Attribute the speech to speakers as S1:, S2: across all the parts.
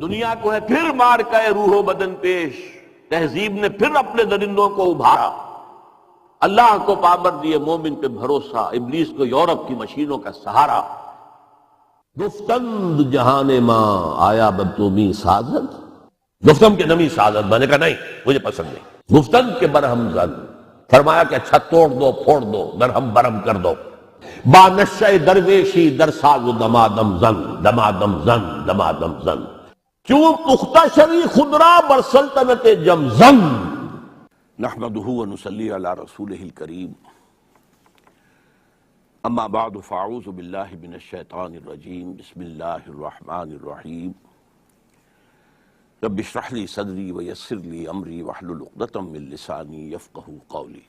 S1: دنیا کو ہے پھر مار کے روح و بدن پیش، تہذیب نے پھر اپنے درندوں کو ابھارا، اللہ کو پابند دیے مومن پہ بھروسہ، ابلیس کو یورپ کی مشینوں کا سہارا۔ گفتند جہان ماں آیا بتومی سازد، گفتم کے نمی سازد، میں نے کہا نہیں مجھے پسند نہیں، گفتند کے برہم زن، فرمایا کہ اچھا توڑ دو پھوڑ دو درہم برہم کر دو، با نشہ درویشی در ساز و دمادم زن، دمادم زن دمادم زن، کیوں پختہ شوی خودرا بر سلطنت جمزن۔ نحمدہ ونصلی علی رسولہ الکریم، اما بعد فاعوذ باللہ من الشیطان الرجیم، بسم اللہ الرحمن الرحیم، رب اشرح لی صدری ویسر لی امری واحلل عقدۃ من لسانی یفقہوا قولی۔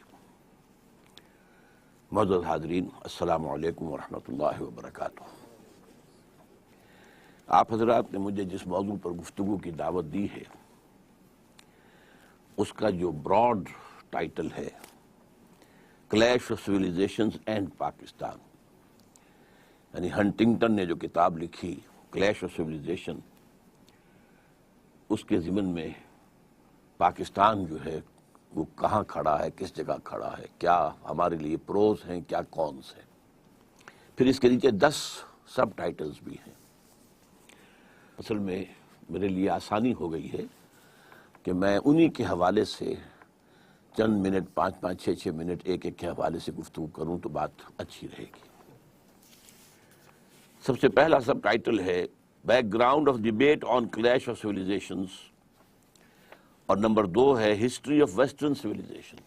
S1: معزز حاضرین، السلام علیکم ورحمۃ اللہ وبرکاتہ۔ آپ حضرات نے مجھے جس موضوع پر گفتگو کی دعوت دی ہے اس کا جو براڈ ٹائٹل ہے clash of civilisations and Pakistan, یعنی ہنٹنگٹن نے جو کتاب لکھی کلیش آف سویلائزیشن، اس کے ضمن میں پاکستان جو ہے وہ کہاں کھڑا ہے، کس جگہ کھڑا ہے، کیا ہمارے لیے پروز ہیں، کیا کونس ہیں، پھر اس کے نیچے 10 سب ٹائٹلز بھی ہیں۔ اصل میں میرے لیے آسانی ہو گئی ہے کہ میں انہی کے حوالے سے چند منٹ 5-5 6-6 منٹ ایک ایک کے حوالے سے گفتگو کروں تو بات اچھی رہے گی۔ سب سے پہلا سب ٹائٹل ہے back ground of debate on clash of civilisations, اور نمبر 2 ہے ہسٹری آف ویسٹرن سویلائزیشن۔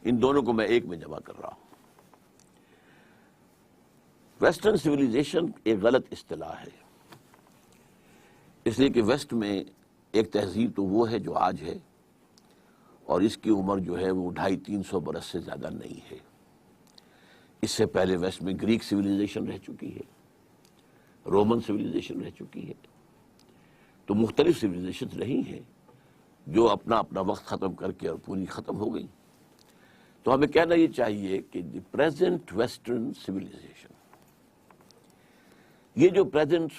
S1: ان دونوں کو میں ایک میں جمع کر رہا ہوں۔ ویسٹرن سویلائزیشن ایک غلط اصطلاح ہے، اس لیے کہ ویسٹ میں ایک تہذیب تو وہ ہے جو آج ہے، اور اس کی عمر جو ہے وہ 250-300 برس سے زیادہ نہیں ہے۔ اس سے پہلے ویسٹ میں گریک سویلائزیشن رہ چکی ہے، رومن سویلائزیشن رہ چکی ہے، تو مختلف سویلائزیشن رہی ہیں جو اپنا اپنا وقت ختم کر کے اور پوری ختم ہو گئی۔ تو ہمیں کہنا یہ چاہیے کہ دی پریزنٹ ویسٹرن سویلائزیشن، یہ جو پریزنٹ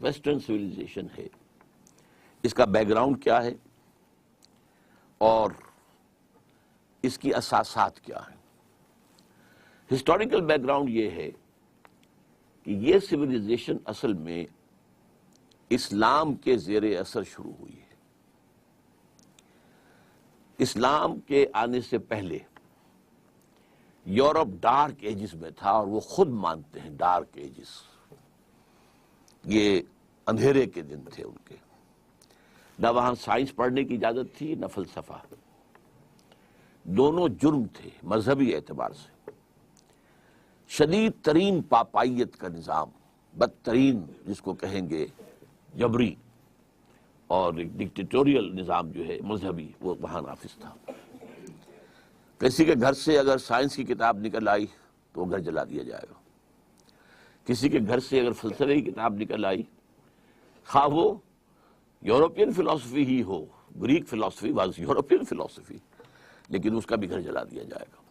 S1: ویسٹرن سویلائزیشن ہے اس کا بیک گراؤنڈ کیا ہے اور اس کی اساسات کیا ہیں۔ ہسٹوریکل بیک گراؤنڈ یہ ہے کہ یہ سویلائزیشن اصل میں اسلام کے زیر اثر شروع ہوئی ہے۔ اسلام کے آنے سے پہلے یورپ ڈارک ایجز میں تھا، اور وہ خود مانتے ہیں ڈارک ایجز، یہ اندھیرے کے دن تھے ان کے، نہ وہاں سائنس پڑھنے کی اجازت تھی نہ فلسفہ، دونوں جرم تھے مذہبی اعتبار سے۔ شدید ترین پاپائیت کا نظام، بدترین جس کو کہیں گے جبری اور ایک ڈکٹیٹوریل نظام جو ہے مذہبی، وہ وہاں نافذ تھا۔ کسی کے گھر سے اگر سائنس کی کتاب نکل آئی تو وہ گھر جلا دیا جائے گا، کسی کے گھر سے اگر فلسفے کی کتاب نکل آئی، خواہ وہ یورپین فلسفی ہی ہو، گریک فلسفی واز یورپین فلسفی، لیکن اس کا بھی گھر جلا دیا جائے گا۔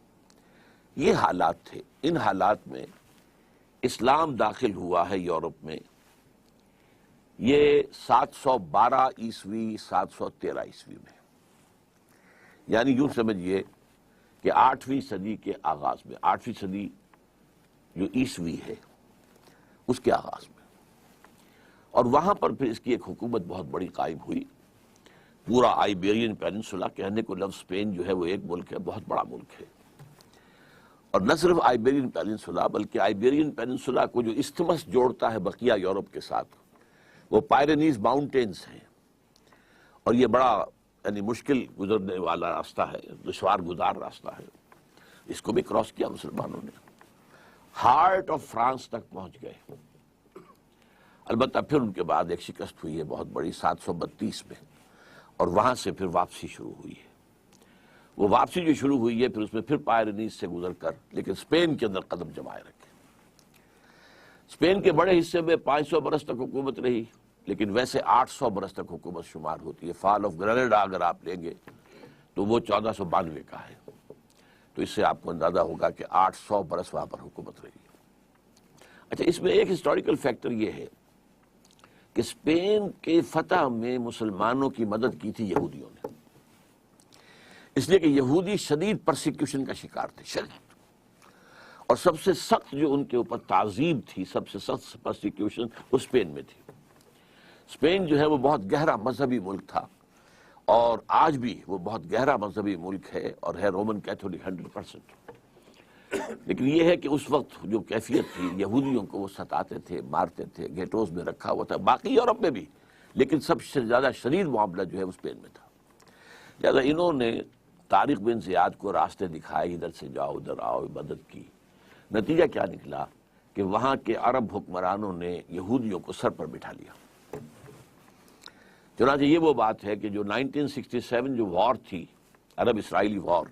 S1: یہ حالات تھے۔ ان حالات میں اسلام داخل ہوا ہے یورپ میں، یہ 712 عیسوی 713 عیسوی میں، یعنی یوں سمجھیے کہ 8ویں صدی کے آغاز میں، 8ویں صدی جو عیسوی ہے اس کے آغاز میں، اور وہاں پر پھر اس کی ایک حکومت بہت بڑی قائم ہوئی۔ پورا آئیبیرین پیننسولا، کہنے کو لفظ اسپین جو ہے وہ ایک ملک ہے، بہت بڑا ملک ہے، اور نہ صرف آئیبیرین پیننسولا بلکہ آئیبیرین پیننسولا کو جو استھمس جوڑتا ہے بقیہ یورپ کے ساتھ، وہ پائرینیز ماؤنٹینز ہیں، اور یہ بڑا یعنی مشکل گزرنے والا راستہ ہے، دشوار گزار راستہ ہے۔ اس کو بھی کراس کیا مسلمانوں نے، ہارٹ آف فرانس تک پہنچ گئے۔ البتہ پھر ان کے بعد ایک شکست ہوئی ہے بہت بڑی 732 میں، اور وہاں سے پھر واپسی شروع ہوئی ہے۔ وہ واپسی جو شروع ہوئی ہے پھر اس میں پھر پائرینیز سے گزر کر لیکن اسپین کے اندر قدم جمائے رکھے۔ اسپین کے بڑے حصے میں 500 برس تک حکومت رہی، لیکن ویسے 800 برس تک حکومت شمار ہوتی ہے۔ فال آف گرینیڈا اگر آپ لیں گے تو وہ 1492 کا ہے، تو اس سے آپ کو اندازہ ہوگا کہ 800 برس وہاں پر حکومت رہی۔ اچھا، اس میں ایک ہسٹوریکل فیکٹر یہ ہے کہ اسپین کے فتح میں مسلمانوں کی مدد کی تھی یہودیوں نے، اس لیے کہ یہودی شدید پرسیکیوشن کا شکار تھے، شدید، اور سب سے سخت جو ان کے اوپر تعذیب تھی، سب سے سخت پرسیکیوشن وہ اسپین میں تھی۔ اسپین جو ہے وہ بہت گہرا مذہبی ملک تھا، اور آج بھی وہ بہت گہرا مذہبی ملک ہے اور ہے رومن کیتھولک 100%۔ لیکن یہ ہے کہ اس وقت جو کیفیت تھی، یہودیوں کو وہ ستاتے تھے، مارتے تھے، گیٹوز میں رکھا ہوا تھا، باقی یورپ میں بھی، لیکن سب سے زیادہ شدید معاملہ جو ہے اسپین میں تھا۔ لہٰذا انہوں نے طارق بن زیاد کو راستے دکھائے، ادھر سے جاؤ ادھر آؤ، مدد کی۔ نتیجہ کیا نکلا کہ وہاں کے عرب حکمرانوں نے یہودیوں کو سر پر بٹھا لیا۔ چنانچہ یہ وہ بات ہے کہ جو 1967 جو وار تھی، عرب اسرائیلی وار،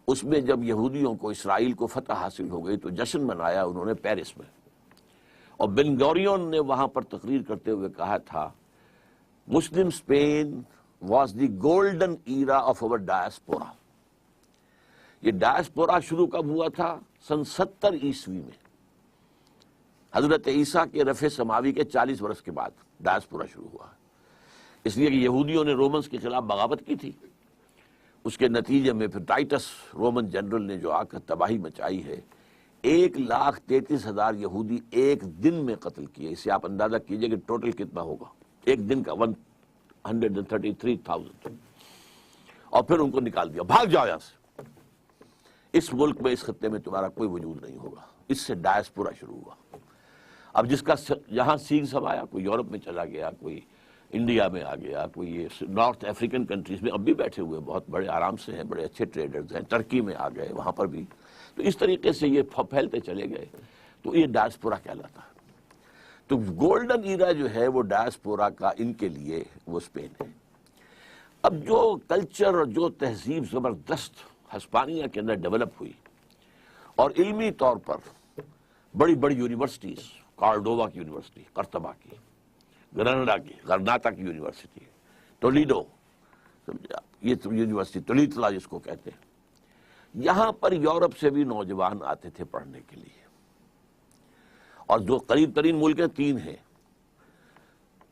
S1: اس میں جب یہودیوں کو اسرائیل کو فتح حاصل ہو گئی تو جشن منایا انہوں نے پیرس میں، اور بن گوریون نے وہاں پر تقریر کرتے ہوئے کہا تھا، Muslim Spain was the golden era of our diaspora. یہ ڈائسپورا شروع کب ہوا تھا؟ سن 70 عیسوی میں، حضرت عیسیٰ کے رفع سماوی کے 40 برس کے بعد ڈائسپورا شروع ہوا، اس لیے کہ یہودیوں نے رومنز کے خلاف بغاوت کی تھی۔ اس کے نتیجے میں پھر ٹائٹس رومن جنرل نے جو آ کر تباہی مچائی ہے، 1,33,000 یہودی ایک دن میں قتل کیے۔ اس سے آپ اندازہ کیجئے کہ ٹوٹل کتنا ہوگا ایک دن کا، 133,000، اور پھر ان کو نکال دیا، بھاگ جاؤ یہاں سے، اس ملک میں، اس خطے میں تمہارا کوئی وجود نہیں ہوگا۔ اس سے ڈائسپورا شروع ہوا۔ اب جس کا یہاں سیگ سمایا، کوئی یورپ میں چلا گیا، کوئی انڈیا میں آ گیا، کوئی یہ نارتھ افریقن کنٹریز میں اب بھی بیٹھے ہوئے بہت بڑے آرام سے ہیں، بڑے اچھے ٹریڈرز ہیں، ترکی میں آ گئے، وہاں پر بھی۔ تو اس طریقے سے یہ پھیلتے چلے گئے، تو یہ ڈائسپورا کہلاتا ہے۔ تو گولڈن ایرا جو ہے وہ ڈائسپورا کا ان کے لیے وہ اسپین ہے۔ اب جو کلچر اور جو تہذیب زبردست ہسپانیہ کے اندر ڈیولپ ہوئی، اور علمی طور پر بڑی بڑی یونیورسٹیز، کارڈووا کی یونیورسٹی، قرطبہ کی، گرناڈا کی، غرناطہ کی یونیورسٹی، ٹولیڈو، یہ یونیورسٹی تولیتلا جس کو کہتے ہیں، یہاں پر یورپ سے بھی نوجوان آتے تھے پڑھنے کے لیے۔ اور جو قریب ترین ملک ہیں 3 ہیں،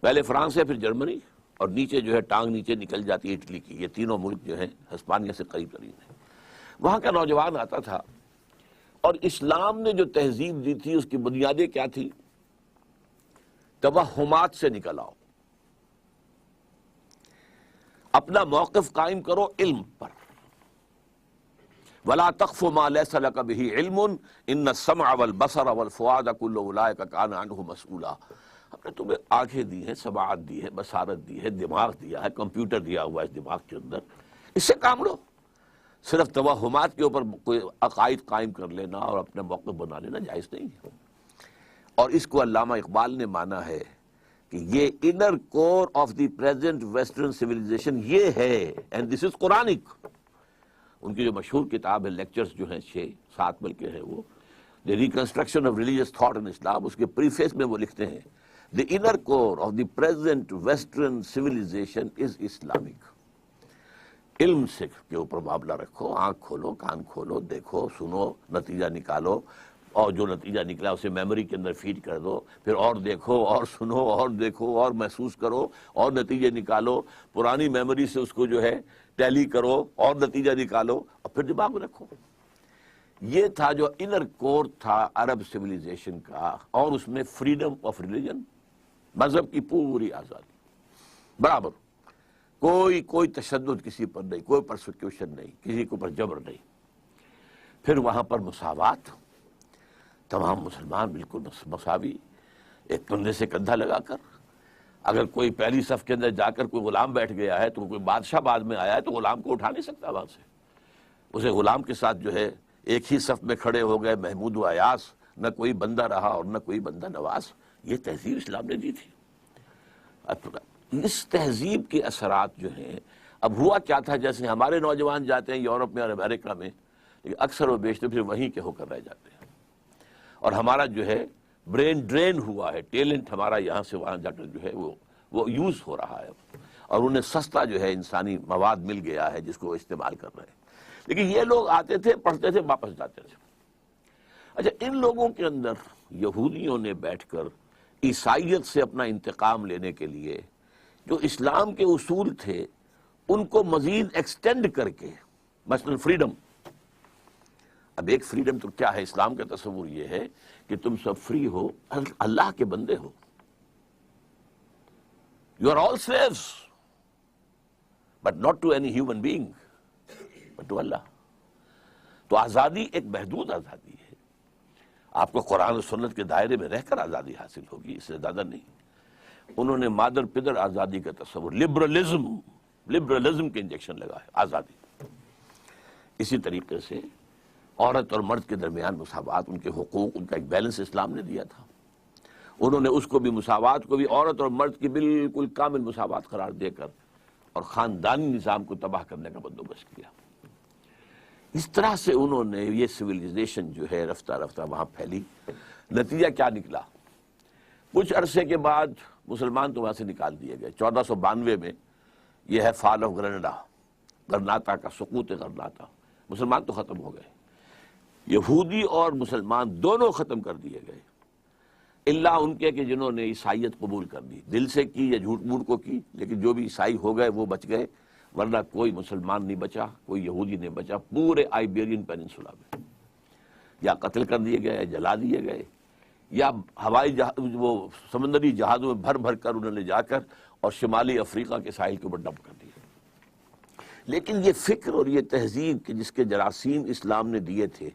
S1: پہلے فرانس ہے، پھر جرمنی، اور نیچے جو ہے ٹانگ نیچے نکل جاتی ہے اٹلی کی۔ یہ تینوں ملک جو ہیں ہسپانیہ سے قریب ترین ہیں، وہاں کا نوجوان آتا تھا، اور اسلام نے جو تہذیب دی تھی اس کی بنیادیں کیا تھی؟ توہمات سے نکل آؤ، اپنا موقف قائم کرو علم پر، وَلَا تَقْفُ مَا لَيْسَ لَكَ بِهِ عِلْمٌ إِنَّ السَّمْعَ وَالْبَصَرَ وَالْفُؤَادَ كُلُّ أُولَٰئِكَ كَانَ عَنْهُ مسؤولا۔ ہم نے تمہیں آنکھیں دی ہیں، سماعت دی ہے، بصارت دی ہے، دماغ دیا ہے، کمپیوٹر دیا ہوا ہے اس دماغ کے اندر، اس سے کام لو۔ صرف توہمات کے اوپر کوئی عقائد قائم کر لینا اور اپنا موقف بنا لینا جائز نہیں ہے۔ اور اس کو علامہ اقبال نے مانا ہے کہ یہ inner core of the present western civilization یہ ہے، اینڈ دس از قرآنک۔ ان کی جو مشہور کتاب ہے، لیکچرز جو ہیں 6-7 بلکہ ہیں، وہ the reconstruction of religious thought in Islam, اس کے پریفیس میں وہ لکھتے ہیں، the inner core of the present western civilization is Islamic. علم سے کے اوپر معاملہ رکھو، آنکھ کھولو، کان کھولو، دیکھو، سنو، نتیجہ نکالو، اور جو نتیجہ نکلا اسے میموری کے اندر فیڈ کر دو، پھر اور دیکھو اور سنو اور دیکھو اور محسوس کرو اور نتیجے نکالو، پرانی میموری سے اس کو جو ہے ٹیلی کرو اور نتیجہ نکالو، اور پھر دماغ میں رکھو۔ یہ تھا جو انر کور تھا عرب سویلائزیشن کا، اور اس میں فریڈم آف ریلیجن، مذہب کی پوری آزادی، برابر، کوئی تشدد کسی پر نہیں، کوئی پرسیکیوشن نہیں، کسی کے اوپر جبر نہیں۔ پھر وہاں پر مساوات، تمام مسلمان بالکل مساوی، ایک کندھے سے کندھا لگا کر۔ اگر کوئی پہلی صف کے اندر جا کر کوئی غلام بیٹھ گیا ہے تو کوئی بادشاہ بعد میں آیا ہے تو غلام کو اٹھا نہیں سکتا وہاں سے، اسے غلام کے ساتھ جو ہے ایک ہی صف میں کھڑے ہو گئے محمود و ایاز، نہ کوئی بندہ رہا اور نہ کوئی بندہ نواز۔ یہ تہذیب اسلام نے دی تھی۔ اس تہذیب کے اثرات جو ہیں، اب ہوا کیا تھا، جیسے ہمارے نوجوان جاتے ہیں یورپ میں اور امریکہ میں، لیکن اکثر و بیشتر پھر وہیں کے ہو کر رہ جاتے ہیں، اور ہمارا جو ہے برین ڈرین ہوا ہے، ٹیلنٹ ہمارا یہاں سے وہاں جا کر جو ہے وہ یوز ہو رہا ہے، اور انہیں سستا جو ہے انسانی مواد مل گیا ہے جس کو وہ استعمال کر رہے ہیں۔ لیکن یہ لوگ آتے تھے، پڑھتے تھے، واپس جاتے تھے۔ اچھا، ان لوگوں کے اندر یہودیوں نے بیٹھ کر عیسائیت سے اپنا انتقام لینے کے لیے جو اسلام کے اصول تھے ان کو مزید ایکسٹینڈ کر کے، مثلا فریڈم. اب ایک فریڈم تو کیا ہے؟ اسلام کا تصور یہ ہے کہ تم سب فری ہو، اللہ کے بندے ہو. You are all slaves, but not to any human being, but to Allah. تو آزادی ایک محدود آزادی ہے. آپ کو قرآن و سنت کے دائرے میں رہ کر آزادی حاصل ہوگی، اس سے زیادہ نہیں. انہوں نے مادر پدر آزادی کا تصور، لبرلزم کے انجیکشن لگا ہے آزادی. اسی طریقے سے عورت اور مرد کے درمیان مساوات، ان کے حقوق، ان کا ایک بیلنس اسلام نے دیا تھا. انہوں نے اس کو بھی، مساوات کو بھی، عورت اور مرد کی بالکل کامل مساوات قرار دے کر اور خاندانی نظام کو تباہ کرنے کا بندوبست کیا. اس طرح سے انہوں نے یہ سویلائزیشن جو ہے رفتہ رفتہ وہاں پھیلی. نتیجہ کیا نکلا؟ کچھ عرصے کے بعد مسلمان تو وہاں سے نکال دیے گئے. 1492 میں یہ ہے فال آف گرناڈا، غرناطہ کا سقوط غرناطہ. مسلمان تو ختم ہو گئے، یہودی اور مسلمان دونوں ختم کر دیے گئے، الا ان کے کہ جنہوں نے عیسائیت قبول کر لی، دل سے کی یا جھوٹ موٹ کو کی، لیکن جو بھی عیسائی ہو گئے وہ بچ گئے. ورنہ کوئی مسلمان نہیں بچا، کوئی یہودی نہیں بچا پورے آئیبیرین پیننسولا میں. یا قتل کر دیے گئے، یا جلا دیے گئے، یا ہوائی وہ سمندری جہازوں میں بھر بھر کر انہوں نے جا کر اور شمالی افریقہ کے ساحل کے اوپر ڈمپ کر دیا. لیکن یہ فکر اور یہ تہذیب کہ جس کے جراثیم اسلام نے دیے تھے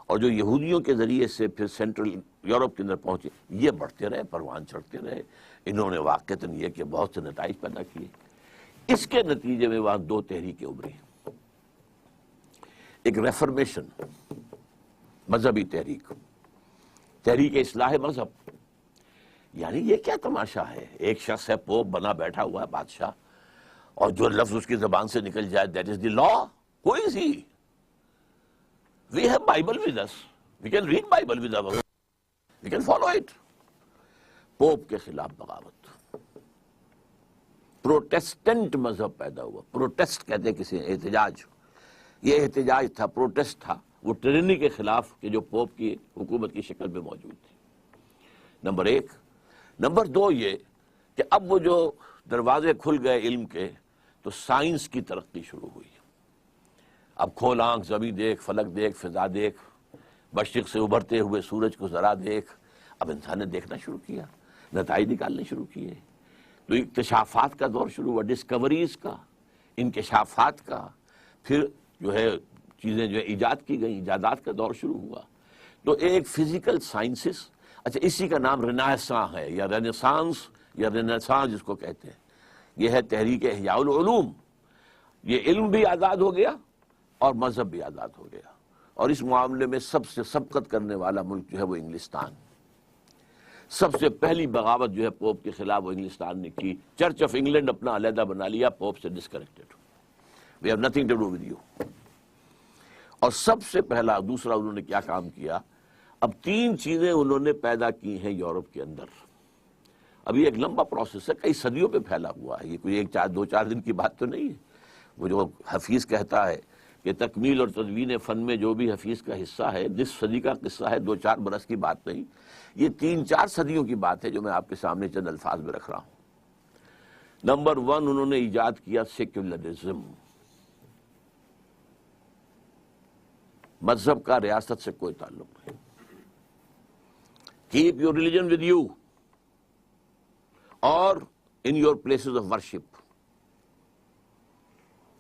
S1: اور جو یہودیوں کے ذریعے سے پھر سینٹرل یورپ کے اندر پہنچے، یہ بڑھتے رہے، پروان چڑھتے رہے. انہوں نے واقعتاً یہ کہ بہت سے نتائج پیدا کیے. اس کے نتیجے میں وہاں دو تحریکیں ابھری. ایک ریفرمیشن، مذہبی تحریک، تحریک اصلاح مذہب. یعنی یہ کیا تماشا ہے؟ ایک شخص ہے، پوپ بنا بیٹھا ہوا ہے، بادشاہ، اور جو لفظ اس کی زبان سے نکل جائے that is the law. Who is he? We have Bible with us. We can read Bible with us. We can follow it. Pope کے خلاف بغاوت. پروٹیسٹنٹ مذہب پیدا ہوا. پروٹیسٹ کہتے ہیں کسی احتجاج. یہ احتجاج تھا، پروٹیسٹ تھا، وہ ٹرینی کے خلاف کہ جو پوپ کی حکومت کی شکل میں موجود تھی. نمبر ایک. نمبر دو یہ کہ اب وہ جو دروازے کھل گئے علم کے، تو سائنس کی ترقی شروع ہوئی. اب کھول آنکھ، زمین دیکھ، فلک دیکھ، فضا دیکھ، مشرق سے ابھرتے ہوئے سورج کو ذرا دیکھ. اب انسان نے دیکھنا شروع کیا، نتائج نکالنے شروع کیے. تو اکتشافات کا دور شروع ہوا، ڈسکوریز کا، انکشافات کا. پھر جو ہے چیزیں جو ہے ایجاد کی گئیں، ایجادات کا دور شروع ہوا. تو ایک فزیکل سائنسز، اچھا اسی کا نام رینیساں ہے، یا رینیسانس یا رینیسانس جس کو کہتے ہیں. یہ ہے تحریک احیاء العلوم. یہ علم بھی آزاد ہو گیا اور مذہب بھی آزاد ہو گیا. اور اس معاملے میں سب سے سبقت کرنے والا ملک جو ہے وہ انگلستان. سب سے پہلی بغاوت جو ہے پوپ کے خلاف وہ انگلستان نے کی. چرچ آف انگلینڈ اپنا علیحدہ بنا لیا، پوپ سے disconnected. We have nothing to do with you. اور سب سے پہلا دوسرا انہوں نے کیا کام کیا؟ اب تین چیزیں انہوں نے پیدا کی ہیں یورپ کے اندر. اب یہ ایک لمبا پروسیس ہے، کئی صدیوں پہ پھیلا ہوا ہے. یہ کوئی ایک دو چار دن کی بات تو نہیں ہے. وہ جو حفیظ کہتا ہے کہ تکمیل اور تدوین فن میں جو بھی حفیظ کا حصہ ہے، 10 صدی کا قصہ ہے، 2-4 برس کی بات نہیں. یہ 3-4 صدیوں کی بات ہے جو میں آپ کے سامنے چند الفاظ میں رکھ رہا ہوں. نمبر 1 انہوں نے ایجاد کیا سیکولرزم. مذہب کا ریاست سے کوئی تعلق نہیں. Keep your religion with you اور in your places of worship.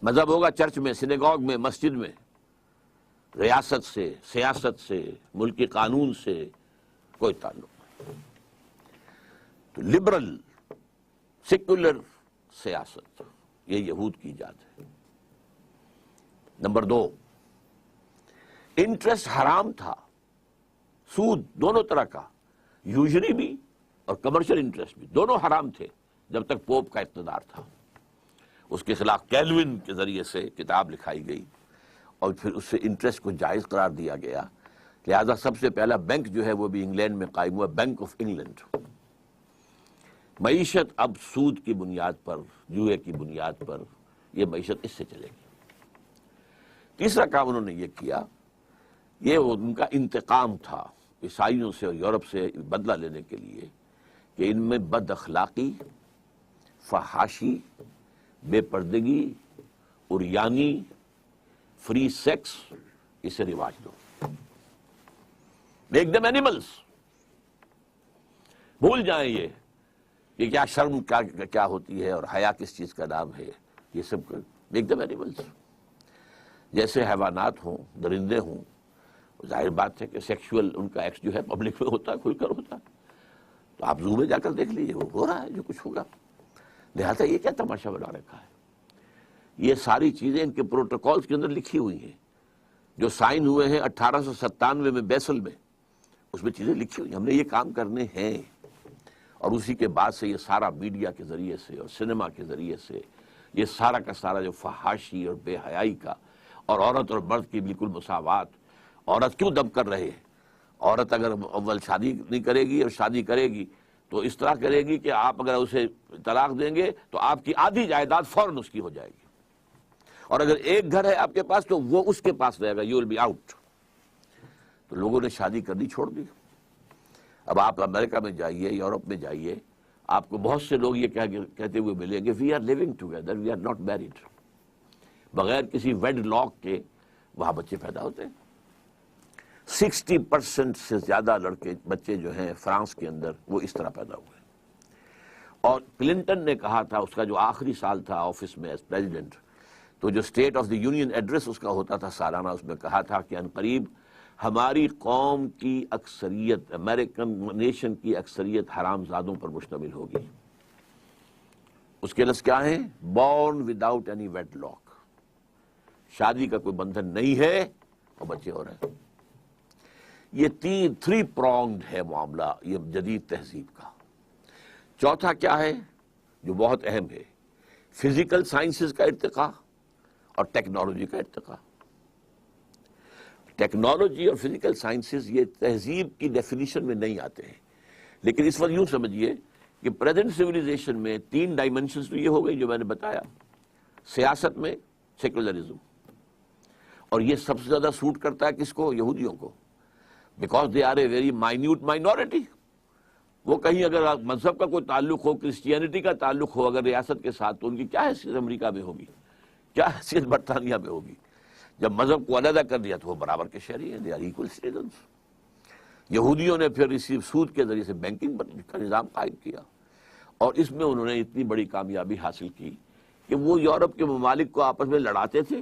S1: مذہب ہوگا چرچ میں، سینیگوگ میں، مسجد میں. ریاست سے، سیاست سے، ملکی قانون سے کوئی تعلق نہیں. تو لبرل سیکولر سیاست یہ یہود کی ایجاد ہے. نمبر 2 انٹرسٹ حرام تھا، سود دونوں طرح کا، یوزری بھی اور کمرشل انٹرسٹ بھی، دونوں حرام تھے جب تک پوپ کا اقتدار تھا. اس کے خلاف کیلوین کے ذریعے سے کتاب لکھائی گئی اور پھر اس سے انٹرسٹ کو جائز قرار دیا گیا. لہذا سب سے پہلا بینک جو ہے وہ بھی انگلینڈ میں قائم ہوا، بینک آف انگلینڈ. معیشت اب سود کی بنیاد پر، جوئے کی بنیاد پر، یہ معیشت اس سے چلے گی. تیسرا کام انہوں نے یہ کیا، یہ ان کا انتقام تھا عیسائیوں سے اور یورپ سے بدلہ لینے کے لیے، کہ ان میں بد اخلاقی، فحاشی، بے پردگی، عریانی، فری سیکس، اسے رواج دو، میک دم اینیملز. بھول جائیں یہ کیا شرم کیا ہوتی ہے اور حیا کس چیز کا نام ہے. یہ سب میک دم اینیملز. جیسے حیوانات ہوں، درندے ہوں، ظاہر بات ہے کہ سیکشول ان کا ایکٹ جو ہے پبلک میں ہوتا ہے، کھل کر ہوتا ہے. تو آپ زو میں جا کر دیکھ لیجیے، وہ ہو رہا ہے جو کچھ ہوگا. لہٰذا یہ کیا تماشا بنا رکھا ہے. یہ ساری چیزیں ان کے پروٹوکالز کے اندر لکھی ہوئی ہیں جو سائن ہوئے ہیں 1897 میں بیسل میں. اس میں چیزیں لکھی ہوئی ہیں، ہم نے یہ کام کرنے ہیں. اور اسی کے بعد سے یہ سارا میڈیا کے ذریعے سے اور سنیما کے ذریعے سے یہ سارا کا سارا جو فحاشی اور بے حیائی کا، اور عورت اور مرد کی بالکل مساوات. عورت کیوں دب کر رہے ہیں؟ عورت اگر اول شادی نہیں کرے گی اور شادی کرے گی تو اس طرح کرے گی کہ آپ اگر اسے طلاق دیں گے تو آپ کی آدھی جائیداد فوراً اس کی ہو جائے گی. اور اگر ایک گھر ہے آپ کے پاس تو وہ اس کے پاس رہے گا، یو ول بی آؤٹ. تو لوگوں نے شادی کرنی چھوڑ دی. اب آپ امریکہ میں جائیے، یورپ میں جائیے، آپ کو بہت سے لوگ یہ کہتے ہوئے ملیں گے، we are living together, we are not married. بغیر کسی ویڈ لاک کے وہاں بچے پیدا ہوتے ہیں. 60% سے زیادہ بچے جو ہیں فرانس کے اندر وہ اس طرح پیدا ہوئے. اور کلنٹن نے کہا تھا، اس کا جو آخری سال تھا آفس میں ایز پریزیڈنٹ، تو جو state of the union address اس کا ہوتا تھا سالانہ، اس میں کہا تھا کہ عنقریب ہماری قوم کی اکثریت، امریکن نیشن کی اکثریت حرام زادوں پر مشتمل ہوگی. اس کے لفظ کیا ہیں؟ Born without any wedlock. شادی کا کوئی بندھن نہیں ہے اور بچے ہو رہے ہیں. یہ تھری پرونگڈ ہے معاملہ یہ جدید تہذیب کا. چوتھا کیا ہے جو بہت اہم ہے؟ فزیکل سائنسز کا ارتقاء اور ٹیکنالوجی کا ارتقاء. ٹیکنالوجی اور فزیکل سائنسز یہ تہذیب کی ڈیفینیشن میں نہیں آتے ہیں، لیکن اس وقت یوں سمجھیے کہ پریزنٹ سویلائزیشن میں 3 ڈائمنشنز تو یہ ہو گئی جو میں نے بتایا. سیاست میں سیکولرزم، اور یہ سب سے زیادہ سوٹ کرتا ہے کس کو؟ یہودیوں کو، because they are a very minute minority. وہ کہیں اگر مذہب کا کوئی تعلق ہو، کرسچینٹی کا تعلق ہو اگر ریاست کے ساتھ، تو ان کی کیا حیثیت امریکہ میں ہوگی، کیا حیثیت برطانیہ میں ہوگی؟ جب مذہب کو علیحدہ کر دیا تو وہ برابر کے شہری ہیں، دے آر ایکول سٹیزنز. یہودیوں نے پھر اسی سود کے ذریعے سے بینکنگ کا نظام قائم کیا، اور اس میں انہوں نے اتنی بڑی کامیابی حاصل کی کہ وہ یورپ کے ممالک کو آپس میں لڑاتے تھے،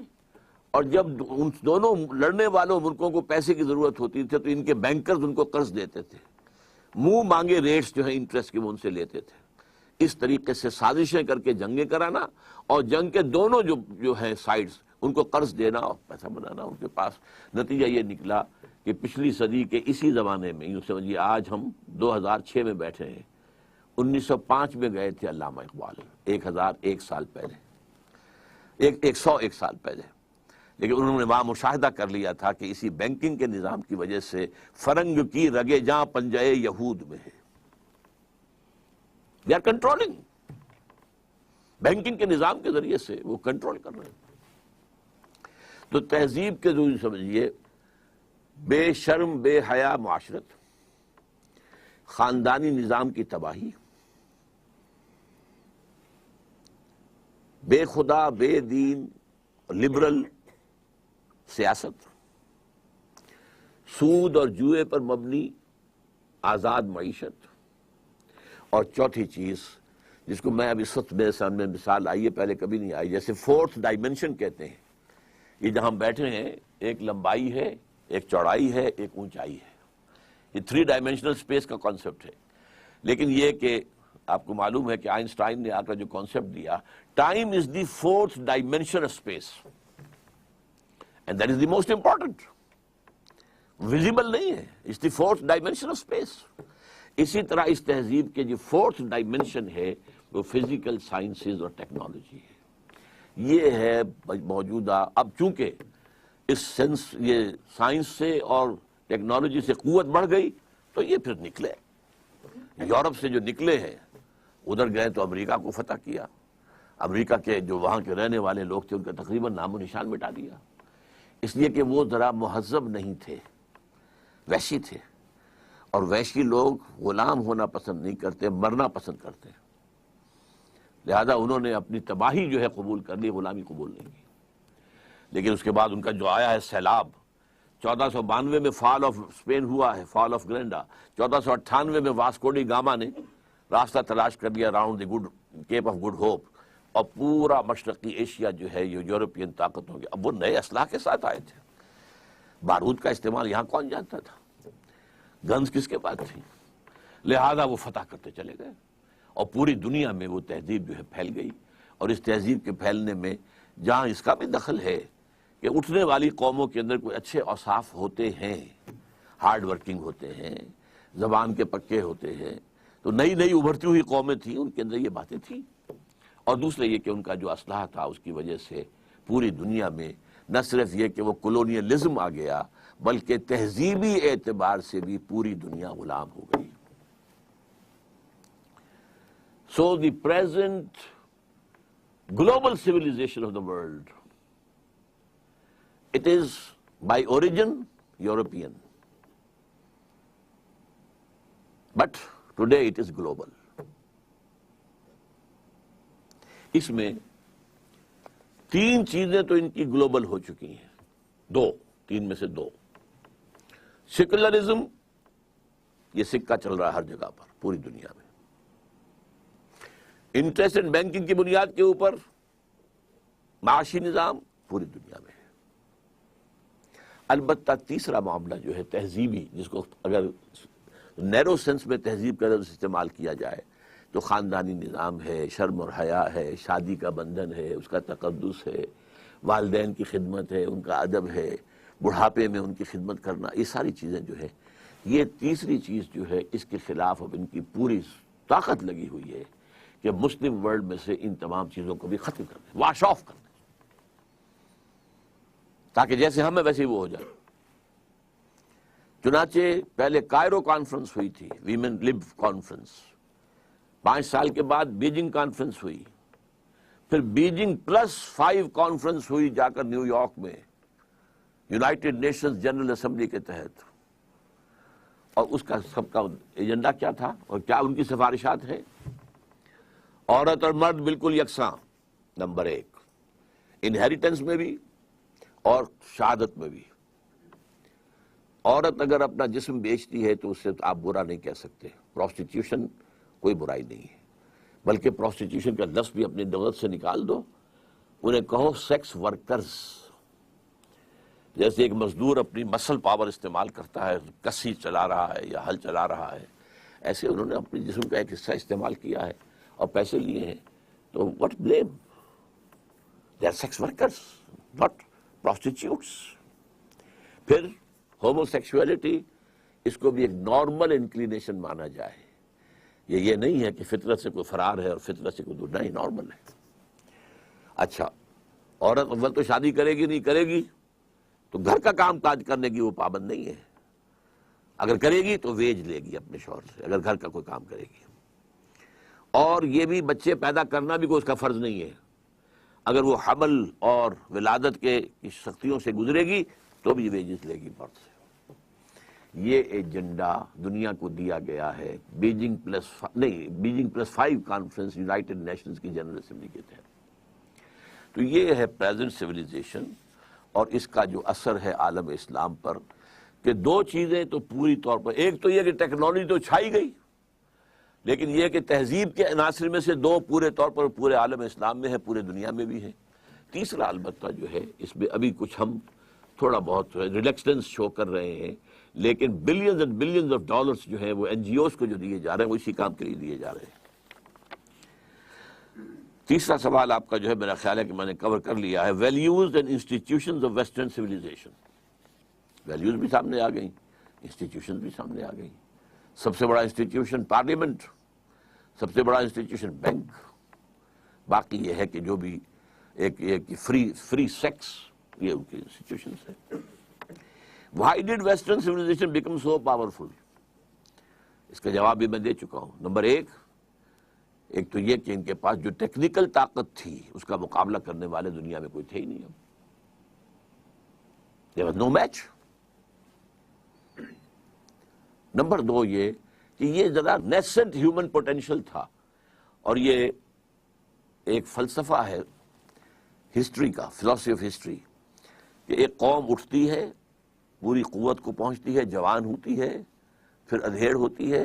S1: اور جب ان دونوں لڑنے والوں ملکوں کو پیسے کی ضرورت ہوتی تھی تو ان کے بینکرز ان کو قرض دیتے تھے. منہ مانگے ریٹس جو ہیں انٹرسٹ کے وہ ان سے لیتے تھے. اس طریقے سے سازشیں کر کے جنگیں کرانا، اور جنگ کے دونوں جو ہیں سائڈز ان کو قرض دینا اور پیسہ بنانا ان کے پاس. نتیجہ یہ نکلا کہ پچھلی صدی کے اسی زمانے میں، یوں سمجھیے آج ہم 2006 میں بیٹھے ہیں، 1905 میں گئے تھے علامہ اقبال، 1001 سال پہلے، 101 سال پہلے. لیکن انہوں نے وہاں مشاہدہ کر لیا تھا کہ اسی بینکنگ کے نظام کی وجہ سے فرنگ کی رگے جاں پنجے یہود میں ہے. They are controlling. بینکنگ کے نظام کے ذریعے سے وہ کنٹرول کر رہے ہیں. تو تہذیب کے ذریعے سمجھیے بے شرم بے حیا معاشرت، خاندانی نظام کی تباہی، بے خدا بے دین لبرل سیاست، سود اور جوئے پر مبنی آزاد معیشت، اور چوتھی چیز جس کو میں اب اس وقت میرے سامنے مثال آئی ہے، پہلے کبھی نہیں آئی، جیسے 4th ڈائمنشن کہتے ہیں. یہ جہاں ہم بیٹھے ہیں ایک لمبائی ہے، ایک چوڑائی ہے، ایک اونچائی ہے. یہ 3 ڈائمنشنل اسپیس کا کانسیپٹ ہے. لیکن یہ کہ آپ کو معلوم ہے کہ آئنسٹائن نے آ کر جو کانسیپٹ دیا، time is the 4th dimension space, and that is the most important. Visible نہیں ہے، it's the 4th dimension of space. اسی طرح اس تہذیب کے جو 4th ڈائمنشن ہے وہ فزیکل سائنسز اور ٹیکنالوجی ہے. یہ ہے موجودہ. اب چونکہ اس یہ سائنس سے اور ٹیکنالوجی سے قوت بڑھ گئی تو یہ پھر نکلے. یورپ سے جو نکلے ہیں ادھر گئے تو امریکہ کو فتح کیا. امریکہ کے جو وہاں کے رہنے والے لوگ تھے ان کا تقریباً نام و نشان مٹا دیا، اس لیے کہ وہ ذرا مہذب نہیں تھے، وحشی تھے. اور وحشی لوگ غلام ہونا پسند نہیں کرتے، مرنا پسند کرتے ہیں، لہذا انہوں نے اپنی تباہی جو ہے قبول کر لی، غلامی قبول نہیں کی۔ لیکن اس کے بعد ان کا جو آیا ہے سیلاب، 1492 میں فال آف اسپین ہوا ہے، فال آف گرینڈا، 1498 میں واسکو ڈی گاما نے راستہ تلاش کر لیا round the good cape of good hope, اور پورا مشرقی ایشیا جو ہے یہ یورپین طاقتوں کے، اب وہ نئے اسلحہ کے ساتھ آئے تھے، بارود کا استعمال یہاں کون جانتا تھا، گنز کس کے پاس تھی، لہذا وہ فتح کرتے چلے گئے، اور پوری دنیا میں وہ تہذیب جو ہے پھیل گئی۔ اور اس تہذیب کے پھیلنے میں جہاں اس کا بھی دخل ہے کہ اٹھنے والی قوموں کے اندر کوئی اچھے اوصاف ہوتے ہیں، ہارڈ ورکنگ ہوتے ہیں، زبان کے پکے ہوتے ہیں، تو نئی نئی ابھرتی ہوئی قومیں تھیں، ان کے اندر یہ باتیں تھیں۔ اور دوسرا یہ کہ ان کا جو اسلحہ تھا اس کی وجہ سے پوری دنیا میں نہ صرف یہ کہ وہ کولونیلزم آ گیا، بلکہ تہذیبی اعتبار سے بھی پوری دنیا غلام ہو گئی۔ So the present global civilization of the world, it is by origin European, but today it is global. اس میں تین چیزیں تو ان کی گلوبل ہو چکی ہیں، تین میں سے دو۔ سیکولرزم، یہ سکہ چل رہا ہے ہر جگہ پر پوری دنیا میں، انٹرسٹ اینڈ بینکنگ کی بنیاد کے اوپر معاشی نظام پوری دنیا میں ہے۔ البتہ تیسرا معاملہ جو ہے تہذیبی، جس کو اگر نیرو سینس میں تہذیب کا لفظ استعمال کیا جائے تو خاندانی نظام ہے، شرم اور حیا ہے، شادی کا بندھن ہے، اس کا تقدس ہے، والدین کی خدمت ہے، ان کا ادب ہے، بڑھاپے میں ان کی خدمت کرنا، یہ ساری چیزیں جو ہے، یہ تیسری چیز جو ہے اس کے خلاف اب ان کی پوری طاقت لگی ہوئی ہے کہ مسلم ورلڈ میں سے ان تمام چیزوں کو بھی ختم کر دیں، واش آف کر دیں، تاکہ جیسے ہم ہیں ویسے ہی وہ ہو جائے۔ چنانچہ پہلے کائرو کانفرنس ہوئی تھی، ویمن لب کانفرنس، 5 سال کے بعد بیجنگ کانفرنس ہوئی، پھر بیجنگ +5 کانفرنس ہوئی جا کر نیو یارک میں یونائٹڈ نیشنز جنرل اسمبلی کے تحت، اور اس کا سب کا ایجنڈا کیا تھا اور کیا ان کی سفارشات ہیں؟ عورت اور مرد بالکل یکساں، نمبر 1، انہیریٹنس میں بھی اور شہادت میں بھی۔ عورت اگر اپنا جسم بیچتی ہے تو اس سے آپ برا نہیں کہہ سکتے، پروسٹیٹیوشن کوئی برائی نہیں ہے، بلکہ پروسٹیٹیوشن کا لفظ بھی اپنی لغت سے نکال دو، انہیں کہو سیکس ورکرز۔ جیسے ایک مزدور اپنی مسل پاور استعمال کرتا ہے، کسی چلا رہا ہے یا ہل چلا رہا ہے، ایسے انہوں نے اپنے جسم کا ایک حصہ استعمال کیا ہے اور پیسے لیے ہیں، تو what blame? They are sex workers, not prostitutes۔ پھر ہومو سیکشولیٹی، اس کو بھی ایک نارمل انکلینیشن مانا جائے، یہ نہیں ہے کہ فطرت سے کوئی فرار ہے اور فطرت سے کوئی دور، نہیں، نارمل ہے۔ اچھا، عورت اول تو شادی کرے گی نہیں کرے گی تو گھر کا کام کاج کرنے کی وہ پابند نہیں ہے، اگر کرے گی تو ویج لے گی اپنے شوہر سے، اگر گھر کا کوئی کام کرے گی۔ اور یہ بھی بچے پیدا کرنا بھی کوئی اس کا فرض نہیں ہے، اگر وہ حمل اور ولادت کے سختیوں سے گزرے گی تو بھی ویجز لے گی مرد سے۔ یہ ایجنڈا دنیا کو دیا گیا ہے بیجنگ +5 کانفرنس یونائٹڈ نیشنز کی جنرل اسمبلی کے تحت۔ تو یہ ہے پریزنٹ سویلائزیشن، اور اس کا جو اثر ہے عالم اسلام پر، کہ دو چیزیں تو پوری طور پر، ایک تو یہ کہ ٹیکنالوجی تو چھائی گئی، لیکن یہ کہ تہذیب کے عناصر میں سے دو پورے طور پر پورے عالم اسلام میں ہے، پورے دنیا میں بھی ہے۔ تیسرا البتہ جو ہے اس میں ابھی کچھ ہم تھوڑا بہت ریلیکسٹنس شو کر رہے ہیں، لیکن billions and billions of dollars جو ہیں وہ NGOs کو جو دیے جا رہے ہیں وہ اسی کام کے لیے دیے جا رہے ہیں۔ تیسرا سوال آپ کا جو ہے میرا خیال ہے کہ میں نے کور کر لیا ہے، values and institutions of western civilization. Values بھی سامنے آ گئیں، انسٹیٹیوشنز بھی سامنے آ گئیں۔ سب سے بڑا انسٹیٹیوشن پارلیمنٹ، سب سے بڑا انسٹیٹیوشن بینک، باقی یہ ہے کہ جو بھی ایک فری سیکس، یہ ان کی انسٹیٹیوشنز ہیں۔ Why did Western civilization become so powerful؟ اس کا جواب بھی میں دے چکا ہوں۔ نمبر 1 تو یہ کہ ان کے پاس جو ٹیکنیکل طاقت تھی اس کا مقابلہ کرنے والے دنیا میں کوئی تھے ہی نہیں۔ There was no match۔ Number دو یہ کہ یہ ذرا نیسنٹ ہیومن پوٹینشل تھا، اور یہ ایک فلسفہ ہے ہسٹری کا، فلاسفی آف ہسٹری، کہ ایک قوم اٹھتی ہے، پوری قوت کو پہنچتی ہے، جوان ہوتی ہے، پھر ادھیڑ ہوتی ہے،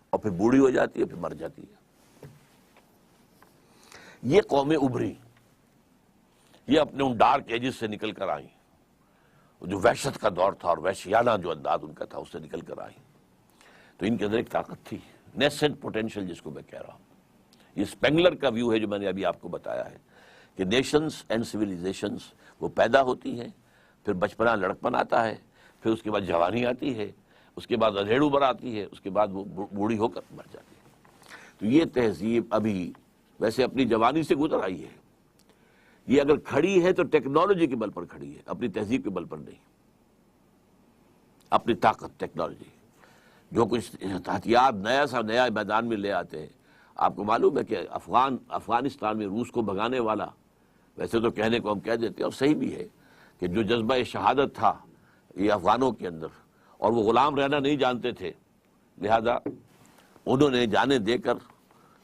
S1: اور پھر بوڑھی ہو جاتی ہے، پھر مر جاتی ہے۔ یہ قومیں ابھری، یہ اپنے ان ڈارک ایجز سے نکل کر آئیں، جو وحشت کا دور تھا اور وحشیانہ جو انداز ان کا تھا اس سے نکل کر آئیں۔ تو ان کے اندر ایک طاقت تھی، نیسنٹ پوٹینشل جس کو میں کہہ رہا ہوں۔ یہ اسپینگلر کا ویو ہے جو میں نے ابھی آپ کو بتایا ہے کہ نیشنز اینڈ سویلائزیشنز وہ پیدا ہوتی ہیں، پھر بچپنا لڑکپن آتا ہے، پھر اس کے بعد جوانی آتی ہے، اس کے بعد ادھیڑ ابھر آتی ہے، اس کے بعد وہ بوڑھی ہو کر مر جاتی ہے۔ تو یہ تہذیب ابھی ویسے اپنی جوانی سے گزر آئی ہے، یہ اگر کھڑی ہے تو ٹیکنالوجی کے بل پر کھڑی ہے، اپنی تہذیب کے بل پر نہیں، اپنی طاقت ٹیکنالوجی، جو کچھ ہتھیار نیا سا نیا میدان میں لے آتے ہیں۔ آپ کو معلوم ہے کہ افغانستان میں روس کو بھگانے والا، ویسے تو کہنے کو ہم کہہ دیتے ہیں اور صحیح بھی ہے، کہ جو جذبہ شہادت تھا یہ افغانوں کے اندر، اور وہ غلام رہنا نہیں جانتے تھے، لہذا انہوں نے جانیں دے کر،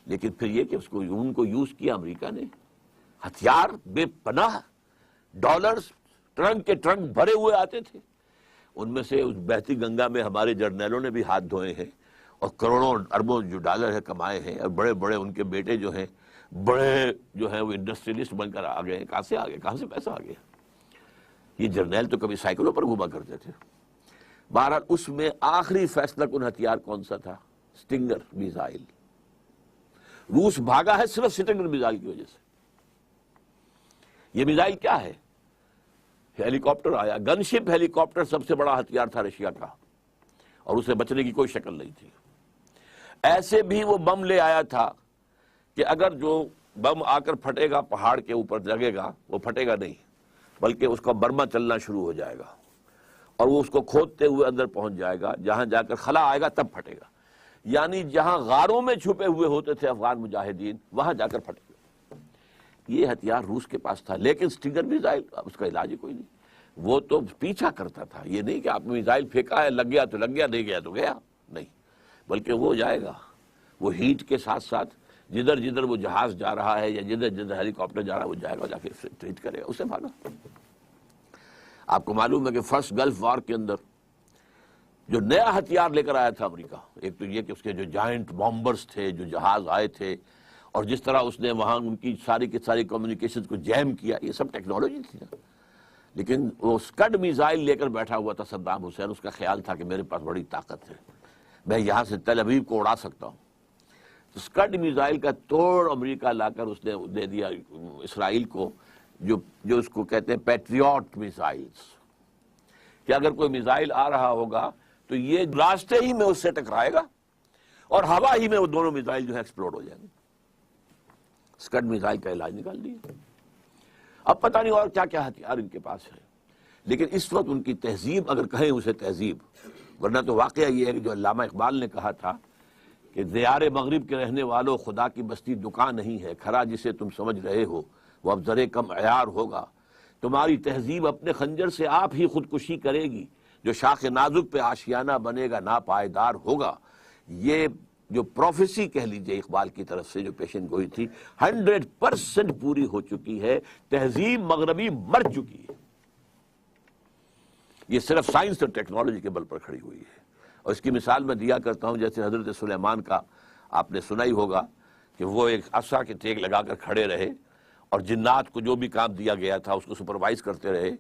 S1: لیکن پھر یہ کہ ان کو یوز کیا امریکہ نے، ہتھیار بے پناہ، ڈالرز ٹرنک کے ٹرنک بھرے ہوئے آتے تھے، ان میں سے اس بہتی گنگا میں ہمارے جرنیلوں نے بھی ہاتھ دھوئے ہیں، اور کروڑوں اربوں جو ڈالر ہے کمائے ہیں، اور بڑے بڑے ان کے بیٹے جو ہیں، بڑے جو ہیں وہ انڈسٹریلسٹ بن کر آ گئے ہیں۔ کہاں سے آ گئے، کہاں سے پیسہ آ گیا؟ یہ جرنیل تو کبھی سائیکلوں پر گھوما کرتے تھے۔ بہرحال اس میں آخری فیصلہ کن ہتھیار کون سا تھا؟ Stinger missile. روس بھاگا ہے صرف سٹنگر میزائل کی وجہ سے۔ یہ میزائل کیا ہے؟ ہیلی کاپٹر آیا، گن شپ ہیلی کاپٹر سب سے بڑا ہتھیار تھا رشیا کا، اور اسے بچنے کی کوئی شکل نہیں تھی۔ ایسے بھی وہ بم لے آیا تھا کہ اگر جو بم آ کر پھٹے گا پہاڑ کے اوپر لگے گا، وہ پھٹے گا نہیں، بلکہ اس کا برما چلنا شروع ہو جائے گا، اور وہ اس کو کھودتے ہوئے اندر پہنچ جائے گا، جہاں جا کر خلا آئے گا تب پھٹے گا، یعنی جہاں غاروں میں چھپے ہوئے ہوتے تھے افغان مجاہدین وہاں جا کر پھٹے گا۔ یہ ہتھیار روس کے پاس تھا، لیکن سٹنگر میزائل اس کا علاج ہی کوئی نہیں، وہ تو پیچھا کرتا تھا۔ یہ نہیں کہ آپ نے میزائل پھینکا ہے، لگ گیا تو لگ گیا، نہیں گیا تو گیا، نہیں، بلکہ وہ جائے گا، وہ ہیٹ کے ساتھ ساتھ جدھر جدھر وہ جہاز جا رہا ہے یا جدھر جدھر ہیلی کاپٹر جا رہا ہے وہ جائے گا، جا کے ٹریٹ کرے گا، اسے بھاگا۔ آپ کو معلوم ہے کہ فرسٹ گلف وار کے اندر جو نیا ہتھیار لے کر آیا تھا امریکہ، ایک تو یہ کہ اس کے جو جائنٹ بامبرز تھے، جو جہاز آئے تھے، اور جس طرح اس نے وہاں ان کی ساری کی ساری کمیونیکیشن کو جیم کیا، یہ سب ٹیکنالوجی تھی نا۔ لیکن وہ سکڈ میزائل لے کر بیٹھا ہوا تھا صدام حسین، اس کا خیال تھا کہ میرے پاس بڑی طاقت ہے، میں یہاں سے تل ابیب کو اڑا سکتا ہوں۔ تو سکڈ میزائل کا توڑ امریکہ لا کر اس نے دے دیا اسرائیل کو، جو اس کو کہتے ہیں پیٹریوٹ میزائلز، کہ اگر کوئی میزائل آ رہا ہوگا تو یہ راستے ہی میں اس سے ٹکرائے گا، اور ہوا ہی میں وہ دونوں میزائل جو ہے ایکسپلوڈ ہو جائیں گے۔ سکڈ میزائل کا علاج نکال دیا۔ اب پتہ نہیں اور کیا کیا ہتھیار ان کے پاس ہے، لیکن اس وقت ان کی تہذیب، اگر کہیں اسے تہذیب، ورنہ تو واقعہ یہ ہے کہ جو علامہ اقبال نے کہا تھا کہ دیار مغرب کے رہنے والوں، خدا کی بستی دکان نہیں ہے، کھرا جسے تم سمجھ رہے ہو وہ اب ذرے کم عیار ہوگا، تمہاری تہذیب اپنے خنجر سے آپ ہی خودکشی کرے گی، جو شاخ نازک پہ آشیانہ بنے گا ناپائیدار ہوگا۔ یہ جو پروفیسی کہہ لیجئے اقبال کی طرف سے جو پیشن گوئی تھی 100% پوری ہو چکی ہے، تہذیب مغربی مر چکی ہے، یہ صرف سائنس اور ٹیکنالوجی کے بل پر کھڑی ہوئی ہے۔ اور اس کی مثال میں دیا کرتا ہوں، جیسے حضرت سلیمان کا آپ نے سنا ہی ہوگا کہ وہ ایک عصا کے ٹیک لگا کر کھڑے رہے، اور جنات کو جو بھی کام دیا گیا تھا اس کو سپروائز کرتے رہے،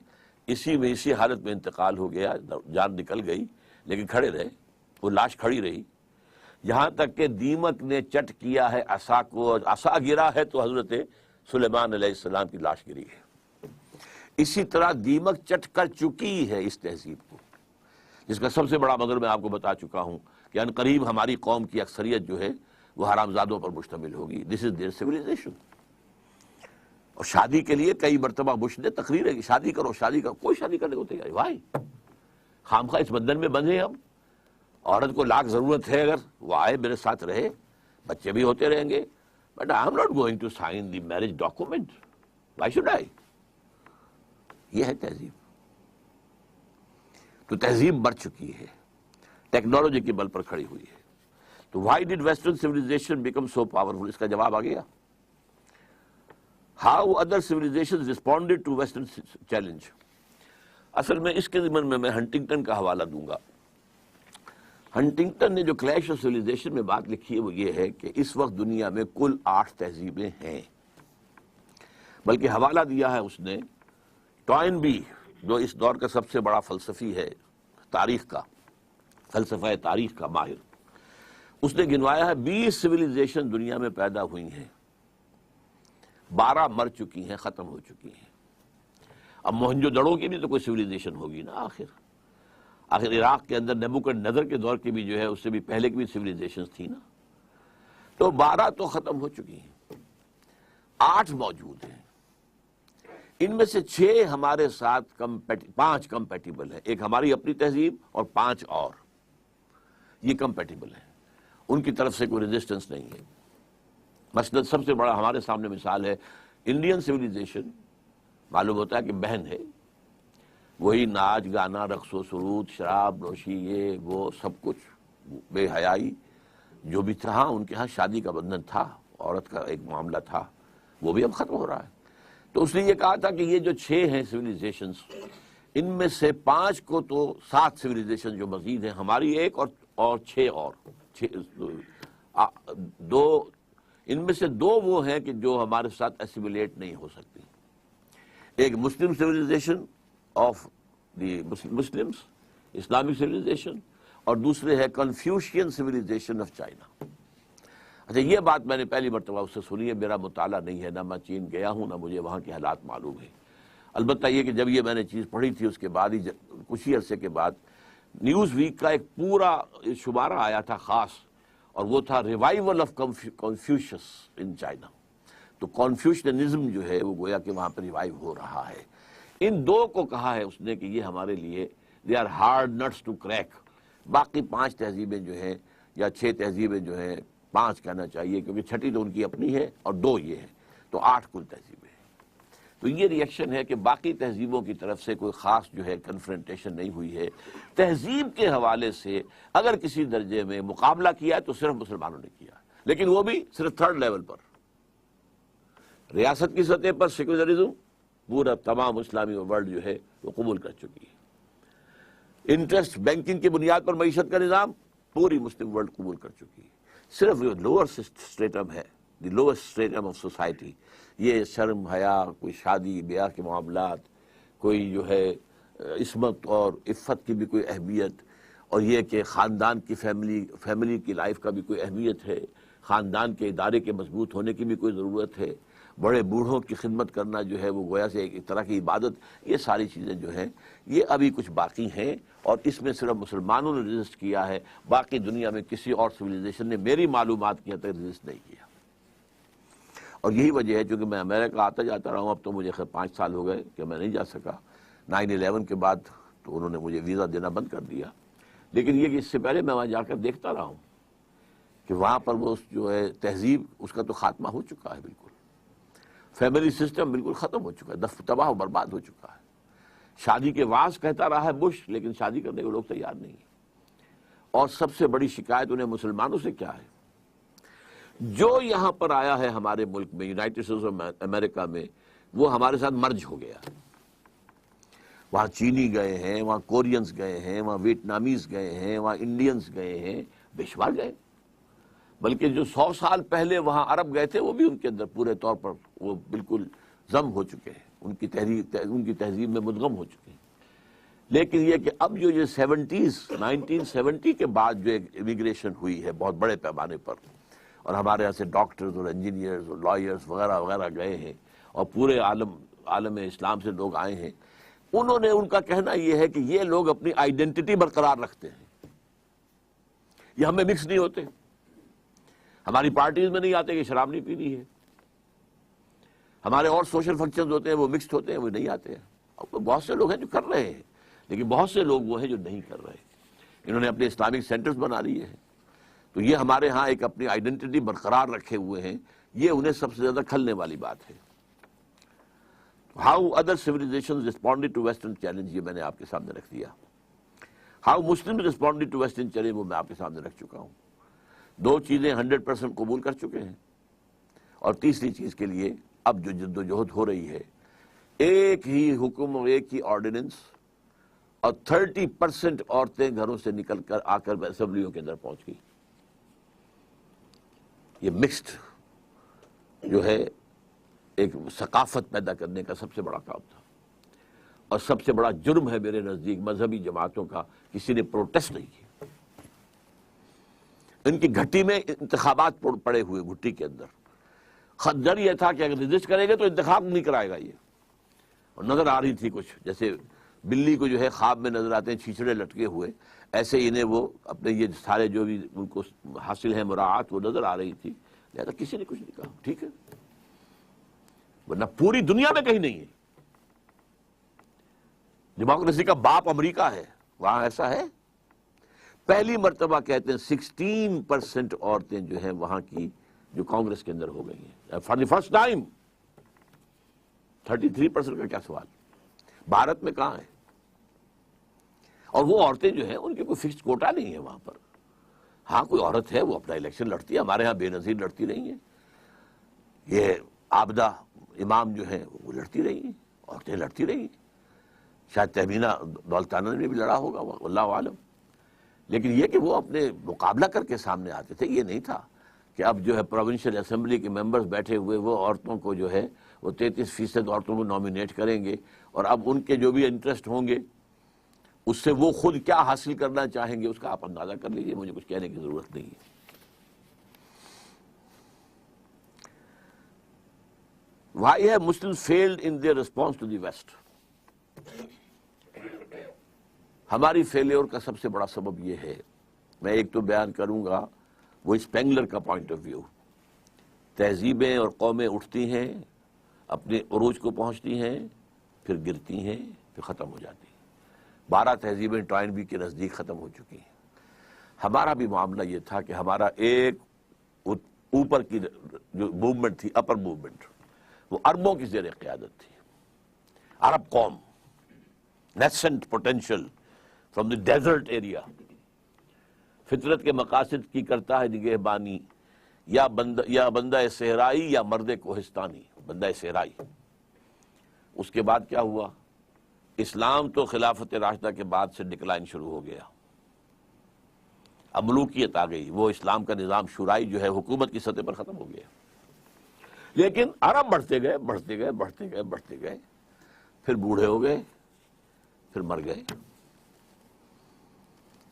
S1: اسی حالت میں انتقال ہو گیا، جان نکل گئی، لیکن کھڑے رہے، وہ لاش کھڑی رہی، یہاں تک کہ دیمک نے چٹ کیا ہے عصا کو، عصا گرا ہے تو حضرت سلیمان علیہ السلام کی لاش گری ہے۔ اسی طرح دیمک چٹ کر چکی ہے اس تہذیب کو، جس کا سب سے بڑا مگر میں آپ کو بتا چکا ہوں کہ ان قریب ہماری قوم کی اکثریت جو ہے وہ حرامزادوں پر مشتمل ہوگی۔ دس از دیئر سویلائزیشن۔ اور شادی کے لیے کئی مرتبہ بش نے تقریر ہے کہ شادی کرو، شادی کرو، کوئی شادی کرنے کو تیار، وائی خامخواہ اس بندھن میں بندھے ہم، عورت کو لاکھ ضرورت ہے، اگر وہ آئے میرے ساتھ رہے، بچے بھی ہوتے رہیں گے، but I am not going to sign the marriage document, why should I? یہ ہے تہذیب۔ تو تہذیب مر چکی ہے، ٹیکنالوجی کے بل پر کھڑی ہوئی ہے. تو why did western civilization become so powerful? اس کا جواب آ گیا. How other civilization responded to western challenge. اصل میں اس کے ضمن میں ہنٹنگٹن کا حوالہ دوں گا. ہنٹنگٹن نے جو کلیش آف سیویلائزیشن میں بات لکھی ہے وہ یہ ہے کہ اس وقت دنیا میں کل 8 تہذیبیں ہیں. بلکہ حوالہ دیا ہے اس نے ٹوائن بی، جو اس دور کا سب سے بڑا فلسفی ہے، تاریخ کا فلسفہ تاریخ کا ماہر. اس نے گنوایا ہے 20 سیویلائزیشن دنیا میں پیدا ہوئی ہیں، 12 مر چکی ہیں، ختم ہو چکی ہیں. اب موہنجو دڑو کی بھی تو کوئی سیویلائزیشن ہوگی نا. آخر عراق کے اندر نیبوکڈنیزر کے دور کی بھی جو ہے اس سے بھی پہلے کی بھی سیویلائزیشن تھی نا. تو 12 تو ختم ہو چکی ہیں، 8 موجود ہیں. ان میں سے 6 ہمارے ساتھ 5 کمپیٹیبل ہیں. ایک ہماری اپنی تہذیب اور 5 اور یہ کمپیٹیبل ہیں. ان کی طرف سے کوئی ریزسٹنس نہیں ہے. مثلا سب سے بڑا ہمارے سامنے مثال ہے انڈین سیویلائزیشن. معلوم ہوتا ہے کہ بہن ہے، وہی ناچ گانا رقص و سرود شراب نوشی یہ وہ سب کچھ بے حیائی جو بھی تھا. ان کے ہاں شادی کا بندھن تھا، عورت کا ایک معاملہ تھا، وہ بھی اب ختم ہو رہا ہے. تو اس نے یہ کہا تھا کہ یہ جو 6 ہیں سیویلائزیشنز، ان میں سے 5 کو تو 7 سیویلائزیشن جو مزید ہیں، ہماری ایک اور 6 اور 2 ان میں سے 2 وہ ہیں کہ جو ہمارے ساتھ ایسیمولیٹ نہیں ہو سکتی. ایک Muslim civilization of the Muslims, Islamic civilization, اور دوسرے ہے کنفیوشین سیویلائزیشن آف چائنا. اچھا، یہ بات میں نے پہلی مرتبہ اس سے سنی ہے. میرا مطالعہ نہیں ہے، نہ میں چین گیا ہوں، نہ مجھے وہاں کے حالات معلوم ہیں. البتہ یہ کہ جب یہ میں نے چیز پڑھی تھی اس کے بعد ہی کچھ ہی عرصے کے بعد نیوز ویک کا ایک پورا شمارہ آیا تھا خاص، اور وہ تھا revival of Confucius in China. تو کنفیوشنزم جو ہے وہ گویا کہ وہاں پہ ریوائیو ہو رہا ہے. ان 2 کو کہا ہے اس نے کہ یہ ہمارے لیے they are hard nuts to crack. باقی 5 تہذیبیں جو ہیں یا 6 تہذیبیں جو ہیں، 5 کہنا چاہیے کیونکہ 6ٹھی تو ان کی اپنی ہے اور 2 یہ ہیں، تو 8 کل تہذیبیں ہیں. تو یہ ریئیکشن ہے کہ باقی تہذیبوں کی طرف سے کوئی خاص جو ہے کنفرنٹیشن نہیں ہوئی ہے. تہذیب کے حوالے سے اگر کسی درجے میں مقابلہ کیا ہے تو صرف مسلمانوں نے کیا، لیکن وہ بھی صرف 3rd لیول پر. ریاست کی سطح پر سیکولرزم پورا تمام اسلامی ورلڈ جو ہے وہ قبول کر چکی ہے. انٹرسٹ بینکنگ کی بنیاد پر معیشت کا نظام پوری مسلم ورلڈ قبول کر چکی ہے. صرف جو لوور اسٹیٹم ہے، دی لوئسٹ اسٹیٹم آف سوسائٹی، یہ شرم حیا، کوئی شادی بیاہ کے معاملات، کوئی جو ہے عصمت اور عفت کی بھی کوئی اہمیت، اور یہ کہ خاندان کی فیملی کی لائف کا بھی کوئی اہمیت ہے، خاندان کے ادارے کے مضبوط ہونے کی بھی کوئی ضرورت ہے، بڑے بوڑھوں کی خدمت کرنا جو ہے وہ گویا سے ایک طرح کی عبادت. یہ ساری چیزیں جو ہیں یہ ابھی کچھ باقی ہیں، اور اس میں صرف مسلمانوں نے رجسٹ کیا ہے. باقی دنیا میں کسی اور سیویلائزیشن نے میری معلومات کی حد تک رجسٹ نہیں کیا. اور یہی وجہ ہے چونکہ میں امریکہ آتا جاتا رہا ہوں. اب تو مجھے خیر 5 سال ہو گئے کہ میں نہیں جا سکا. 9/11 کے بعد تو انہوں نے مجھے ویزا دینا بند کر دیا. لیکن یہ کہ اس سے پہلے میں وہاں جا کر دیکھتا رہا ہوں کہ وہاں پر وہ جو ہے تہذیب اس کا تو خاتمہ ہو چکا ہے. بالکل فیملی سسٹم بالکل ختم ہو چکا ہے، تباہ و برباد ہو چکا ہے. شادی کے واس کہتا رہا ہے بش، لیکن شادی کرنے کو لوگ تیار نہیں ہیں. اور سب سے بڑی شکایت انہیں مسلمانوں سے کیا ہے؟ جو یہاں پر آیا ہے ہمارے ملک میں، یونائٹڈ اسٹیٹس آف امریکہ میں، وہ ہمارے ساتھ مرج ہو گیا. وہاں چینی گئے ہیں، وہاں کورینز گئے ہیں، وہاں ویتنامیز گئے ہیں، وہاں انڈینز گئے ہیں، بے شمار گئے. بلکہ جو 100 سال پہلے وہاں عرب گئے تھے وہ بھی ان کے اندر پورے طور پر وہ بالکل ضم ہو چکے ہیں، ان کی تہذیب میں مدغم ہو چکے ہیں. لیکن یہ کہ اب جو یہ 1970 کے بعد جو ایک امیگریشن ہوئی ہے بہت بڑے پیمانے پر، اور ہمارے یہاں سے ڈاکٹرز اور انجینئرز اور لائرز وغیرہ وغیرہ گئے ہیں، اور پورے عالم اسلام سے لوگ آئے ہیں. انہوں نے ان کا کہنا یہ ہے کہ یہ لوگ اپنی آئیڈینٹی برقرار رکھتے ہیں، یہ ہمیں مکس نہیں ہوتے. ہماری پارٹیز میں نہیں آتے کہ شراب نہیں پینی ہے، ہمارے اور سوشل فنکشنز ہوتے ہیں وہ مکسڈ ہوتے ہیں، وہ نہیں آتے ہیں. اور بہت سے لوگ ہیں جو کر رہے ہیں، لیکن بہت سے لوگ وہ ہیں جو نہیں کر رہے. انہوں نے اپنے اسلامک سینٹرز بنا لیے ہیں. تو یہ ہمارے ہاں ایک اپنی آئیڈینٹی برقرار رکھے ہوئے ہیں. یہ انہیں سب سے زیادہ کھلنے والی بات ہے. How other civilizations responded to western challenge, یہ میں نے آپ کے سامنے رکھ دیا. How Muslim responded to western challenge وہ میں آپ کے سامنے رکھ چکا ہوں. دو چیزیں 100% قبول کر چکے ہیں، اور تیسری چیز کے لیے اب جو جد و جہد ہو رہی ہے، ایک ہی حکم اور ایک ہی آرڈیننس، اور 30% عورتیں گھروں سے نکل کر آ کر اسمبلیوں کے اندر پہنچ گئی. یہ مکسڈ جو ہے ایک ثقافت پیدا کرنے کا سب سے بڑا کام تھا، اور سب سے بڑا جرم ہے میرے نزدیک مذہبی جماعتوں کا، کسی نے پروٹیسٹ نہیں کیا. ان کی گھٹی میں انتخابات پڑے ہوئے، گھٹی کے اندر خدر یہ تھا کہ اگر رجسٹ کریں گے تو انتخاب نہیں کرائے گا یہ. اور نظر آ رہی تھی کچھ جیسے بلی کو جو ہے خواب میں نظر آتے ہیں چھیچڑے لٹکے ہوئے، ایسے انہیں وہ اپنے یہ سارے جو بھی ان کو حاصل ہے مراعات وہ نظر آ رہی تھی. لہذا کسی نے کچھ نہیں کہا، ٹھیک ہے، ورنہ پوری دنیا میں کہیں نہیں ہے. ڈیموکریسی کا باپ امریکہ ہے، وہاں ایسا ہے. پہلی مرتبہ کہتے ہیں 16% عورتیں جو ہیں وہاں کی جو کانگریس کے اندر ہو گئی ہیں فار دی فرسٹ ٹائم. 33% کا کیا سوال، بھارت میں کہاں ہے؟ اور وہ عورتیں جو ہیں ان کی کوئی فکسڈ کوٹا نہیں ہے وہاں پر. ہاں کوئی عورت ہے وہ اپنا الیکشن لڑتی ہے، ہمارے ہاں بے نظیر لڑتی رہی ہیں، یہ عابدہ امام جو ہیں وہ لڑتی رہی ہیں، عورتیں لڑتی رہی ہیں. شاید تہمینہ دولتانہ نے بھی لڑا ہوگا، اللہ عالم. لیکن یہ کہ وہ اپنے مقابلہ کر کے سامنے آتے تھے، یہ نہیں تھا کہ اب جو ہے پروونشل اسمبلی کے ممبرز بیٹھے ہوئے وہ عورتوں کو جو ہے وہ 33% عورتوں کو نامینیٹ کریں گے، اور اب ان کے جو بھی انٹرسٹ ہوں گے اس سے وہ خود کیا حاصل کرنا چاہیں گے اس کا آپ اندازہ کر لیجئے، مجھے کچھ کہنے کی ضرورت نہیں ہے. Why have Muslims failed in their response to the West? ہماری فیلیور کا سب سے بڑا سبب یہ ہے، میں ایک تو بیان کروں گا وہ اسپینگلر کا پوائنٹ آف ویو. تہذیبیں اور قومیں اٹھتی ہیں، اپنے عروج کو پہنچتی ہیں، پھر گرتی ہیں، پھر ختم ہو جاتی ہیں. 12 تہذیبیں ٹوائنبی کے نزدیک ختم ہو چکی ہیں. ہمارا بھی معاملہ یہ تھا کہ ہمارا ایک اوپر کی جو موومنٹ تھی، اپر موومنٹ، وہ عربوں کی زیر قیادت تھی. عرب قوم، nascent potential from the desert area, فطرت کے مقاصد کی کرتا ہے نگہبانی، یا بندہ صحرائی یا مرد کوہستانی. بندہ صحرائی. اس کے بعد کیا ہوا؟ اسلام تو خلافت راشدہ کے بعد سے ڈکلائن شروع ہو گیا، اب ملوکیت آ گئی، وہ اسلام کا نظام شورائی جو ہے حکومت کی سطح پر ختم ہو گیا. لیکن عرب بڑھتے گئے بڑھتے گئے بڑھتے گئے بڑھتے گئے، پھر بوڑھے ہو گئے، پھر مر گئے.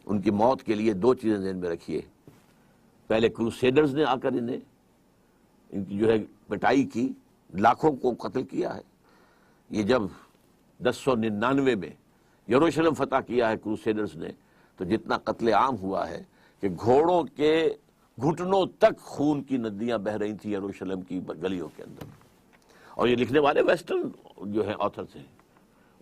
S1: ان کی موت کے لیے 2 چیزیں ذہن میں رکھیے. پہلے کروسیڈرز نے آ کر ان کی جو ہے پٹائی کی، لاکھوں کو قتل کیا ہے. یہ جب 1099 میں یروشلم فتح کیا ہے کروسیڈرز نے، تو جتنا قتل عام ہوا ہے کہ گھوڑوں کے گھٹنوں تک خون کی ندیاں بہہ رہی تھیں یروشلم کی گلیوں کے اندر. اور یہ لکھنے والے ویسٹرن جو ہیں آتھرز ہیں،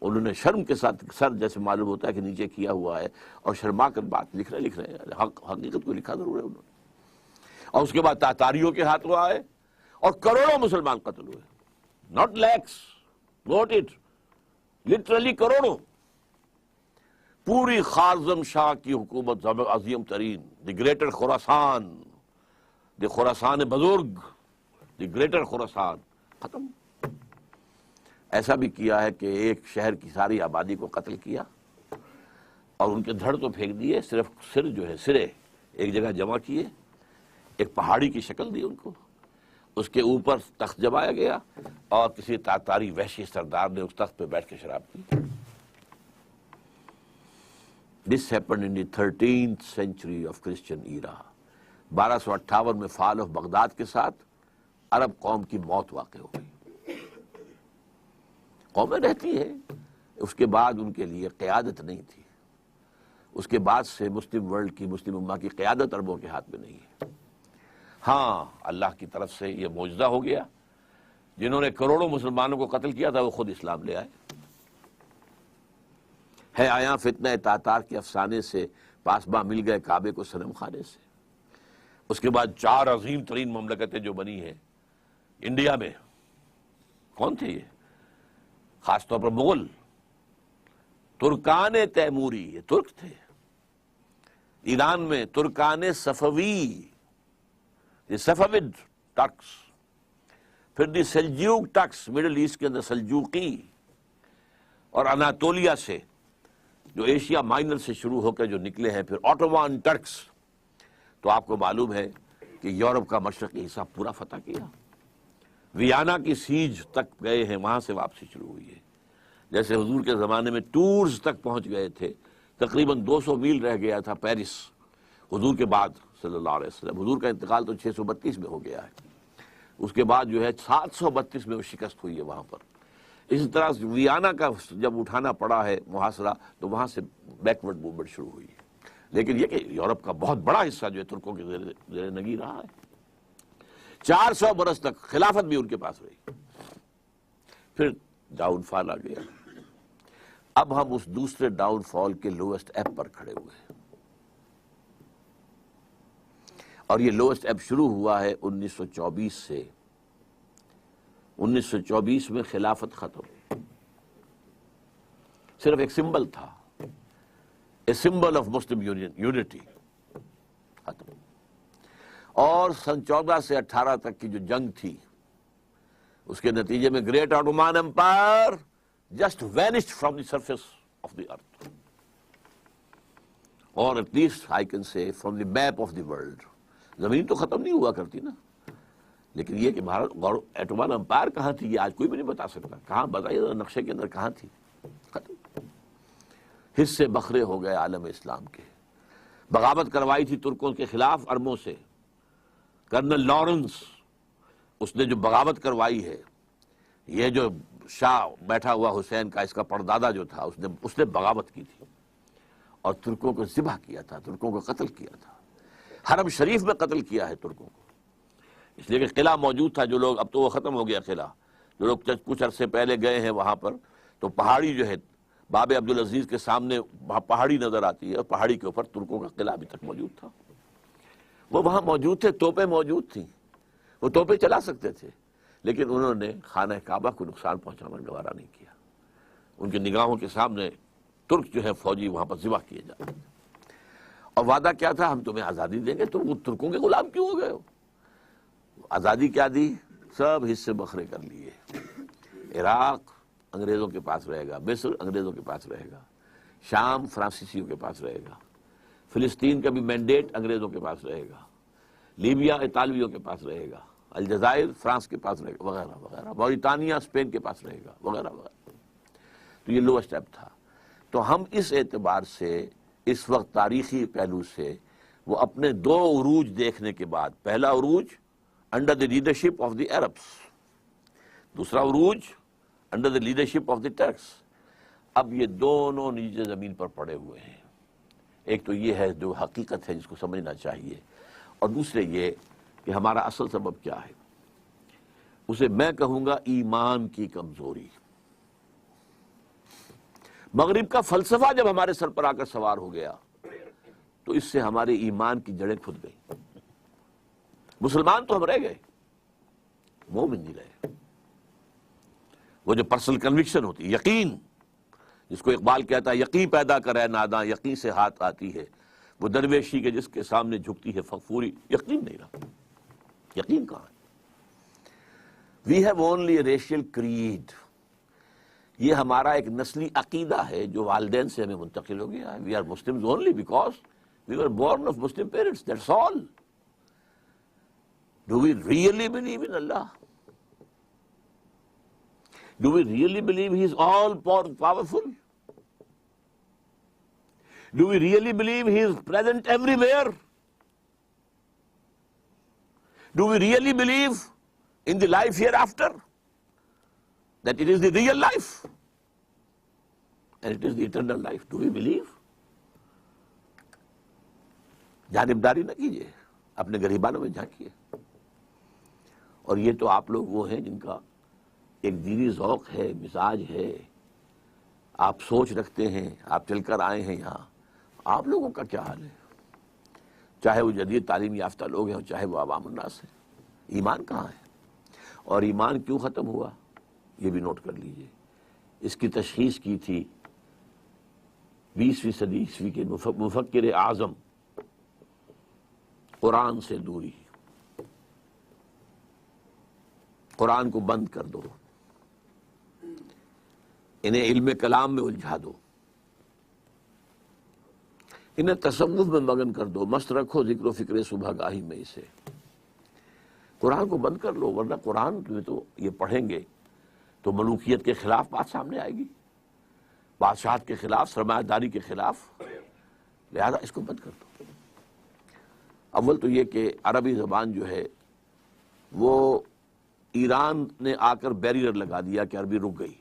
S1: انہوں نے شرم کے ساتھ سر جیسے معلوم ہوتا ہے کہ نیچے کیا ہوا ہے، اور شرما کر بات لکھ رہے ہیں. حقیقت کو لکھا ضرور ہے انہوں نے. اور اس کے بعد تاتاریوں کے ہاتھوں آئے اور کروڑوں مسلمان قتل ہوئے. Not lakhs, note it, literally کروڑوں. پوری خارزم شاہ کی حکومت عظیم ترین، دی گریٹر خراسان، دی خراسان بزرگ، دی گریٹر خراسان، ختم. ایسا بھی کیا ہے کہ ایک شہر کی ساری آبادی کو قتل کیا اور ان کے دھڑ تو پھینک دیے، صرف سر جو ہے سرے ایک جگہ جمع کیے، ایک پہاڑی کی شکل دی ان کو، اس کے اوپر تخت جمایا گیا اور کسی تاتاری وحشی سردار نے اس تخت پہ بیٹھ کے شراب پی. This happened in the 13th century of Christian era. 1258 میں فال آف بغداد کے ساتھ عرب قوم کی موت واقع ہو گئی. قومیں رہتی ہیں، اس کے بعد ان کے لیے قیادت نہیں تھی. اس کے بعد سے مسلم ورلڈ کی، مسلم امہ کی قیادت عربوں کے ہاتھ میں نہیں ہے. ہاں اللہ کی طرف سے یہ معجزہ ہو گیا، جنہوں نے کروڑوں مسلمانوں کو قتل کیا تھا وہ خود اسلام لے آئے. ہے آیا فتنہ تاتار کے افسانے سے، پاسباں مل گئے کعبے کو صنم خانے سے. اس کے بعد 4 عظیم ترین مملکتیں جو بنی ہیں انڈیا میں. کون تھے یہ؟ خاص طور پر مغل، ترکان تیموری، یہ ترک تھے. ایران میں ترکان صفوی، یہ صفویڈ ٹرکس، پھر دی سلجوق ٹرکس مڈل ایسٹ کے اندر سلجوقی، اور اناطولیہ سے جو ایشیا مائنر سے شروع ہو کر جو نکلے ہیں پھر آٹومان ٹرکس. تو آپ کو معلوم ہے کہ یورپ کا مشرقی حصہ پورا فتح کیا. ویانا کی سیج تک گئے ہیں، وہاں سے واپسی شروع ہوئی ہے. جیسے حضور کے زمانے میں ٹورز تک پہنچ گئے تھے، تقریباً 200 میل رہ گیا تھا پیرس حضور کے بعد صلی اللہ علیہ وسلم. حضور کا انتقال تو 632 میں ہو گیا ہے، اس کے بعد جو ہے 732 میں وہ شکست ہوئی ہے وہاں پر. اسی طرح ویانا کا جب اٹھانا پڑا ہے محاصرہ تو وہاں سے بیکورڈ موومنٹ شروع ہوئی ہے. لیکن یہ کہ یورپ کا بہت بڑا حصہ جو ہے ترکوں کے زیر نگی رہا ہے. 400 برس تک خلافت بھی ان کے پاس رہی. پھر ڈاؤن فال آ گیا. اب ہم اس دوسرے ڈاؤن فال کے لوئسٹ ایب پر کھڑے ہوئے ہیں، اور یہ لوئسٹ ایب شروع ہوا ہے 1924 سے. 1924 میں خلافت ختم، صرف ایک سمبل تھا، a symbol of Muslim unity, ختم. اور سن 14 سے 18 تک کی جو جنگ تھی اس کے نتیجے میں great Ottoman empire just vanished from the surface of the earth, اور at least I can say from the map of the world. زمین تو ختم نہیں ہوا کرتی نا، لیکن یہ کہ بھارت آٹومان امپائر کہاں تھی یہ آج کوئی بھی نہیں بتا سکتا. کہاں بتائیے نقشے کے اندر کہاں تھی؟ ختم. حصے بکھرے ہو گئے عالم اسلام کے. بغاوت کروائی تھی ترکوں کے خلاف عربوں سے. کرنل لارنس، اس نے جو بغاوت کروائی ہے، یہ جو شاہ بیٹھا ہوا حسین کا اس کا پردادا جو تھا اس نے بغاوت کی تھی اور ترکوں کو ذبح کیا تھا، ترکوں کو قتل کیا تھا. حرم شریف میں قتل کیا ہے ترکوں کو، اس لیے کہ قلعہ موجود تھا. جو لوگ، اب تو وہ ختم ہو گیا قلعہ، جو لوگ کچھ عرصے پہلے گئے ہیں وہاں پر تو پہاڑی جو ہے باب عبدالعزیز کے سامنے وہاں پہاڑی نظر آتی ہے، اور پہاڑی کے اوپر ترکوں کا قلعہ ابھی تک موجود تھا. وہ وہاں موجود تھے، توپیں موجود تھیں، وہ توپیں چلا سکتے تھے، لیکن انہوں نے خانہ کعبہ کو نقصان پہنچانا گوارا نہیں کیا. ان کی نگاہوں کے سامنے ترک جو ہے فوجی وہاں پر ذبح کیے جاتے تھے. اور وعدہ کیا تھا؟ ہم تمہیں آزادی دیں گے. تو وہ ترکوں کے غلام کیوں ہو گئے ہو؟ آزادی کیا دی؟ سب حصے بکھرے کر لیے. عراق انگریزوں کے پاس رہے گا، مصر انگریزوں کے پاس رہے گا، شام فرانسیسیوں کے پاس رہے گا، فلسطین کا بھی مینڈیٹ انگریزوں کے پاس رہے گا، لیبیا اطالویوں کے پاس رہے گا، الجزائر فرانس کے پاس رہے گا، وغیرہ وغیرہ، موریٹانیہ اسپین کے پاس رہے گا، وغیرہ وغیرہ. تو یہ لو اسٹیپ تھا. تو ہم اس اعتبار سے اس وقت تاریخی پہلو سے وہ اپنے دو عروج دیکھنے کے بعد، پہلا عروج under the leadership of the Arabs, دوسرا عروج under the leadership of the tricks. اب یہ دونوں نیچے زمین پر پڑے ہوئے ہیں. ایک تو یہ ہے جو حقیقت ہے جس کو سمجھنا چاہیے، اور دوسرے یہ کہ ہمارا اصل سبب کیا ہے. اسے میں کہوں گا ایمان کی کمزوری. مغرب کا فلسفہ جب ہمارے سر پر آ کر سوار ہو گیا تو اس سے ہمارے ایمان کی جڑیں کھد گئی. مسلمان تو ہم رہ گئے، مومن نہیں رہے. وہ جو پرسنل کنوکشن ہوتی ہے، یقین، جس کو اقبال کہتا ہے یقین پیدا کرے ناداں یقین سے ہاتھ آتی ہے، وہ درویشی کے جس کے سامنے جھکتی ہے فغفوری. یقین نہیں رہا. یقین کہاں ہے؟ We have only a racial creed. یہ ہمارا ایک نسلی عقیدہ ہے جو والدین سے ہمیں منتقل ہو گیا ہے. We are Muslims only because we were born of Muslim parents, that's all. Do we really believe in Allah? Do we really believe He is all powerful? Do we really believe He is present everywhere? Do we really believe in the life hereafter? That it is the real life and it is the eternal life. Do we believe? جانبداری نہ کیجیے، اپنے گریبانوں میں جھانکیے. اور یہ تو آپ لوگ وہ ہیں جن کا ایک دینی ذوق ہے، مزاج ہے، آپ سوچ رکھتے ہیں، آپ چل کر آئے ہیں یہاں. آپ لوگوں کا کیا حال ہے؟ چاہے وہ جدید تعلیم یافتہ لوگ ہیں اور چاہے وہ عوام الناس ہیں. ایمان کہاں ہے؟ اور ایمان کیوں ختم ہوا یہ بھی نوٹ کر لیجئے. اس کی تشخیص کی تھی 20ویں صدی عیسوی کے مفکر اعظم قرآن سے دوری، قرآن کو بند کر دو، انہیں علم کلام میں الجھا دو، انہیں تصوف میں مگن کر دو، مست رکھو ذکر و فکر صبح گاہی میں اسے۔ قرآن کو بند کر لو، ورنہ قرآن میں تو یہ پڑھیں گے تو ملوکیت کے خلاف بات سامنے آئے گی، بادشاہت کے خلاف، سرمایہ داری کے خلاف، لہذا اس کو بند کر دو۔ اول تو یہ کہ عربی زبان جو ہے وہ ایران نے آ کر بیریئر لگا دیا کہ عربی رک گئی۔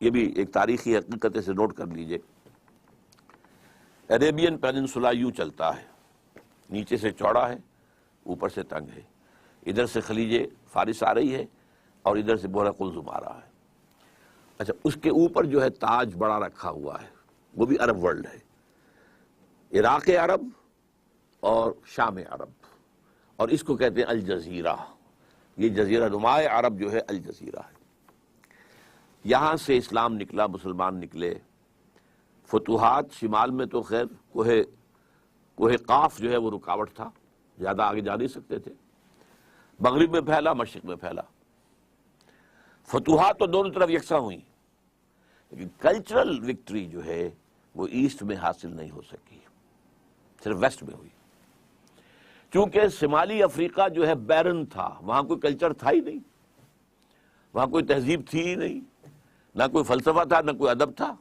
S1: یہ بھی ایک تاریخی حقیقت سے نوٹ کر لیجئے۔ عربین پیننسولا یوں چلتا ہے، نیچے سے چوڑا ہے، اوپر سے تنگ ہے، ادھر سے خلیج فارس آ رہی ہے اور ادھر سے بحر قلزم آ رہا ہے۔ اچھا، اس کے اوپر جو ہے تاج بڑا رکھا ہوا ہے، وہ بھی عرب ورلڈ ہے، عراق عرب اور شام عرب، اور اس کو کہتے ہیں الجزیرہ۔ یہ جزیرہ نمائے عرب جو ہے الجزیرہ ہے۔ یہاں سے اسلام نکلا، مسلمان نکلے، فتوحات شمال میں تو خیر کوہ قاف جو ہے وہ رکاوٹ تھا، زیادہ آگے جا نہیں سکتے تھے، مغرب میں پھیلا، مشرق میں پھیلا، فتوحات تو دونوں طرف یکساں ہوئی، لیکن کلچرل وکٹری جو ہے وہ ایسٹ میں حاصل نہیں ہو سکی، صرف ویسٹ میں ہوئی، چونکہ شمالی افریقہ جو ہے بیرن تھا، وہاں کوئی کلچر تھا ہی نہیں، وہاں کوئی تہذیب تھی ہی نہیں، نہ کوئی فلسفہ تھا، نہ کوئی ادب تھا،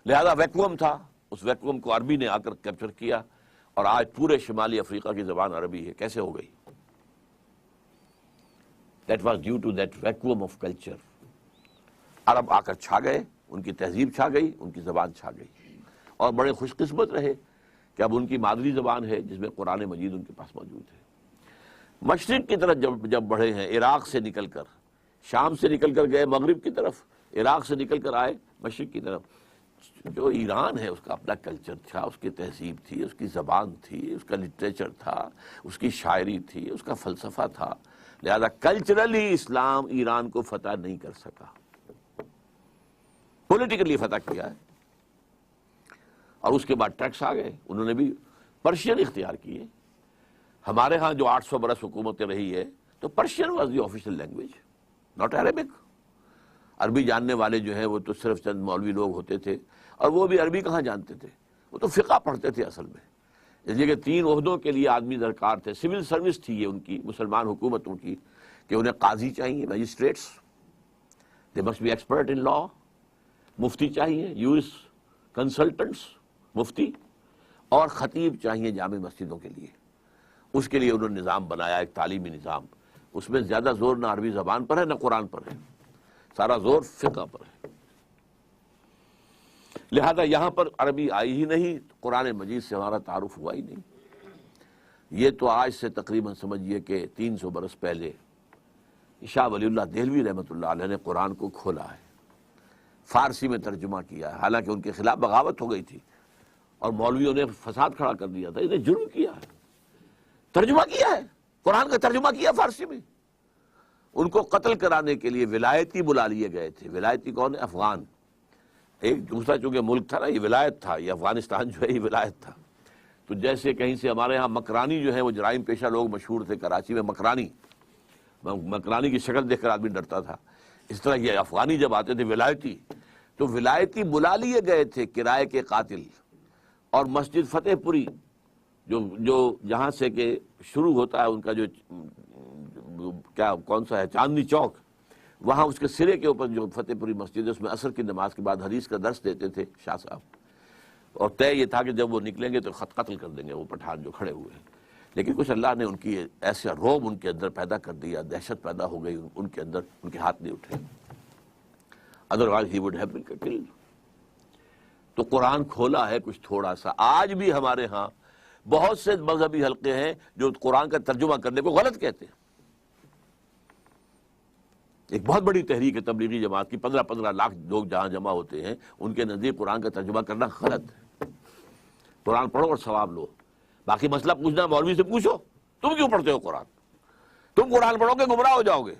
S1: لہذا ویکوم تھا، اس ویکوم کو عربی نے آ کر کیپچر کیا، اور آج پورے شمالی افریقہ کی زبان عربی ہے۔ کیسے ہو گئی؟ That was due to that vacuum of culture۔ عرب آ کر چھا گئے، ان کی تہذیب چھا گئی، ان کی زبان چھا گئی، اور بڑے خوش قسمت رہے کہ اب ان کی مادری زبان ہے جس میں قرآن مجید ان کے پاس موجود ہے۔ مشرق کی طرف جب بڑھے ہیں، عراق سے نکل کر، شام سے نکل کر گئے مغرب کی طرف، عراق سے نکل کر آئے مشرق کی طرف، جو ایران ہے اس کا اپنا کلچر تھا، اس کی تہذیب تھی، اس کی زبان تھی، اس کا لٹریچر تھا، اس کی شاعری تھی، اس کا فلسفہ تھا، لہذا کلچرلی اسلام ایران کو فتح نہیں کر سکا، پولیٹیکلی فتح کیا ہے۔ اور اس کے بعد ٹیکس آ گئے، انہوں نے بھی پرشین اختیار کیے۔ ہمارے ہاں جو 800 برس حکومت رہی ہے تو Persian was the official language, not Arabic. عربی جاننے والے جو ہیں وہ تو صرف چند مولوی لوگ ہوتے تھے، اور وہ بھی عربی کہاں جانتے تھے، وہ تو فقہ پڑھتے تھے اصل میں، اس لیے کہ 3 عہدوں کے لیے آدمی درکار تھے، سول سروس تھی یہ ان کی مسلمان حکومتوں کی، کہ انہیں قاضی چاہیے، magistrates, they must be expert in law, مفتی چاہیے، یورس کنسلٹنٹس، مفتی، اور خطیب چاہیے جامع مسجدوں کے لیے۔ اس کے لیے انہوں نے نظام بنایا، ایک تعلیمی نظام، اس میں زیادہ زور نہ عربی زبان پر ہے نہ قرآن پر ہے، سارا زور فقہ پر ہے۔ لہذا یہاں پر عربی آئی ہی نہیں، قرآن مجید سے ہمارا تعارف ہوا ہی نہیں۔ یہ تو آج سے تقریباً سمجھیے کہ 300 برس پہلے شاہ ولی اللہ دہلوی رحمۃ اللہ علیہ نے قرآن کو کھولا ہے، فارسی میں ترجمہ کیا ہے، حالانکہ ان کے خلاف بغاوت ہو گئی تھی اور مولویوں نے فساد کھڑا کر دیا تھا، انہیں جرم کیا ہے، ترجمہ کیا ہے، قرآن کا ترجمہ کیا فارسی میں۔ ان کو قتل کرانے کے لیے ولایتی بلا لیے گئے تھے۔ ولایتی کون ہے؟ افغان، ایک دوسرا چونکہ ملک تھا نا، یہ ولایت تھا، یہ افغانستان جو ہے یہ ولایت تھا۔ تو جیسے کہیں سے ہمارے ہاں مکرانی جو ہے وہ جرائم پیشہ لوگ مشہور تھے کراچی میں، مکرانی کی شکل دیکھ کر آدمی ڈرتا تھا، اس طرح یہ افغانی جب آتے تھے ولایتی، تو ولایتی بلا لیے گئے تھے کرائے کے قاتل، اور مسجد فتح پوری جو جہاں سے کہ شروع ہوتا ہے ان کا جو کون سا ہے، چاندنی چوک، وہاں اس کے سرے کے اوپر جو فتح پوری مسجد ہے، اس میں عصر کی نماز کے بعد حدیث کا درس دیتے تھے شاہ صاحب، اور طے یہ تھا کہ جب وہ نکلیں گے تو قتل کر دیں گے وہ پٹھان جو کھڑے ہوئے ہیں۔ لیکن کچھ اللہ نے ان کی ایسا روب ان کے اندر پیدا کر دیا، دہشت پیدا ہو گئی ان کے اندر، ان کے ہاتھ نہیں اٹھے، otherwise he would have been killed. تو قرآن کھولا ہے کچھ تھوڑا سا۔ آج بھی ہمارے ہاں بہت سے مذہبی حلقے ہیں جو قرآن کا ترجمہ کرنے کو غلط کہتے ہیں۔ ایک بہت بڑی تحریک ہے تبلیغی جماعت کی، 15 لاکھ لوگ جہاں جمع ہوتے ہیں، ان کے نزدیک قرآن کا ترجمہ کرنا غلط ہے۔ قرآن پڑھو اور ثواب لو، باقی مسئلہ پوچھنا مولوی سے پوچھو، تم کیوں پڑھتے ہو قرآن؟ تم قرآن پڑھو گے گمراہ ہو جاؤ گے۔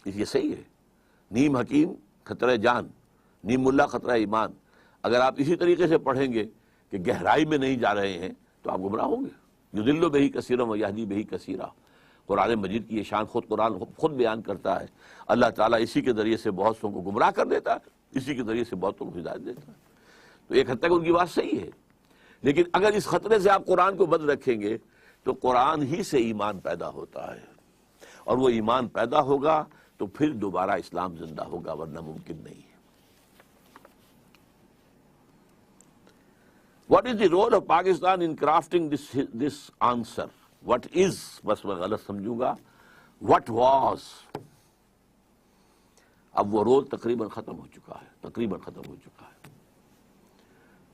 S1: یہ صحیح ہے، نیم حکیم خطرہ جان، نیم ملا خطرہ ایمان۔ اگر آپ اسی طریقے سے پڑھیں گے کہ گہرائی میں نہیں جا رہے ہیں تو تو آپ گمراہ ہوں گے۔ یضل بہ کثیرا ویہدی بہ کثیرا، قرآن مجید کی یہ شان قرآن خود بیان کرتا ہے۔ اللہ تعالیٰ اسی کے ذریعے سے بہت سو کو گمراہ کر دیتا ہے، اسی کے ذریعے سے بہتوں کو ہدایت دیتا ہے۔ تو ایک حد تک ان کی بات صحیح ہے، لیکن اگر اس خطرے سے آپ قرآن کو بند رکھیں گے تو قرآن ہی سے ایمان پیدا ہوتا ہے، اور وہ ایمان پیدا ہوگا تو پھر دوبارہ اسلام زندہ ہوگا، ورنہ ممکن نہیں ہے۔ What is the role of Pakistan in crafting this answer? What is, بس میں غلط سمجھوں گا، what was؟ اب وہ رول تقریباً ختم ہو چکا ہے،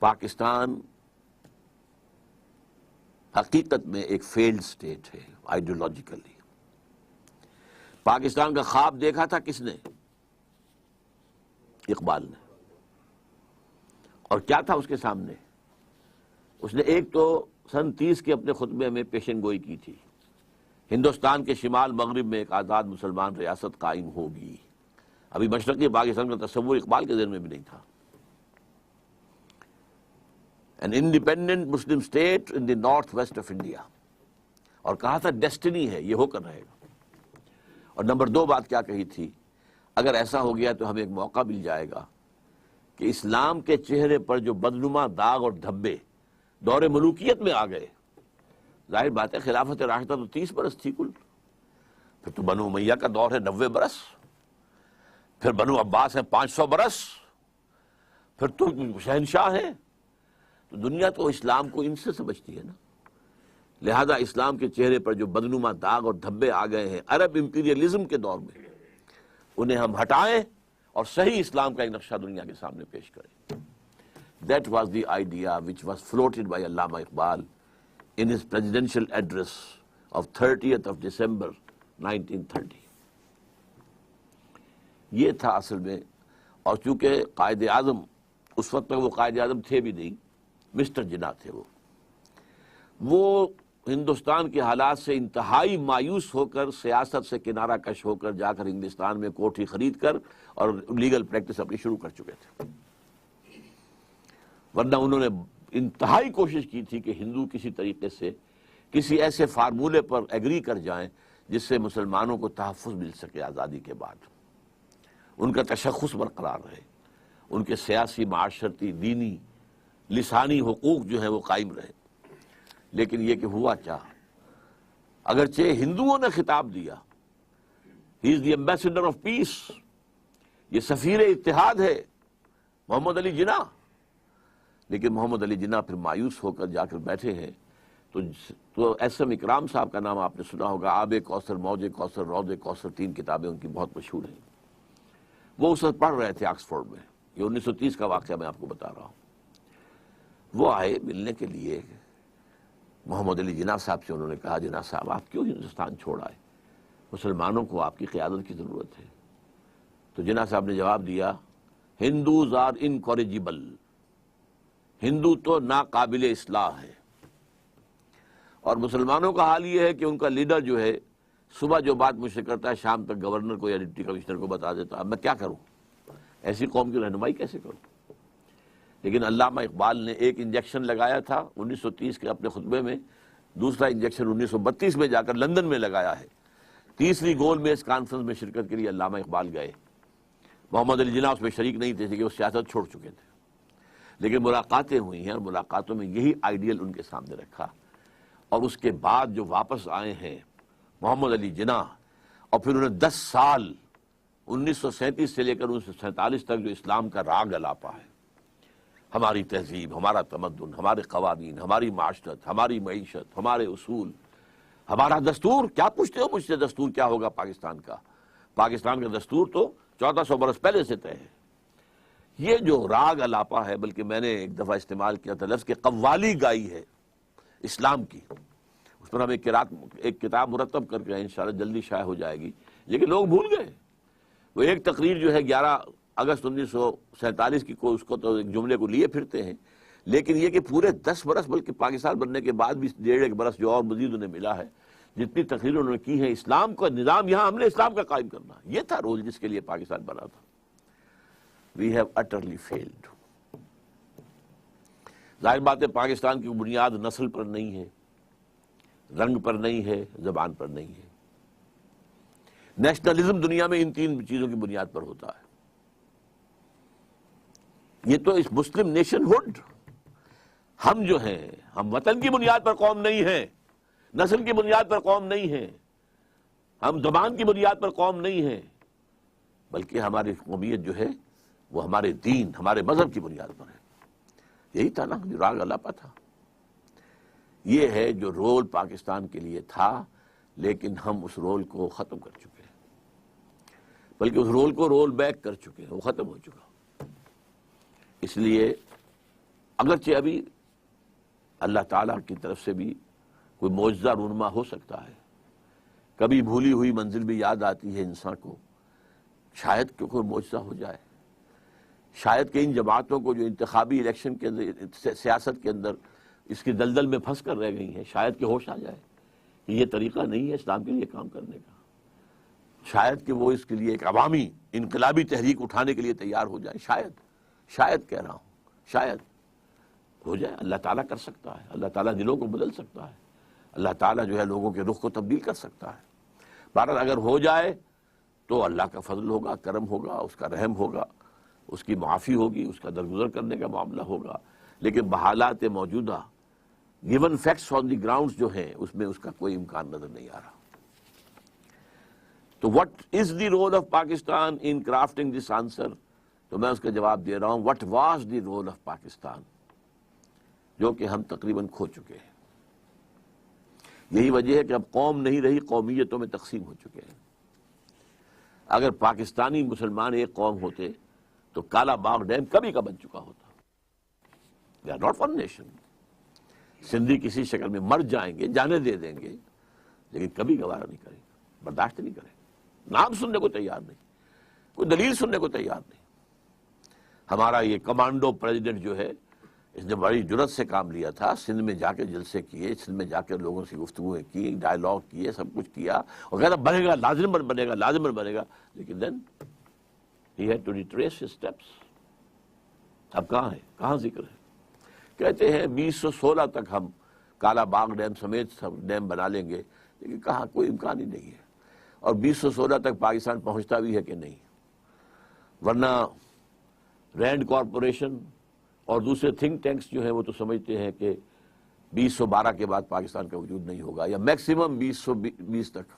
S1: پاکستان حقیقت میں ایک فیلڈ سٹیٹ ہے آئیڈیولوجیکلی۔ پاکستان کا خواب دیکھا تھا کس نے؟ اقبال نے۔ اور کیا تھا اس کے سامنے؟ اس نے ایک تو سن 30 کے اپنے خطبے میں پیشن گوئی کی تھی، ہندوستان کے شمال مغرب میں ایک آزاد مسلمان ریاست قائم ہوگی۔ ابھی مشرقی پاکستان کا تصور اقبال کے ذہن میں بھی نہیں تھا۔ An independent Muslim state in the northwest of India، اور کہا تھا ڈیسٹنی ہے، یہ ہو کر رہے گا۔ اور نمبر 2 بات کیا کہی تھی؟ اگر ایسا ہو گیا تو ہمیں ایک موقع مل جائے گا کہ اسلام کے چہرے پر جو بدنما داغ اور دھبے دور ملوکیت میں آ گئے، ظاہر بات ہے خلافت راشدہ تو 30 برس تھی کل، پھر تو بنو امیہ کا دور ہے 90 برس، پھر بنو عباس ہے 500 برس، پھر تو شہنشاہ ہیں، تو دنیا تو اسلام کو ان سے سمجھتی ہے نا۔ لہذا اسلام کے چہرے پر جو بدنما داغ اور دھبے آ گئے ہیں عرب امپیریلزم کے دور میں، انہیں ہم ہٹائیں اور صحیح اسلام کا ایک نقشہ دنیا کے سامنے پیش کریں۔ That was the idea which was floated by Allama Iqbal in his presidential address of 30th of December 1930۔ یہ تھا اصل میں، اور چونکہ قائد اعظم اس وقت تک وہ قائد اعظم تھے بھی نہیں، مسٹر جناح تھے، وہ ہندوستان کے حالات سے انتہائی مایوس ہو کر سیاست سے کنارہ کش ہو کر جا کر انگلستان میں کوٹھی خرید کر اور لیگل پریکٹس اپنی شروع کر چکے تھے۔ ورنہ انہوں نے انتہائی کوشش کی تھی کہ ہندو کسی طریقے سے کسی ایسے فارمولے پر ایگری کر جائیں جس سے مسلمانوں کو تحفظ مل سکے آزادی کے بعد، ان کا تشخص برقرار رہے، ان کے سیاسی، معاشرتی، دینی، لسانی حقوق جو ہیں وہ قائم رہے۔ لیکن یہ کہ ہوا کیا؟ اگرچہ ہندوؤں نے خطاب دیا، ہی از دی ایمبیسڈر آف پیس، یہ سفیر اتحاد ہے محمد علی جناح، لیکن محمد علی جناح پھر مایوس ہو کر جا کر بیٹھے ہیں۔ تو ایس ایم اکرام صاحب کا نام آپ نے سنا ہوگا، آب کوثر، موج کوثر، روض کوثر، 3 کتابیں ان کی بہت مشہور ہیں۔ وہ اس وقت پڑھ رہے تھے آکسفورڈ میں، یہ 1930 کا واقعہ میں آپ کو بتا رہا ہوں۔ وہ آئے ملنے کے لیے محمد علی جناح صاحب سے، انہوں نے کہا جناح صاحب آپ کیوں ہندوستان چھوڑ آئے؟ مسلمانوں کو آپ کی قیادت کی ضرورت ہے۔ تو جناح صاحب نے جواب دیا، ہندوز آر انکوریجیبل، ہندو تو ناقابل اصلاح ہے، اور مسلمانوں کا حال یہ ہے کہ ان کا لیڈر جو ہے صبح جو بات مجھ سے کرتا ہے شام تک گورنر کو یا ڈپٹی کمشنر کو بتا دیتا۔ اب میں کیا کروں؟ ایسی قوم کی رہنمائی کیسے کروں؟ لیکن علامہ اقبال نے ایک انجیکشن لگایا تھا 1930 کے اپنے خطبے میں، دوسرا انجیکشن 1932 میں جا کر لندن میں لگایا ہے۔ تیسری گول میز کانفرنس میں شرکت کے لیے علامہ اقبال گئے، محمد علی جناح اس میں شریک نہیں تھے کہ وہ سیاست چھوڑ چکے تھے، لیکن ملاقاتیں ہوئی ہیں، اور ملاقاتوں میں یہی آئیڈیل ان کے سامنے رکھا۔ اور اس کے بعد جو واپس آئے ہیں محمد علی جناح، اور پھر انہیں 10 سال 1937 سے لے کر 1947 تک جو اسلام کا راگ الاپا ہے، ہماری تہذیب، ہمارا تمدن، ہمارے قوانین، ہماری معاشرت، ہماری معیشت، ہمارے اصول، ہمارا دستور، کیا پوچھتے ہو مجھ سے دستور کیا ہوگا پاکستان کا؟ پاکستان کا دستور تو 1400 برس پہلے سے طے ہے۔ یہ جو راگ الاپا ہے، بلکہ میں نے ایک دفعہ استعمال کیا تھا لفظ کہ قوالی گائی ہے اسلام کی، اس پر ہم ایک کتاب مرتب کر کے انشاءاللہ جلدی شائع ہو جائے گی، لیکن لوگ بھول گئے۔ وہ ایک تقریر جو ہے 11 اگست 1947 کی، کو اس کو تو ایک جملے کو لیے پھرتے ہیں، لیکن یہ کہ پورے 10 برس بلکہ پاکستان بننے کے بعد بھی 1.5 برس جو اور مزید انہیں ملا ہے، جتنی تقریر انہوں نے کی ہے، اسلام کا نظام یہاں ہم نے اسلام کا قائم کرنا، یہ تھا رول جس کے لیے پاکستان بنا تھا۔ We have utterly failed. ظاہر بات ہے پاکستان کی بنیاد نسل پر نہیں ہے، رنگ پر نہیں ہے، زبان پر نہیں ہے۔ نیشنلزم دنیا میں ان تین چیزوں کی بنیاد پر ہوتا ہے۔ یہ تو اس مسلم نیشن ہوڈ، ہم جو ہیں ہم وطن کی بنیاد پر قوم نہیں ہیں، نسل کی بنیاد پر قوم نہیں ہیں، ہم زبان کی بنیاد پر قوم نہیں ہیں، بلکہ ہماری قومیت جو ہے وہ ہمارے دین، ہمارے مذہب کی بنیاد پر ہے۔ یہی تھا نا جو راگ الاپا تھا، یہ ہے جو رول پاکستان کے لیے تھا، لیکن ہم اس رول کو ختم کر چکے ہیں، بلکہ اس رول کو رول بیک کر چکے ہیں، وہ ختم ہو چکا۔ اس لیے اگرچہ ابھی اللہ تعالیٰ کی طرف سے بھی کوئی معجزہ رونما ہو سکتا ہے، کبھی بھولی ہوئی منزل بھی یاد آتی ہے انسان کو، شاید کہ کوئی معجزہ ہو جائے، شاید کہ ان جماعتوں کو جو انتخابی الیکشن کے اندر، سیاست کے اندر اس کی دلدل میں پھنس کر رہ گئی ہیں، شاید کہ ہوش آ جائے کہ یہ طریقہ نہیں ہے اسلام کے لیے کام کرنے کا، شاید کہ وہ اس کے لیے ایک عوامی انقلابی تحریک اٹھانے کے لیے تیار ہو جائے، شاید کہہ رہا ہوں، شاید ہو جائے۔ اللہ تعالیٰ کر سکتا ہے، اللہ تعالیٰ دلوں کو بدل سکتا ہے، اللہ تعالیٰ جو ہے لوگوں کے رخ کو تبدیل کر سکتا ہے۔ بہرحال اگر ہو جائے تو اللہ کا فضل ہوگا، کرم ہوگا، اس کا رحم ہوگا، اس کی معافی ہوگی، اس کا درگزر کرنے کا معاملہ ہوگا، لیکن بحالات موجودہ given facts on the grounds جو ہیں اس میں اس کا کوئی امکان نظر نہیں آ رہا۔ تو what is the role of Pakistan in crafting this answer? تو میں اس کا جواب دے رہا ہوں، what was the role of Pakistan, جو کہ ہم تقریباً کھو چکے ہیں۔ یہی وجہ ہے کہ اب قوم نہیں رہی، قومیتوں میں تقسیم ہو چکے ہیں۔ اگر پاکستانی مسلمان ایک قوم ہوتے تو کالا باغ ڈیم کبھی کا بن چکا ہوتا۔ They are not one nation۔ Sindhi کسی شکل میں مر جائیں گے، جانے دے دیں گے، لیکن کبھی گوارا نہیں کریں گے، برداشت نہیں کریں گے، نام سننے کو تیار نہیں، کوئی دلیل سننے کو تیار نہیں۔ ہمارا یہ کمانڈو پریزیڈنٹ جو ہے، اس نے بڑی جرت سے کام لیا تھا، سندھ میں جا کے جلسے کیے، سندھ میں جا کے لوگوں سے گفتگویں کی، ڈائیلاگ کیے، سب کچھ کیا، اور کہتا بنے گا، لازماً بنے گا، لازماً بنے گا، لیکن دین he had to retrace his steps۔ اب کہاں ہے، کہاں ذکر ہے؟ کہتے ہیں 2016 تک ہم کالا باغ ڈیم سمیت سب ڈیم بنا لیں گے، لیکن کہاں، کوئی امکان ہی نہیں ہے۔ اور 2016 تک پاکستان پہنچتا بھی ہے کہ نہیں، ورنہ رینڈ کارپوریشن اور دوسرے تھنک ٹینکس جو ہیں وہ تو سمجھتے ہیں کہ 2012 کے بعد پاکستان کا وجود نہیں ہوگا، یا میکسیمم 2020 تک،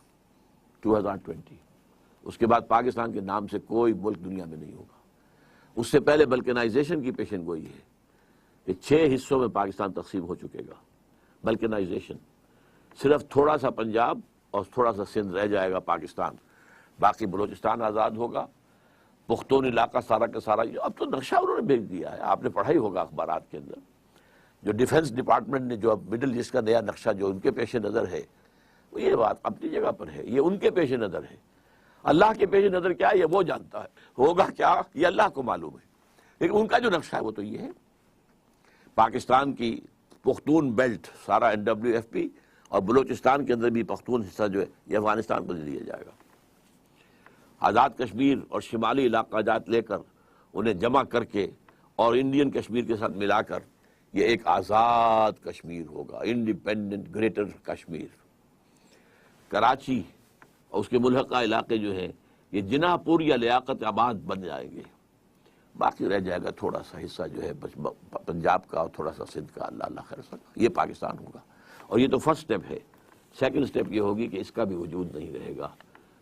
S1: 2020، اس کے بعد پاکستان کے نام سے کوئی ملک دنیا میں نہیں ہوگا۔ اس سے پہلے بلکنائزیشن کی پیشن گوئی ہے کہ 6 حصوں میں پاکستان تقسیم ہو چکے گا۔ بلکنائزیشن، صرف تھوڑا سا پنجاب اور تھوڑا سا سندھ رہ جائے گا پاکستان، باقی بلوچستان آزاد ہوگا، پختون علاقہ سارا کا سارا۔ اب تو نقشہ انہوں نے بھیج دیا ہے، آپ نے پڑھا ہی ہوگا اخبارات کے اندر، جو ڈیفنس ڈپارٹمنٹ نے جو اب مڈل ایسٹ کا نیا نقشہ جو ان کے پیش نظر ہے، وہ یہ بات اپنی جگہ پر ہے، یہ ان کے پیش نظر ہے۔ اللہ کے پیش نظر کیا ہے یہ وہ جانتا ہے، ہوگا کیا یہ اللہ کو معلوم ہے، لیکن ان کا جو نقشہ ہے وہ تو یہ ہے۔ پاکستان کی پختون بیلٹ سارا NWFP اور بلوچستان کے اندر بھی پختون حصہ جو ہے یہ افغانستان کو دے دیا جائے گا۔ آزاد کشمیر اور شمالی علاقہ جات لے کر انہیں جمع کر کے اور انڈین کشمیر کے ساتھ ملا کر یہ ایک آزاد کشمیر ہوگا، انڈیپینڈنٹ گریٹر کشمیر۔ کراچی اور اس کے ملحقہ علاقے جو ہیں یہ جناح پور یا لیاقت آباد بن جائیں گے، باقی رہ جائے گا تھوڑا سا حصہ جو ہے پنجاب کا اور تھوڑا سا سندھ کا، اللہ اللہ خیر سکتا، یہ پاکستان ہوگا۔ اور یہ تو فرسٹ سٹیپ ہے۔ سیکنڈ سٹیپ یہ ہوگی کہ اس کا بھی وجود نہیں رہے گا،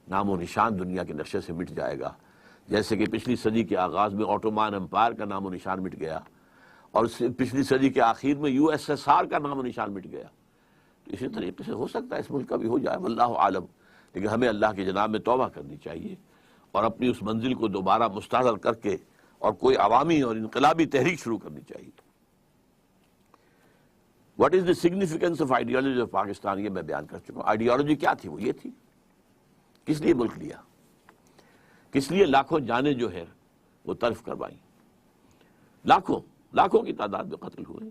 S1: نام و نشان دنیا کے نقشے سے مٹ جائے گا، جیسے کہ پچھلی صدی کے آغاز میں آٹومان امپائر کا نام و نشان مٹ گیا، اور پچھلی صدی کے آخر میں USSR کا نام و نشان مٹ گیا۔ تو اسی طریقے سے ہو سکتا ہے اس ملک کا بھی ہو جائے، واللہ عالم، لیکن ہمیں اللہ کی جناب میں توبہ کرنی چاہیے اور اپنی اس منزل کو دوبارہ مستحضر کر کے اور کوئی عوامی اور انقلابی تحریک شروع کرنی چاہیے۔ What is the significance of ideology of Pakistan, یہ میں بیان کر چکا ہوں۔ آئیڈیالوجی کیا تھی؟ وہ یہ تھی، کس لیے ملک لیا، کس لیے لاکھوں جانیں جو ہے وہ طرف کروائیں، لاکھوں کی تعداد میں قتل ہوئے،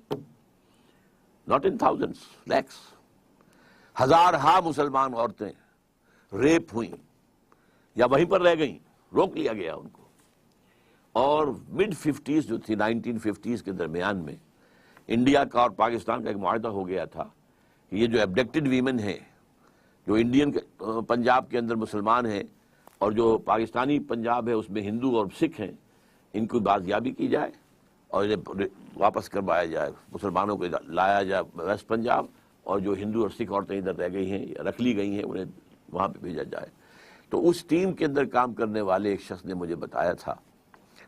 S1: ناٹ ان تھاؤزنڈس، لیکس، ہزارہا مسلمان عورتیں ریپ ہوئیں یا وہیں پر رہ گئیں، روک لیا گیا ان کو۔ اور mid 50s جو تھی، 1950s کے درمیان میں انڈیا کا اور پاکستان کا ایک معاہدہ ہو گیا تھا کہ یہ جو ایبڈکٹڈ ویمن ہیں، جو انڈین پنجاب کے اندر مسلمان ہیں اور جو پاکستانی پنجاب ہے اس میں ہندو اور سکھ ہیں، ان کی بازیابی کی جائے اور انہیں واپس کروایا جائے، مسلمانوں کو لایا جائے ویسٹ پنجاب، اور جو ہندو اور سکھ عورتیں ادھر رہ گئی ہیں یا رکھ لی گئی ہیں انہیں وہاں پہ بھیجا جائے۔ تو اس ٹیم کے اندر کام کرنے والے ایک شخص نے مجھے بتایا تھا،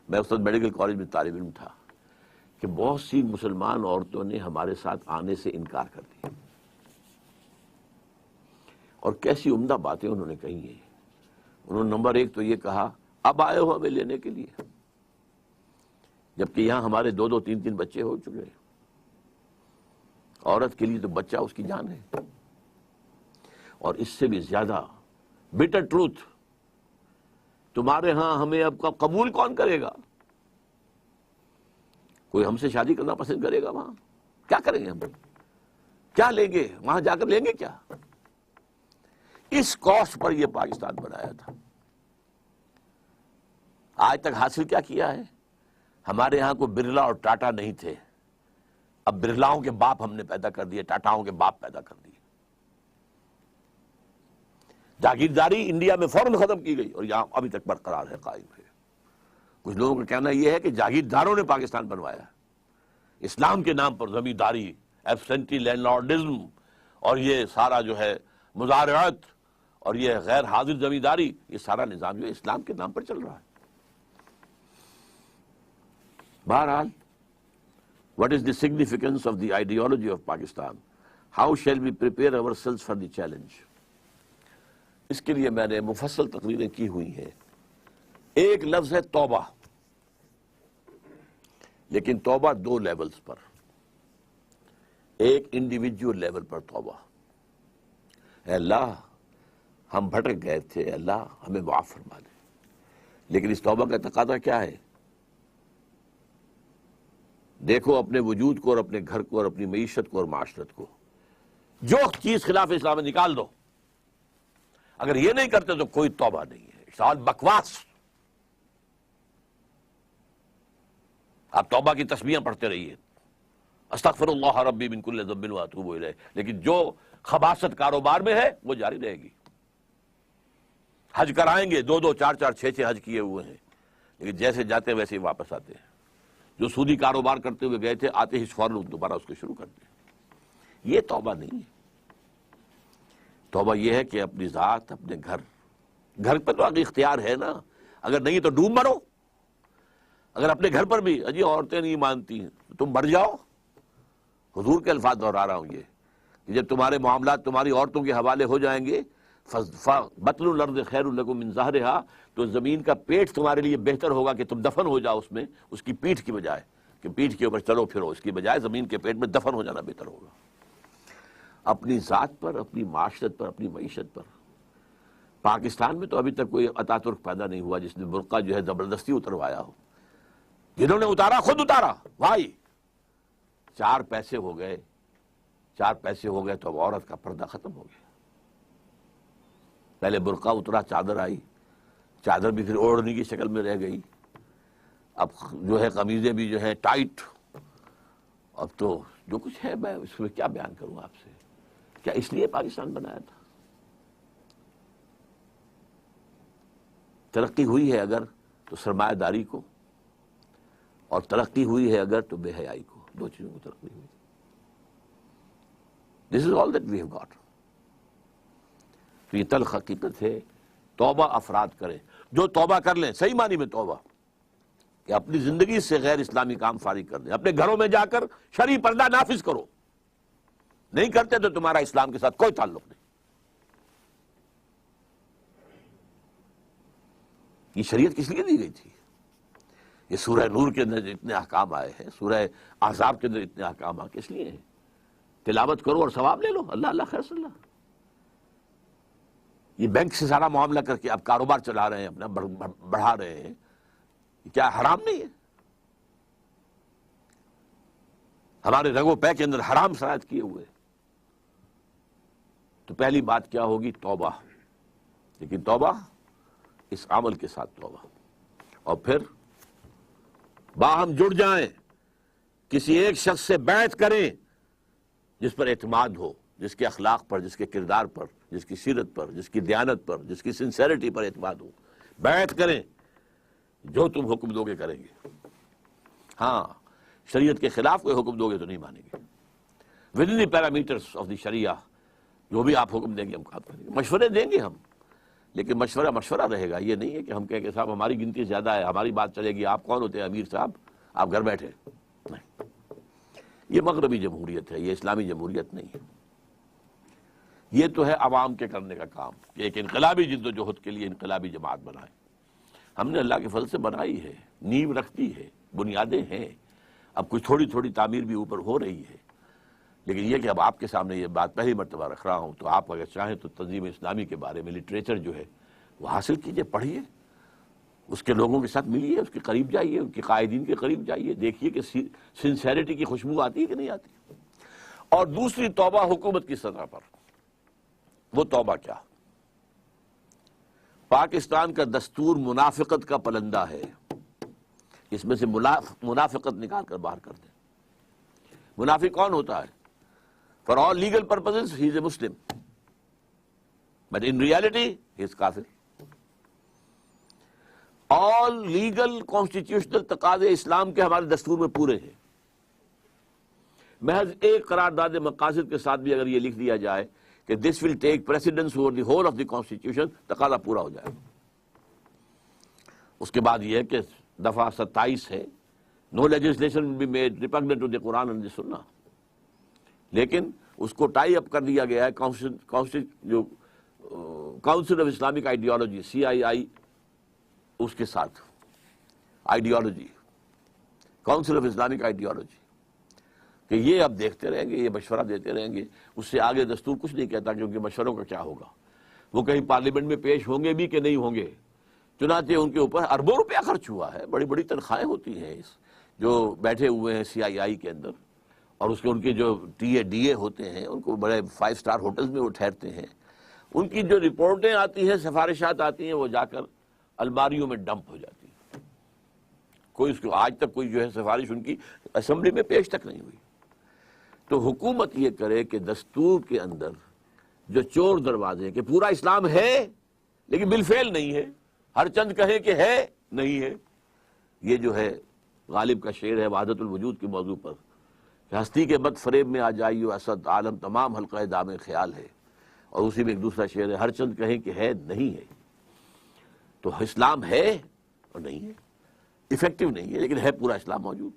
S1: میں اس وقت میڈیکل کالج میں طالب علم تھا، کہ بہت سی مسلمان عورتوں نے ہمارے ساتھ آنے سے انکار کر دیا، اور کیسی عمدہ باتیں انہوں نے کہی ہیں۔ انہوں نے نمبر ایک تو یہ کہا، اب آئے ہو ہمیں لینے کے لیے، جبکہ یہاں ہمارے 2 3 بچے ہو چکے ہیں۔ عورت کے لیے تو بچہ اس کی جان ہے، اور اس سے بھی زیادہ بٹر ٹروتھ، تمہارے ہاں ہمیں اب قبول کون کرے گا؟ کوئی ہم سے شادی کرنا پسند کرے گا؟ وہاں کیا کریں گے؟ ہم کیا لیں گے وہاں جا کر؟ لیں گے کیا؟ اس کاسٹ پر یہ پاکستان بنایا تھا۔ آج تک حاصل کیا کیا ہے؟ ہمارے ہاں کوئی برلا اور ٹاٹا نہیں تھے، اب برلاؤں کے باپ ہم نے پیدا کر دیے، ٹاٹاؤں کے باپ پیدا کر دیے۔ جاگیرداری انڈیا میں فوراً ختم کی گئی اور یہاں ابھی تک برقرار ہے، قائم ہے۔ کچھ لوگوں کا کہنا یہ ہے کہ جاگیرداروں نے پاکستان بنوایا، اسلام کے نام پر زمینداری، ایبسینٹی لینڈ لارڈزم، اور یہ سارا جو ہے مزارعت اور یہ غیر حاضر زمینداری، یہ سارا نظام جو ہے اسلام کے نام پر چل رہا ہے۔ بہرحال، what is the significance of the ideology of Pakistan? How shall we prepare ourselves for the challenge? اس کے لیے میں نے مفصل تقریریں کی ہوئی ہیں۔ ایک لفظ ہے توبہ، لیکن توبہ 2 لیولز پر، ایک انڈیویجول لیول پر توبہ، اے اللہ ہم بھٹک گئے تھے، اے اللہ ہمیں معاف فرما دے۔ لیکن اس توبہ کا تقاضا کیا ہے؟ دیکھو اپنے وجود کو اور اپنے گھر کو اور اپنی معیشت کو اور معاشرت کو، جو چیز خلاف اسلام ہے نکال دو۔ اگر یہ نہیں کرتے تو کوئی توبہ نہیں ہے، سوال بکواس۔ آپ توبہ کی تسبیحاں پڑھتے رہیے، استغفر اللہ ربی من کل ذنب واتوب الیہ، لیکن جو خباثت کاروبار میں ہے وہ جاری رہے گی۔ حج کرائیں گے، 2 4 6 حج کیے ہوئے ہیں، لیکن جیسے جاتے ہیں ویسے ہی واپس آتے ہیں۔ جو سودی کاروبار کرتے ہوئے گئے تھے، آتے ہی فوراً دوبارہ اس کو شروع کرتے ہیں۔ یہ توبہ نہیں ہے۔ توبہ یہ ہے کہ اپنی ذات، اپنے گھر پہ تو آگے اختیار ہے نا، اگر نہیں تو ڈوب مرو۔ اگر اپنے گھر پر بھی اجی عورتیں نہیں مانتی ہیں تو تم مر جاؤ۔ حضور کے الفاظ دہرا رہا ہوں یہ، کہ جب تمہارے معاملات تمہاری عورتوں کے حوالے ہو جائیں گے، بطن الارض خیر لکم من ظہرہا، تو زمین کا پیٹ تمہارے لیے بہتر ہوگا کہ تم دفن ہو جاؤ اس میں، اس کی پیٹھ کی بجائے، کہ پیٹھ کے اوپر چلو پھرو، اس کی بجائے زمین کے پیٹ میں دفن ہو جانا بہتر ہوگا۔ اپنی ذات پر، اپنی معاشرت پر، اپنی معیشت پر۔ پاکستان میں تو ابھی تک کوئی اتا ترک پیدا نہیں ہوا جس نے برقع جو ہے زبردستی اتروایا ہو۔ جنہوں نے اتارا خود اتارا، بھائی 4 پیسے ہو گئے تو اب عورت کا پردہ ختم ہو گیا۔ پہلے برقع اترا، چادر آئی، چادر بھی پھر اوڑھنے کی شکل میں رہ گئی، اب جو ہے قمیضیں بھی جو ہے ٹائٹ، اب تو جو کچھ ہے میں اس میں کیا بیان کروں آپ سے۔ کیا اس لیے پاکستان بنایا تھا؟ ترقی ہوئی ہے اگر تو سرمایہ داری کو، اور ترقی ہوئی ہے اگر تو بے حیائی کو، 2 چیزوں کو ترقی ہوئی۔ This is all that we have got۔ تو یہ تلخ حقیقت ہے۔ توبہ افراد کریں، جو توبہ کر لیں، صحیح معنی میں توبہ، کہ اپنی زندگی سے غیر اسلامی کام فارغ کر دیں، اپنے گھروں میں جا کر شرعی پردہ نافذ کرو۔ نہیں کرتے تو تمہارا اسلام کے ساتھ کوئی تعلق نہیں۔ یہ شریعت کس لیے دی گئی تھی؟ یہ سورہ نور کے اندر اتنے احکام آئے ہیں، سورہ احزاب کے اندر اتنے احکام آئے، کس لیے ہیں؟ تلاوت کرو اور ثواب لے لو، اللہ اللہ خیر صلی اللہ۔ یہ بینک سے سارا معاملہ کر کے اب کاروبار چلا رہے ہیں، اپنا بڑھا رہے ہیں، کیا حرام نہیں ہے؟ ہمارے رگو پے کے اندر حرام شرائط کیے ہوئے۔ تو پہلی بات کیا ہوگی؟ توبہ۔ لیکن توبہ اس عمل کے ساتھ توبہ، اور پھر باہم جڑ جائیں کسی ایک شخص سے بیعت کریں جس پر اعتماد ہو، جس کے اخلاق پر، جس کے کردار پر، جس کی سیرت پر، جس کی دیانت پر، جس کی سنسیریٹی پر اعتماد ہو، بیعت کریں، جو تم حکم دو گے کریں گے۔ ہاں، شریعت کے خلاف کوئی حکم دو گے تو نہیں مانیں گے۔ Within the parameters of the شریعہ جو بھی آپ حکم دیں گے ہم کام کریں گے، مشورے دیں گے ہم، لیکن مشورہ رہے گا۔ یہ نہیں ہے کہ ہم کہیں کہ صاحب ہماری گنتی زیادہ ہے، ہماری بات چلے گی، آپ کون ہوتے ہیں امیر صاحب، آپ گھر بیٹھے۔ نہیں، یہ مغربی جمہوریت ہے، یہ اسلامی جمہوریت نہیں ہے۔ یہ تو ہے عوام کے کرنے کا کام کہ ایک انقلابی جد و جہد کے لیے انقلابی جماعت بنائیں۔ ہم نے اللہ کے فضل سے بنائی ہے، نیو رکھتی ہے، بنیادیں ہیں، اب کچھ تھوڑی تھوڑی تعمیر بھی اوپر ہو رہی ہے، لیکن یہ کہ اب آپ کے سامنے یہ بات پہلی مرتبہ رکھ رہا ہوں، تو آپ اگر چاہیں تو تنظیم اسلامی کے بارے میں لٹریچر جو ہے وہ حاصل کیجئے، پڑھیے، اس کے لوگوں کے ساتھ ملیے، اس کے قریب جائیے، ان کے قائدین کے قریب جائیے، دیکھیے کہ سنسیریٹی کی خوشبو آتی ہے کہ نہیں آتی۔ اور دوسری توبہ حکومت کی سطح پر، وہ توبہ کیا؟ پاکستان کا دستور منافقت کا پلندہ ہے، اس میں سے منافقت نکال کر باہر کر دیں۔ منافق کون ہوتا ہے؟ For all legal purposes he is a Muslim, but in reality he is kafir۔ all legal constitutional تقاضے اسلام کے ہمارے دستور میں پورے ہیں۔ محض ایک قرارداد مقاصد کے ساتھ بھی اگر یہ لکھ دیا جائے کہ this will take precedence over the whole of the constitution، تقاضا پورا ہو جائے۔ اس کے بعد یہ ہے کہ دفعہ 27 ہے، no legislation will be made repugnant to the Quran and the Sunnah، لیکن اس کو ٹائی اپ کر دیا گیا ہے council of Islamic ideology CII، اس کے ساتھ ideology, council of Islamic ideology, کہ یہ اب دیکھتے رہیں گے، یہ مشورہ دیتے رہیں گے، اس سے آگے دستور کچھ نہیں کہتا، کیونکہ مشوروں کا کیا ہوگا، وہ کہیں پارلیمنٹ میں پیش ہوں گے بھی کہ نہیں ہوں گے۔ چنانچہ ان کے اوپر اربوں روپیہ خرچ ہوا ہے، بڑی بڑی تنخواہیں ہوتی ہیں جو بیٹھے ہوئے ہیں CII کے اندر، اور اس کے ان کے جو DA ہوتے ہیں، ان کو بڑے 5 اسٹار ہوٹلز میں وہ ٹھہرتے ہیں، ان کی جو رپورٹیں آتی ہیں، سفارشات آتی ہیں، وہ جا کر الماریوں میں ڈمپ ہو جاتی ہیں۔ کوئی اس کو آج تک کوئی جو ہے سفارش ان کی اسمبلی میں پیش تک نہیں ہوئی۔ تو حکومت یہ کرے کہ دستور کے اندر جو چور دروازے ہیں کہ پورا اسلام ہے لیکن بالفعل نہیں ہے، ہر چند کہیں کہ ہے نہیں ہے۔ یہ جو ہے غالب کا شعر ہے وحدت الوجود کے موضوع پر، کہ ہستی کے بد فریب میں آ جائیو اسد، عالم تمام حلقہ دام خیال ہے، اور اسی میں ایک دوسرا شعر ہے ہر چند کہیں کہ ہے نہیں ہے۔ تو اسلام ہے اور نہیں ہے، ایفیکٹو نہیں ہے، لیکن ہے پورا اسلام موجود۔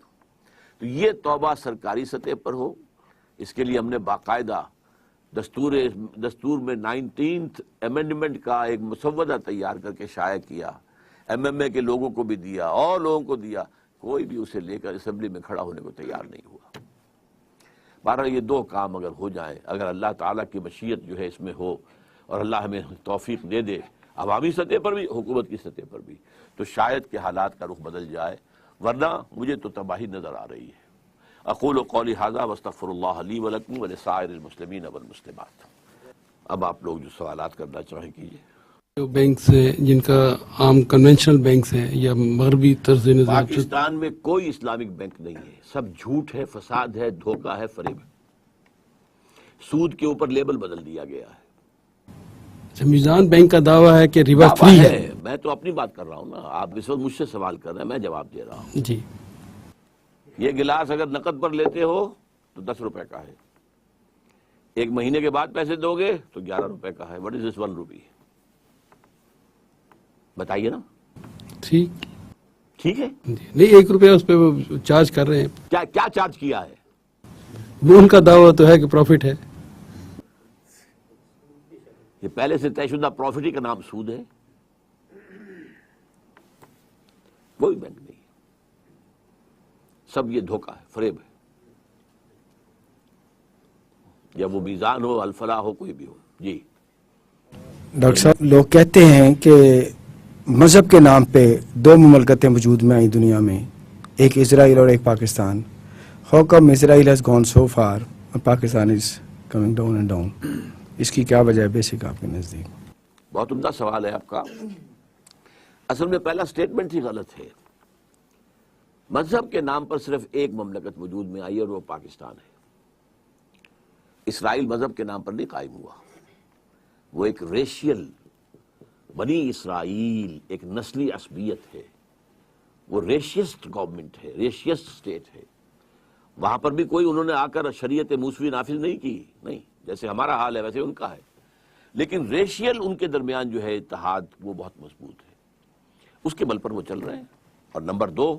S1: تو یہ توبہ سرکاری سطح پر ہو، اس کے لیے ہم نے باقاعدہ دستور میں 19th امینڈمنٹ کا ایک مسودہ تیار کر کے شائع کیا، MMA کے لوگوں کو بھی دیا اور لوگوں کو دیا، کوئی بھی اسے لے کر اسمبلی میں کھڑا ہونے کو تیار نہیں ہوا۔ بہرحال یہ دو کام اگر ہو جائیں، اگر اللہ تعالیٰ کی مشیت جو ہے اس میں ہو، اور اللہ ہمیں توفیق دے دے عوامی سطح پر بھی، حکومت کی سطح پر بھی، تو شاید کہ حالات کا رخ بدل جائے، ورنہ مجھے تو تباہی نظر آ رہی ہے۔ اقول قولی ھذا واستغفر اللہ لی ولکم ولسائر المسلمین والمسلمات۔ اب آپ لوگ جو سوالات کرنا چاہیں کیجیے۔
S2: جو بینکس ہیں جن کا عام کنونشنل بینکس ہیں یا مغربی طرز نظام،
S1: پاکستان میں کوئی اسلامک بینک نہیں ہے، سب جھوٹ ہے، فساد ہے، دھوکہ ہے، فریب ہے۔ سود کے اوپر لیبل بدل دیا گیا ہے۔
S2: میزان بینک کا دعویٰ ہے کہ ربا فری ہے۔
S1: میں تو اپنی بات کر رہا ہوں نا، آپ اس وقت مجھ سے سوال کر رہے ہیں، میں جواب دے رہا ہوں۔
S2: جی،
S1: یہ گلاس اگر نقد پر لیتے ہو تو 10 روپے کا ہے، 1 مہینے کے بعد پیسے دو گے تو 11 روپے کا ہے۔ وٹ از دس 1 روپی؟ بتائیے نا۔ ٹھیک ہے
S2: نہیں 1 روپیہ اس پہ وہ چارج کر رہے ہیں۔
S1: کیا چارج کیا ہے؟
S2: وہ ان کا دعویٰ تو ہے کہ پروفٹ ہے۔
S1: یہ پہلے سے طے شدہ پروفٹ ہی کا نام سود ہے۔ کوئی بینک نہیں، سب یہ دھوکہ ہے، فریب ہے۔ یا وہ میزان ہو، الفلاح ہو، کوئی بھی ہو۔ جی
S3: ڈاکٹر صاحب، لوگ کہتے ہیں کہ مذہب کے نام پہ 2 مملکتیں وجود میں آئی دنیا میں، ایک اسرائیل اور ایک Pakistan. How come Israel has gone so far and Pakistan is coming down and down؟ اس کی کیا وجہ ہے بیسک آپ کے نزدیک؟
S1: بہت عمدہ سوال ہے آپ کا۔ اصل میں پہلا سٹیٹمنٹ ہی غلط ہے۔ مذہب کے نام پر صرف ایک مملکت وجود میں آئی ہے اور وہ پاکستان ہے. اسرائیل مذہب کے نام پر نہیں قائم ہوا. وہ ایک ریشیل، بنی اسرائیل ایک نسلی عصبیت ہے. وہ ریشیسٹ گورنمنٹ ہے، ریشیسٹ اسٹیٹ ہے. وہاں پر بھی کوئی انہوں نے آ کر شریعت موسوی نافذ نہیں کی، نہیں، جیسے ہمارا حال ہے ویسے ان کا ہے. لیکن ریشیل ان کے درمیان جو ہے اتحاد وہ بہت مضبوط ہے. اس کے بل پر وہ چل رہے ہیں. اور نمبر دو،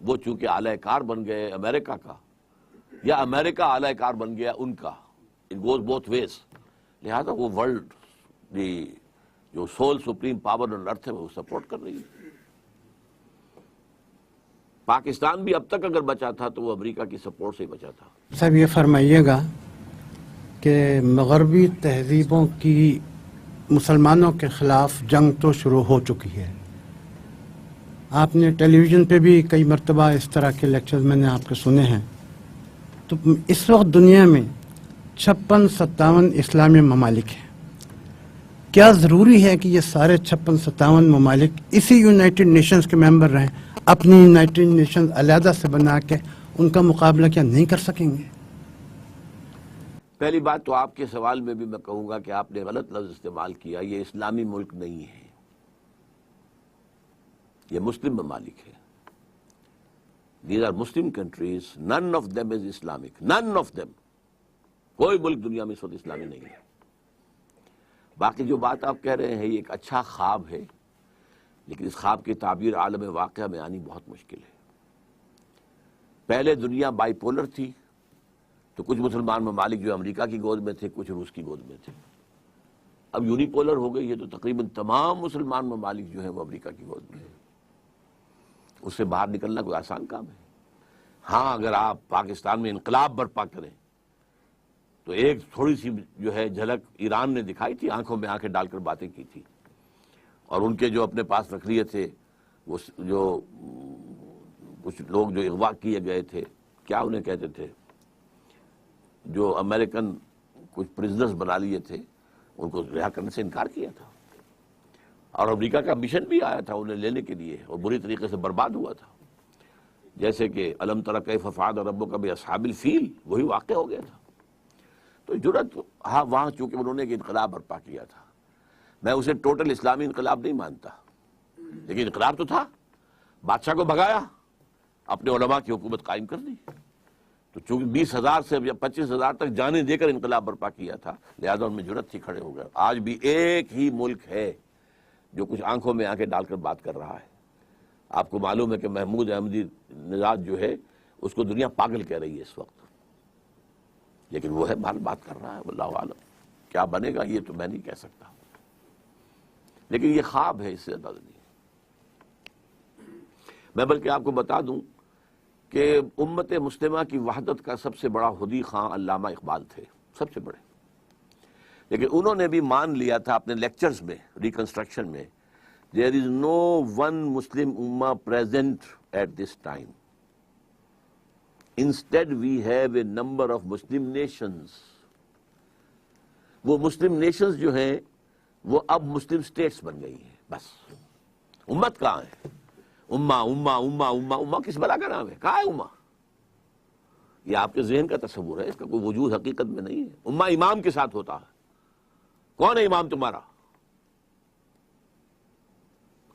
S1: وہ چونکہ اعلی کار بن گئے امریکہ کا، یا امریکہ اعلی کار بن گیا ان کا، اٹ گوز بوتھ ویز. لہذا وہ ورلڈ جو سول سپریم پاور آن ارتھ ہے وہ سپورٹ کر رہی ہے. پاکستان بھی اب تک اگر بچا تھا تو وہ امریکہ کی سپورٹ سے ہی بچا تھا.
S4: صاحب یہ فرمائیے گا کہ مغربی تہذیبوں کی مسلمانوں کے خلاف جنگ تو شروع ہو چکی ہے. آپ نے ٹیلی ویژن پہ بھی کئی مرتبہ اس طرح کے لیکچرز میں نے آپ کے سنے ہیں. تو اس وقت دنیا میں 56-57 اسلامی ممالک ہیں. کیا ضروری ہے کہ یہ سارے 56-57 ممالک اسی یونائٹڈ نیشنز کے ممبر رہیں؟ اپنی یونائٹڈ نیشنز علیحدہ سے بنا کے ان کا مقابلہ کیا نہیں کر سکیں گے؟
S1: پہلی بات تو آپ کے سوال میں بھی میں کہوں گا کہ آپ نے غلط لفظ استعمال کیا. یہ اسلامی ملک نہیں ہے، یہ مسلم ممالک ہے. These are Muslim countries. None of them is Islamic. None of them. کوئی ملک دنیا میں اس وقت اسلامی نہیں ہے. باقی جو بات آپ کہہ رہے ہیں یہ ایک اچھا خواب ہے، لیکن اس خواب کی تعبیر عالم واقعہ میں آنی بہت مشکل ہے. پہلے دنیا بائی پولر تھی، تو کچھ مسلمان ممالک جو امریکہ کی گود میں تھے، کچھ روس کی گود میں تھے. اب یونی پولر ہو گئی ہے تو تقریباً تمام مسلمان ممالک جو ہیں وہ امریکہ کی گود میں ہیں. اس سے باہر نکلنا کوئی آسان کام ہے. ہاں، اگر آپ پاکستان میں انقلاب برپا کریں تو ایک تھوڑی سی جو ہے جھلک ایران نے دکھائی تھی، آنکھوں میں آنکھیں ڈال کر باتیں کی تھی. اور ان کے جو اپنے پاس رکھ لیے تھے، وہ جو کچھ لوگ جو اغوا کیے گئے تھے، کیا انہیں کہتے تھے، جو امریکن کچھ پرزنرز بنا لیے تھے، ان کو رہا کرنے سے انکار کیا تھا. اور امریکہ کا مشن بھی آیا تھا انہیں لینے کے لیے، اور بری طریقے سے برباد ہوا تھا. جیسے کہ الم تر کیف فعل ربک باصحاب الفیل، وہی واقع ہو گیا تھا. تو جرأت، ہاں، وہاں چونکہ انہوں نے ایک انقلاب برپا کیا تھا. میں اسے ٹوٹل اسلامی انقلاب نہیں مانتا، لیکن انقلاب تو تھا. بادشاہ کو بھگایا، اپنے علماء کی حکومت قائم کر دی. تو چونکہ 20,000 سے یا 25,000 تک جانیں دے کر انقلاب برپا کیا تھا، لہذا ان میں جرأت تھی، کھڑے ہو گئے. آج بھی ایک ہی ملک ہے جو کچھ آنکھوں میں آنکھیں ڈال کر بات کر رہا ہے. آپ کو معلوم ہے کہ محمود احمدی نژاد جو ہے اس کو دنیا پاگل کہہ رہی ہے اس وقت، لیکن وہ ہے بات کر رہا ہے. واللہ عالم کیا بنے گا یہ تو میں نہیں کہہ سکتا، لیکن یہ خواب ہے، اس سے زیادہ نہیں. میں بلکہ آپ کو بتا دوں کہ امت مسلمہ کی وحدت کا سب سے بڑا حدی خواں علامہ اقبال تھے، سب سے بڑے. لیکن انہوں نے بھی مان لیا تھا اپنے لیکچرز میں، ریکنسٹرکشن میں، there is no one Muslim ummah present at this time. Instead we have a number of Muslim nations. وہ مسلم نیشنز جو ہیں وہ اب مسلم سٹیٹس بن گئی ہیں. بس امت کہاں ہے؟ امہ امہ امہ امہ امہ کس بلا کا نام ہے؟ کہاں ہے امہ؟ یہ آپ کے ذہن کا تصور ہے، اس کا کوئی وجود حقیقت میں نہیں ہے. امہ امام کے ساتھ ہوتا ہے. کون ہے امام تمہارا؟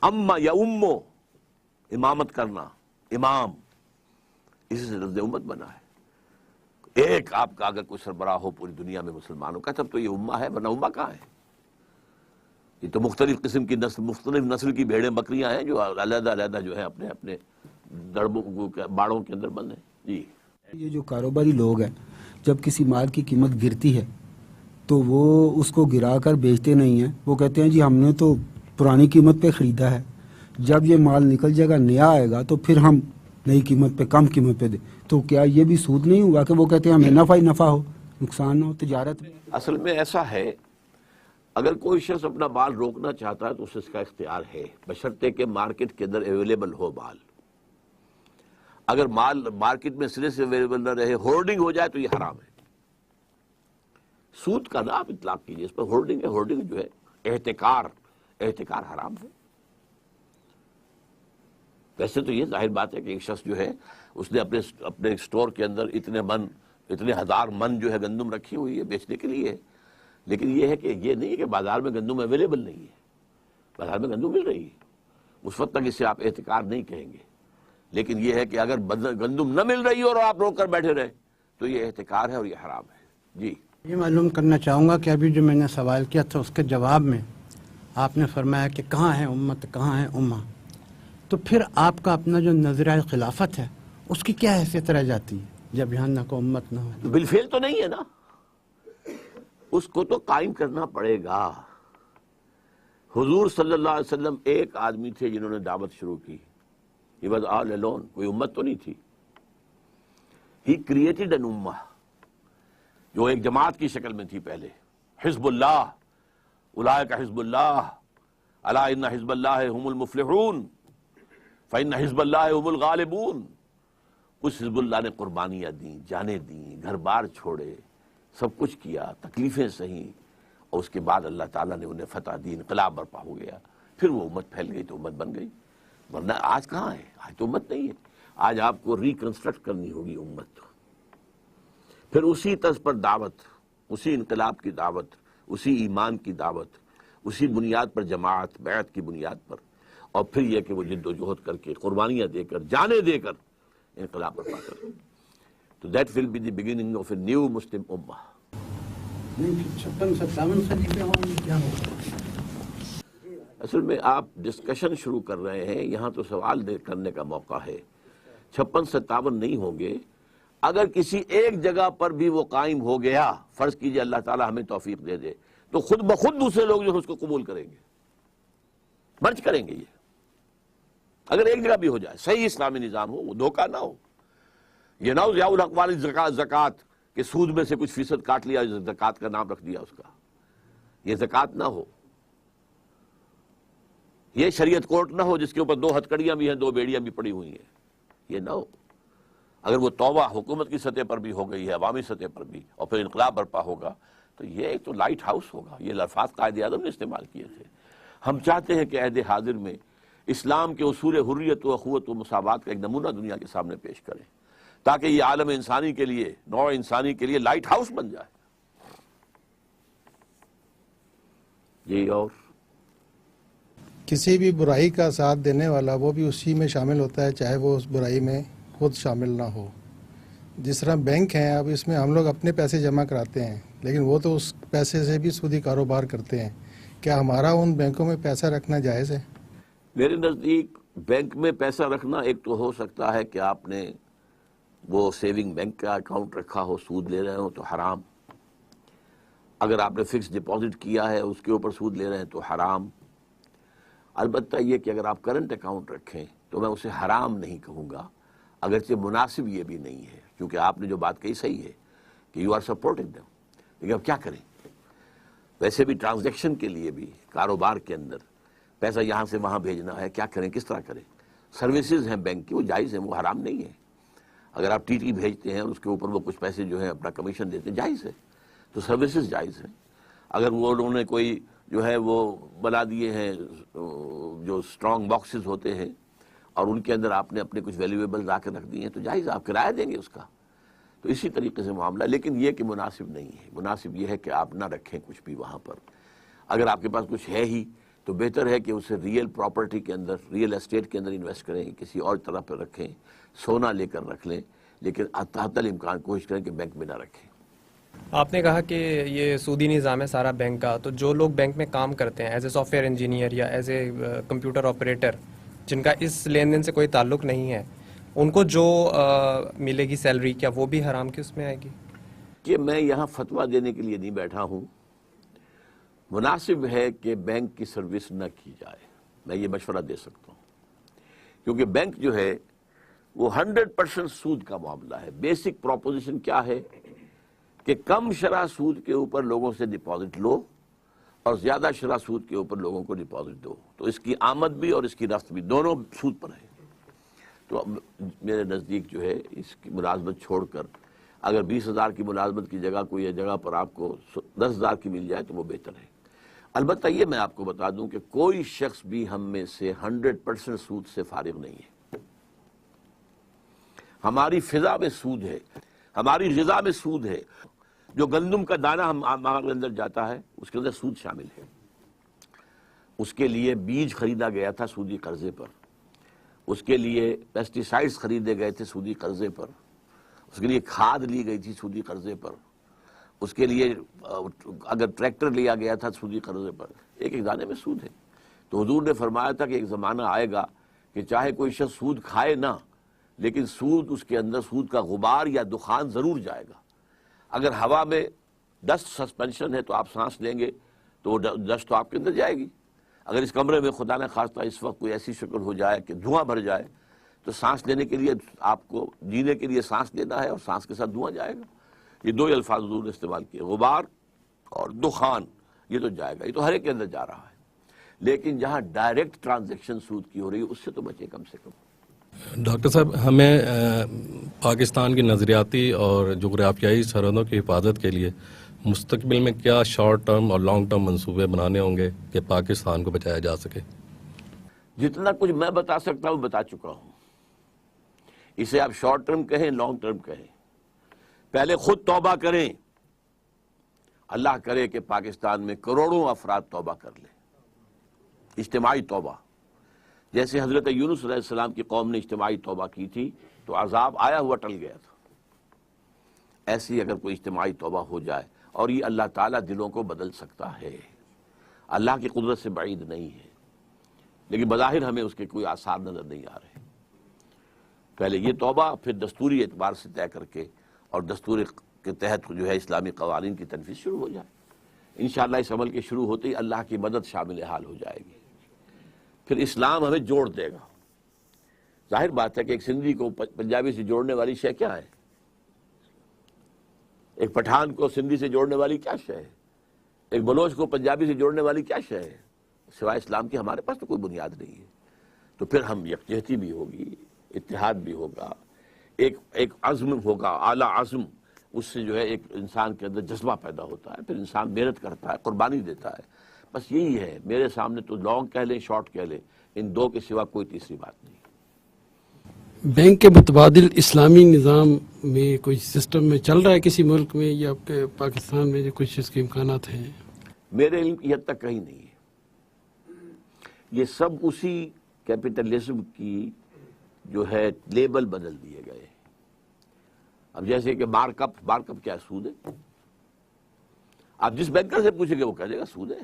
S1: اما یا امو، امامت کرنا، امام، اسی سے لفظ امت بنا ہے. ایک آپ کا اگر کوئی سربراہ ہو پوری دنیا میں مسلمانوں کا، تب تو یہ امہ ہے، ورنہ امہ کہاں ہے؟ یہ تو مختلف قسم کی نسل، مختلف نسل کی بھیڑیں بکریاں ہیں جو علیحدہ علیحدہ جو ہے اپنے اپنے باڑوں کے اندر بند ہیں. جی،
S3: یہ جو کاروباری لوگ ہیں، جب کسی مال کی قیمت گرتی ہے تو وہ اس کو گرا کر بیچتے نہیں ہیں. وہ کہتے ہیں جی ہم نے تو پرانی قیمت پہ خریدا ہے، جب یہ مال نکل جائے گا، نیا آئے گا، تو پھر ہم نئی قیمت پہ، کم قیمت پہ دیں. تو کیا یہ بھی سود نہیں ہوا کہ وہ کہتے ہیں ہمیں نفع ہی نفع ہو، نقصان نہ ہو تجارت میں؟
S1: اصل میں ایسا ہے، اگر کوئی شخص اپنا مال روکنا چاہتا ہے تو اس کا اختیار ہے، بشرطے کہ مارکیٹ کے اندر اویلیبل ہو مال. اگر مال مارکیٹ میں سرے سے اویلیبل نہ رہے، ہولڈنگ ہو جائے تو یہ حرام ہے. سود کا نہ آپ اطلاق کیجیے، اس پر ہولڈنگ ہے. ہولڈنگ جو ہے احتکار حرام ہے. ویسے تو یہ ظاہر بات ہے کہ ایک شخص جو ہے اس نے اپنے اسٹور کے اندر اتنے ہزار من جو ہے گندم رکھی ہوئی ہے بیچنے کے لیے، لیکن یہ ہے کہ یہ نہیں ہے کہ بازار میں گندم اویلیبل نہیں ہے، بازار میں گندم مل رہی ہے، اس وقت تک اسے آپ احتکار نہیں کہیں گے. لیکن یہ ہے کہ اگر گندم نہ مل رہی ہو اور آپ روک کر بیٹھے رہے تو یہ احتکار ہے اور یہ حرام ہے. جی
S4: یہ معلوم کرنا چاہوں گا کہ ابھی جو میں نے سوال کیا تھا اس کے جواب میں آپ نے فرمایا کہ کہاں ہے امت، کہاں ہے امہ، تو پھر آپ کا اپنا جو نظریہ خلافت ہے اس کی کیا حیثیت رہ جاتی ہے جب یہاں نہ کوئی امت نہ ہو؟
S1: بالفعل تو نہیں ہے نا، اس کو تو قائم کرنا پڑے گا. حضور صلی اللہ علیہ وسلم ایک آدمی تھے جنہوں نے دعوت شروع کی. He was all alone. کوئی امت تو نہیں تھی. He created an ummah جو ایک جماعت کی شکل میں تھی پہلے. حزب اللہ، اولئک حزب اللہ، الا ان حزب اللہ هم المفلحون فإن حزب اللہ هم الغالبون. اس حزب اللہ نے قربانیاں دیں، جانیں دیں، گھر بار چھوڑے، سب کچھ کیا، تکلیفیں سہیں، اور اس کے بعد اللہ تعالیٰ نے انہیں فتح دی، انقلاب برپا ہو گیا. پھر وہ امت پھیل گئی تو امت بن گئی. ورنہ آج کہاں ہے؟ آج تو امت نہیں ہے. آج آپ کو ریکنسٹرکٹ کرنی ہوگی امت. پھر اسی طرز پر دعوت، اسی انقلاب کی دعوت، اسی ایمان کی دعوت، اسی بنیاد پر جماعت، بیعت کی بنیاد پر، اور پھر یہ کہ وہ جد و جہد کر کے، قربانیاں دے کر، جانیں دے کر انقلاب برپا کر. تو that will be the beginning of a new Muslim امہ.
S4: 56-57 خلیفے ہوں گے کیا ہوگا؟
S1: اصل میں آپ ڈسکشن شروع کر رہے ہیں، یہاں تو سوال کرنے کا موقع ہے. 56-57 نہیں ہوں گے. اگر کسی ایک جگہ پر بھی وہ قائم ہو گیا، فرض کیجئے اللہ تعالیٰ ہمیں توفیق دے دے، تو خود بخود دوسرے لوگ جو ہے اس کو قبول کریں گے، مرج کریں گے. یہ اگر ایک جگہ بھی ہو جائے، صحیح اسلامی نظام ہو، وہ دھوکہ نہ ہو. یہ نہ ہو ضیاء الحق والی زکوٰۃ کہ سود میں سے کچھ فیصد کاٹ لیا، زکوٰۃ کا نام رکھ دیا اس کا. یہ زکوٰۃ نہ ہو. یہ شریعت کورٹ نہ ہو جس کے اوپر 2 ہتکڑیاں بھی ہیں، 2 بیڑیاں بھی پڑی ہوئی ہیں. یہ نہ ہو. اگر وہ توبہ حکومت کی سطح پر بھی ہو گئی ہے، عوامی سطح پر بھی، اور پھر انقلاب برپا ہوگا، تو یہ ایک تو لائٹ ہاؤس ہوگا. یہ الفاظ قائد اعظم نے استعمال کیے تھے. ہم چاہتے ہیں کہ عہد حاضر میں اسلام کے اصول حریت و اخوت و مساوات کا ایک نمونہ دنیا کے سامنے پیش کریں، تاکہ یہ عالم انسانی کے لیے، نوع انسانی کے لیے لائٹ ہاؤس بن جائے. جی. اور
S5: کسی بھی برائی کا ساتھ دینے والا وہ بھی اسی میں شامل ہوتا ہے، چاہے وہ اس برائی میں خود شامل نہ ہو. جس طرح بینک ہیں، اب اس میں ہم لوگ اپنے پیسے جمع کراتے ہیں، لیکن وہ تو اس پیسے سے بھی سودی کاروبار کرتے ہیں. کیا ہمارا ان بینکوں میں پیسہ رکھنا جائز ہے؟
S1: میرے نزدیک بینک میں پیسہ رکھنا ایک تو ہو سکتا ہے کہ آپ نے وہ سیونگ بینک کا اکاؤنٹ رکھا ہو، سود لے رہے ہو تو حرام. اگر آپ نے فکس ڈپازٹ کیا ہے اس کے اوپر سود لے رہے ہیں تو حرام. البتہ یہ کہ اگر آپ کرنٹ اکاؤنٹ رکھیں تو میں اسے حرام نہیں کہوں گا، اگرچہ مناسب یہ بھی نہیں ہے، کیونکہ آپ نے جو بات کہی صحیح ہے کہ یو آر سپورٹنگ دیم. لیکن اب کیا کریں؟ ویسے بھی ٹرانزیکشن کے لیے بھی، کاروبار کے اندر پیسہ یہاں سے وہاں بھیجنا ہے، کیا کریں، کس طرح کریں؟ سروسز ہیں بینک کی، وہ جائز ہیں، وہ حرام نہیں ہے. اگر آپ ٹی ٹی بھیجتے ہیں اور اس کے اوپر وہ کچھ پیسے جو ہیں اپنا کمیشن دیتے ہیں، جائز ہے. تو سروسز جائز ہیں. اگر وہ انہوں نے کوئی جو ہے وہ بنا دیے ہیں جو اسٹرانگ باکسز ہوتے ہیں اور ان کے اندر آپ نے اپنے کچھ ویلیویبل لا کے رکھ دیے ہیں تو جائز، آپ کرایہ دیں گے اس کا. تو اسی طریقے سے معاملہ. لیکن یہ کہ مناسب نہیں ہے. مناسب یہ ہے کہ آپ نہ رکھیں کچھ بھی وہاں پر. اگر آپ کے پاس کچھ ہے ہی تو بہتر ہے کہ اسے ریئل پراپرٹی کے اندر، ریئل اسٹیٹ کے اندر انویسٹ کریں، کسی اور طرح پہ رکھیں، سونا لے کر رکھ لیں، لیکن تحت الامکان کوشش کریں کہ بینک میں نہ رکھیں.
S6: آپ نے کہا کہ یہ سودی نظام ہے سارا بینک کا، تو جو لوگ بینک میں کام کرتے ہیں as a soft where engineer یا ایز اے کمپیوٹر آپریٹر، جن کا اس لین دین سے کوئی تعلق نہیں ہے، ان کو جو ملے گی سیلری، کیا وہ بھی حرام کی اس میں آئے گی؟
S1: کہ میں یہاں فتویٰ دینے کے لیے نہیں بیٹھا ہوں. مناسب ہے کہ بینک کی سروس نہ کی جائے، میں یہ مشورہ دے سکتا ہوں، کیونکہ بینک جو ہے وہ 100% سود کا معاملہ ہے. بیسک پروپوزیشن کیا ہے کہ کم شرح سود کے اوپر لوگوں سے ڈپازٹ لو اور زیادہ شرح سود کے اوپر لوگوں کو ڈپازٹ دو، تو اس کی آمد بھی اور اس کی رفت بھی دونوں سود پر ہے. تو اب میرے نزدیک جو ہے اس کی ملازمت چھوڑ کر اگر 20,000 کی ملازمت کی جگہ کوئی جگہ پر آپ کو 10,000 کی مل جائے تو وہ بہتر ہے. البتہ یہ میں آپ کو بتا دوں کہ کوئی شخص بھی ہم میں سے 100% سود سے فارغ نہیں ہے. ہماری فضا میں سود ہے، ہماری غذا میں سود ہے. جو گندم کا دانہ ہمارے اندر جاتا ہے اس کے اندر سود شامل ہے. اس کے لیے بیج خریدا گیا تھا سودی قرضے پر، اس کے لیے پیسٹی سائڈز خریدے گئے تھے سودی قرضے پر، اس کے لیے کھاد لی گئی تھی سودی قرضے پر، اس کے لیے اگر ٹریکٹر لیا گیا تھا سودی قرضے پر. ایک ایک دانے میں سود ہے. تو حضور نے فرمایا تھا کہ ایک زمانہ آئے گا کہ چاہے کوئی شخص سود کھائے نہ، لیکن سود اس کے اندر سود کا غبار یا دخان ضرور جائے گا. اگر ہوا میں ڈسٹ سسپینشن ہے تو آپ سانس لیں گے تو وہ ڈسٹ تو آپ کے اندر جائے گی. اگر اس کمرے میں خدا نہ خواستہ اس وقت کوئی ایسی شکل ہو جائے کہ دھواں بھر جائے تو سانس لینے کے لیے آپ کو جینے کے لیے سانس لینا ہے اور سانس کے ساتھ دھواں جائے گا. یہ دو ہی الفاظ حضور نے استعمال کیے، غبار اور دخان. یہ تو جائے گا، یہ تو ہر ایک کے اندر جا رہا ہے. لیکن جہاں ڈائریکٹ ٹرانزیکشن سود کی ہو رہی ہے اس سے تو بچے کم سے کم.
S7: ڈاکٹر صاحب، ہمیں پاکستان کی نظریاتی اور جغرافیائی سرحدوں کی حفاظت کے لیے مستقبل میں کیا شارٹ ٹرم اور لانگ ٹرم منصوبے بنانے ہوں گے کہ پاکستان کو بچایا جا سکے؟
S1: جتنا کچھ میں بتا سکتا ہوں بتا چکا ہوں. اسے آپ شارٹ ٹرم کہیں لانگ ٹرم کہیں، پہلے خود توبہ کریں. اللہ کرے کہ پاکستان میں کروڑوں افراد توبہ کر لیں، اجتماعی توبہ. جیسے حضرت یونس علیہ السلام کی قوم نے اجتماعی توبہ کی تھی تو عذاب آیا ہوا ٹل گیا تھا. ایسی اگر کوئی اجتماعی توبہ ہو جائے، اور یہ اللہ تعالیٰ دلوں کو بدل سکتا ہے، اللہ کی قدرت سے بعید نہیں ہے، لیکن بظاہر ہمیں اس کے کوئی آثار نظر نہیں آ رہے. پہلے یہ توبہ، پھر دستوری اعتبار سے طے کر کے اور دستور کے تحت جو ہے اسلامی قوانین کی تنفیذ شروع ہو جائے. انشاءاللہ اس عمل کے شروع ہوتے ہی اللہ کی مدد شامل حال ہو جائے گی. پھر اسلام ہمیں جوڑ دے گا. ظاہر بات ہے کہ ایک سندھی کو پنجابی سے جوڑنے والی شے کیا ہے؟ ایک پٹھان کو سندھی سے جوڑنے والی کیا شے ہے؟ ایک بلوچ کو پنجابی سے جوڑنے والی کیا شے ہے؟ سوائے اسلام کی ہمارے پاس تو کوئی بنیاد نہیں ہے. تو پھر ہم یکجہتی بھی ہوگی، اتحاد بھی ہوگا، ایک عزم ہوگا، اعلیٰ عزم. اس سے جو ہے ایک انسان کے اندر جذبہ پیدا ہوتا ہے، پھر انسان محنت کرتا ہے، قربانی دیتا ہے. بس یہی ہے. میرے سامنے تو لانگ کہہ لیں شارٹ کہہ لیں، ان دو کے سوا کوئی تیسری بات نہیں.
S2: بینک کے متبادل اسلامی نظام میں کوئی سسٹم میں چل رہا ہے کسی ملک میں، یا آپ کے پاکستان میں جو کچھ اس کے امکانات ہیں؟
S1: میرے علم کی حد تک کہیں نہیں ہے. یہ سب اسی کیپٹلزم کی جو ہے لیبل بدل دیے گئے. اب جیسے کہ مارک اپ کیا ہے؟ سود ہے. آپ جس بینکر سے پوچھیں گے وہ کہہ دے گا سود ہے.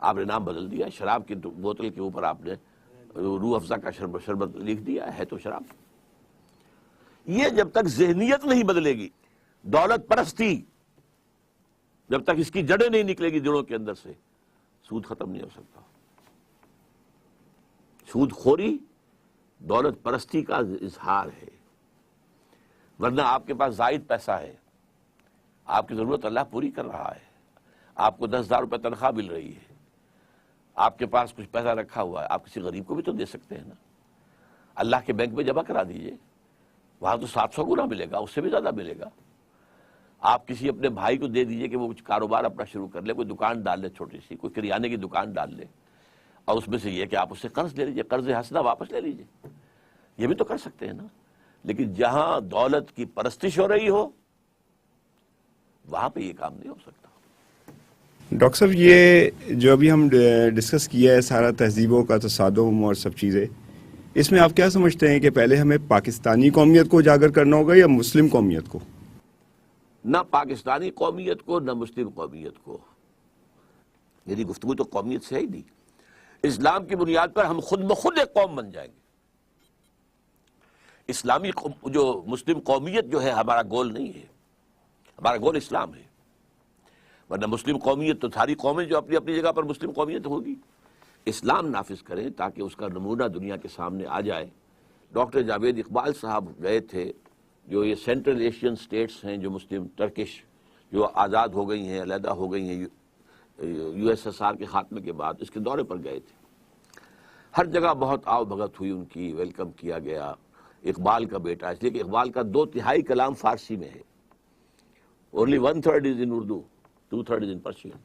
S1: آپ نے نام بدل دیا. شراب کی بوتل کے اوپر آپ نے روح افزا کا شربت لکھ دیا ہے تو شراب. یہ جب تک ذہنیت نہیں بدلے گی، دولت پرستی جب تک اس کی جڑیں نہیں نکلے گی دلوں کے اندر سے، سود ختم نہیں ہو سکتا. سود خوری دولت پرستی کا اظہار ہے. ورنہ آپ کے پاس زائد پیسہ ہے، آپ کی ضرورت اللہ پوری کر رہا ہے، آپ کو 10,000 روپے تنخواہ مل رہی ہے، آپ کے پاس کچھ پیسہ رکھا ہوا ہے، آپ کسی غریب کو بھی تو دے سکتے ہیں نا. اللہ کے بینک میں جمع کرا دیجئے، وہاں تو 700 گنا ملے گا، اس سے بھی زیادہ ملے گا. آپ کسی اپنے بھائی کو دے دیجئے کہ وہ کچھ کاروبار اپنا شروع کر لے، کوئی دکان ڈال لے، چھوٹی سی کوئی کریانے کی دکان ڈال لے، اور اس میں سے یہ کہ آپ اس سے قرض لے لیجئے، قرض حسنہ واپس لے لیجئے. یہ بھی تو کر سکتے ہیں نا. لیکن جہاں دولت کی پرستش ہو رہی ہو وہاں پہ یہ کام نہیں ہو سکتا.
S3: ڈاکٹر صاحب، یہ جو ابھی ہم ڈسکس کیا ہے سارا تہذیبوں کا تصادم اور سب چیزیں، اس میں آپ کیا سمجھتے ہیں کہ پہلے ہمیں پاکستانی قومیت کو اجاگر کرنا ہوگا یا مسلم قومیت کو؟
S1: نہ پاکستانی قومیت کو نہ مسلم قومیت کو. میری گفتگو تو قومیت سے ہی نہیں. اسلام کی بنیاد پر ہم خود بخود ایک قوم بن جائیں گے. اسلامی جو مسلم قومیت جو ہے ہمارا گول نہیں ہے، ہمارا گول اسلام ہے. ورنہ مسلم قومیت تو ساری قومیں جو اپنی اپنی جگہ پر مسلم قومیت ہوگی. اسلام نافذ کریں تاکہ اس کا نمونہ دنیا کے سامنے آ جائے. ڈاکٹر جاوید اقبال صاحب گئے تھے، جو یہ سینٹرل ایشین سٹیٹس ہیں جو مسلم ٹرکش جو آزاد ہو گئی ہیں، علیحدہ ہو گئی ہیں یو ایس ایس آر کے خاتمے کے بعد، اس کے دورے پر گئے تھے. ہر جگہ بہت آؤ بھگت ہوئی ان کی، ویلکم کیا گیا. اقبال کا بیٹا، اس لیے کہ اقبال کا 2/3 کلام فارسی میں ہے. Only 1/3 is in Urdu, 2/3 is in Persian.